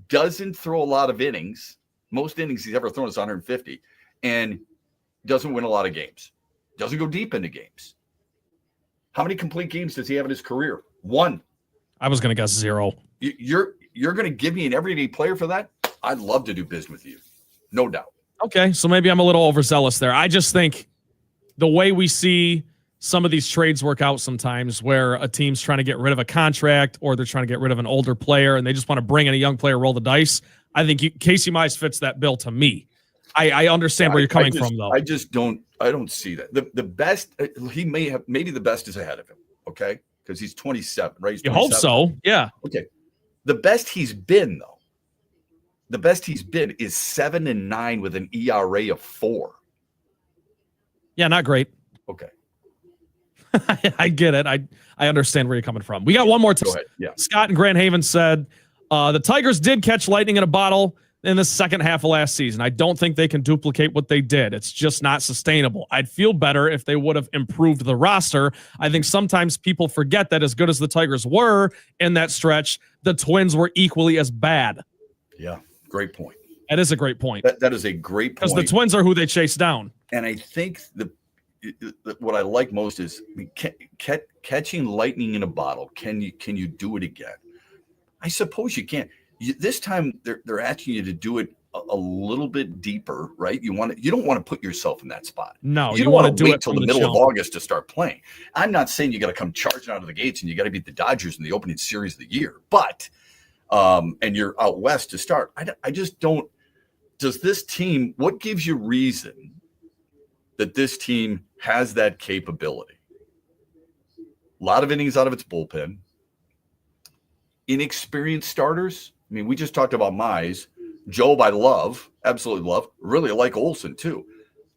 doesn't throw a lot of innings. Most innings he's ever thrown is 150, and doesn't win a lot of games. Doesn't go deep into games. How many complete games does he have in his career? 1. I was going to guess 0. You're going to give me an everyday player for that? I'd love to do business with you. No doubt. Okay, so maybe I'm a little overzealous there. I just think the way we see some of these trades work out sometimes where a team's trying to get rid of a contract or they're trying to get rid of an older player and they just want to bring in a young player, roll the dice. I think Casey Mize fits that bill to me. I understand where you're coming from, though. I don't see that. The best, maybe the best is ahead of him, okay? Because he's 27, right? He's 27. You hope so, yeah. Okay. The best he's been, though, is 7-9 with an ERA of 4. Yeah, not great. Okay. I get it. I understand where you're coming from. We got one more. Go ahead. Yeah. Scott in Grand Haven said, the Tigers did catch lightning in a bottle in the second half of last season. I don't think they can duplicate what they did. It's just not sustainable. I'd feel better if they would have improved the roster. I think sometimes people forget that as good as the Tigers were in that stretch, the Twins were equally as bad. Yeah, great point. That is a great point. That is a great point. Because the Twins are who they chase down. And I think what I like most is catching lightning in a bottle. Can you do it again? I suppose you can. This time they're asking you to do it a little bit deeper, right? You don't want to put yourself in that spot. No, you don't want to do wait it till the middle of August to start playing. I'm not saying you got to come charging out of the gates and you got to beat the Dodgers in the opening series of the year, but and you're out west to start. I just don't. Does this team? What gives you reason that this team has that capability? A lot of innings out of its bullpen. Inexperienced starters. I mean, we just talked about Mize. Job, I love, absolutely love. Really like Olsen, too.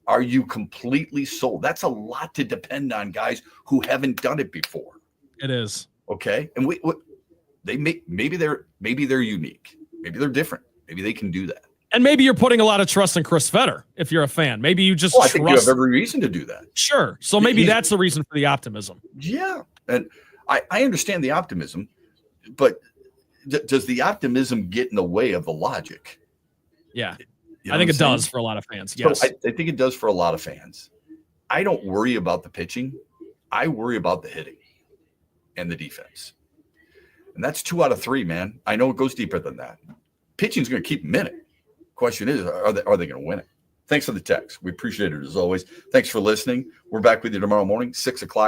Are you completely sold? That's a lot to depend on guys who haven't done it before. It is. Okay. And maybe they're unique. Maybe they're different. Maybe they can do that. And maybe you're putting a lot of trust in Chris Vetter if you're a fan. Maybe you just I think you have every reason to do that. Sure. So maybe that's the reason for the optimism. Yeah. And I understand the optimism, but does the optimism get in the way of the logic? Yeah. You know I think it saying? does for a lot of fans. Yes. So I think it does for a lot of fans. I don't worry about the pitching. I worry about the hitting and the defense. And that's 2 out of 3, man. I know it goes deeper than that. Pitching's going to keep them in it. Question is, are they going to win it? Thanks for the text. We appreciate it as always. Thanks for listening. We're back with you tomorrow morning, 6 o'clock.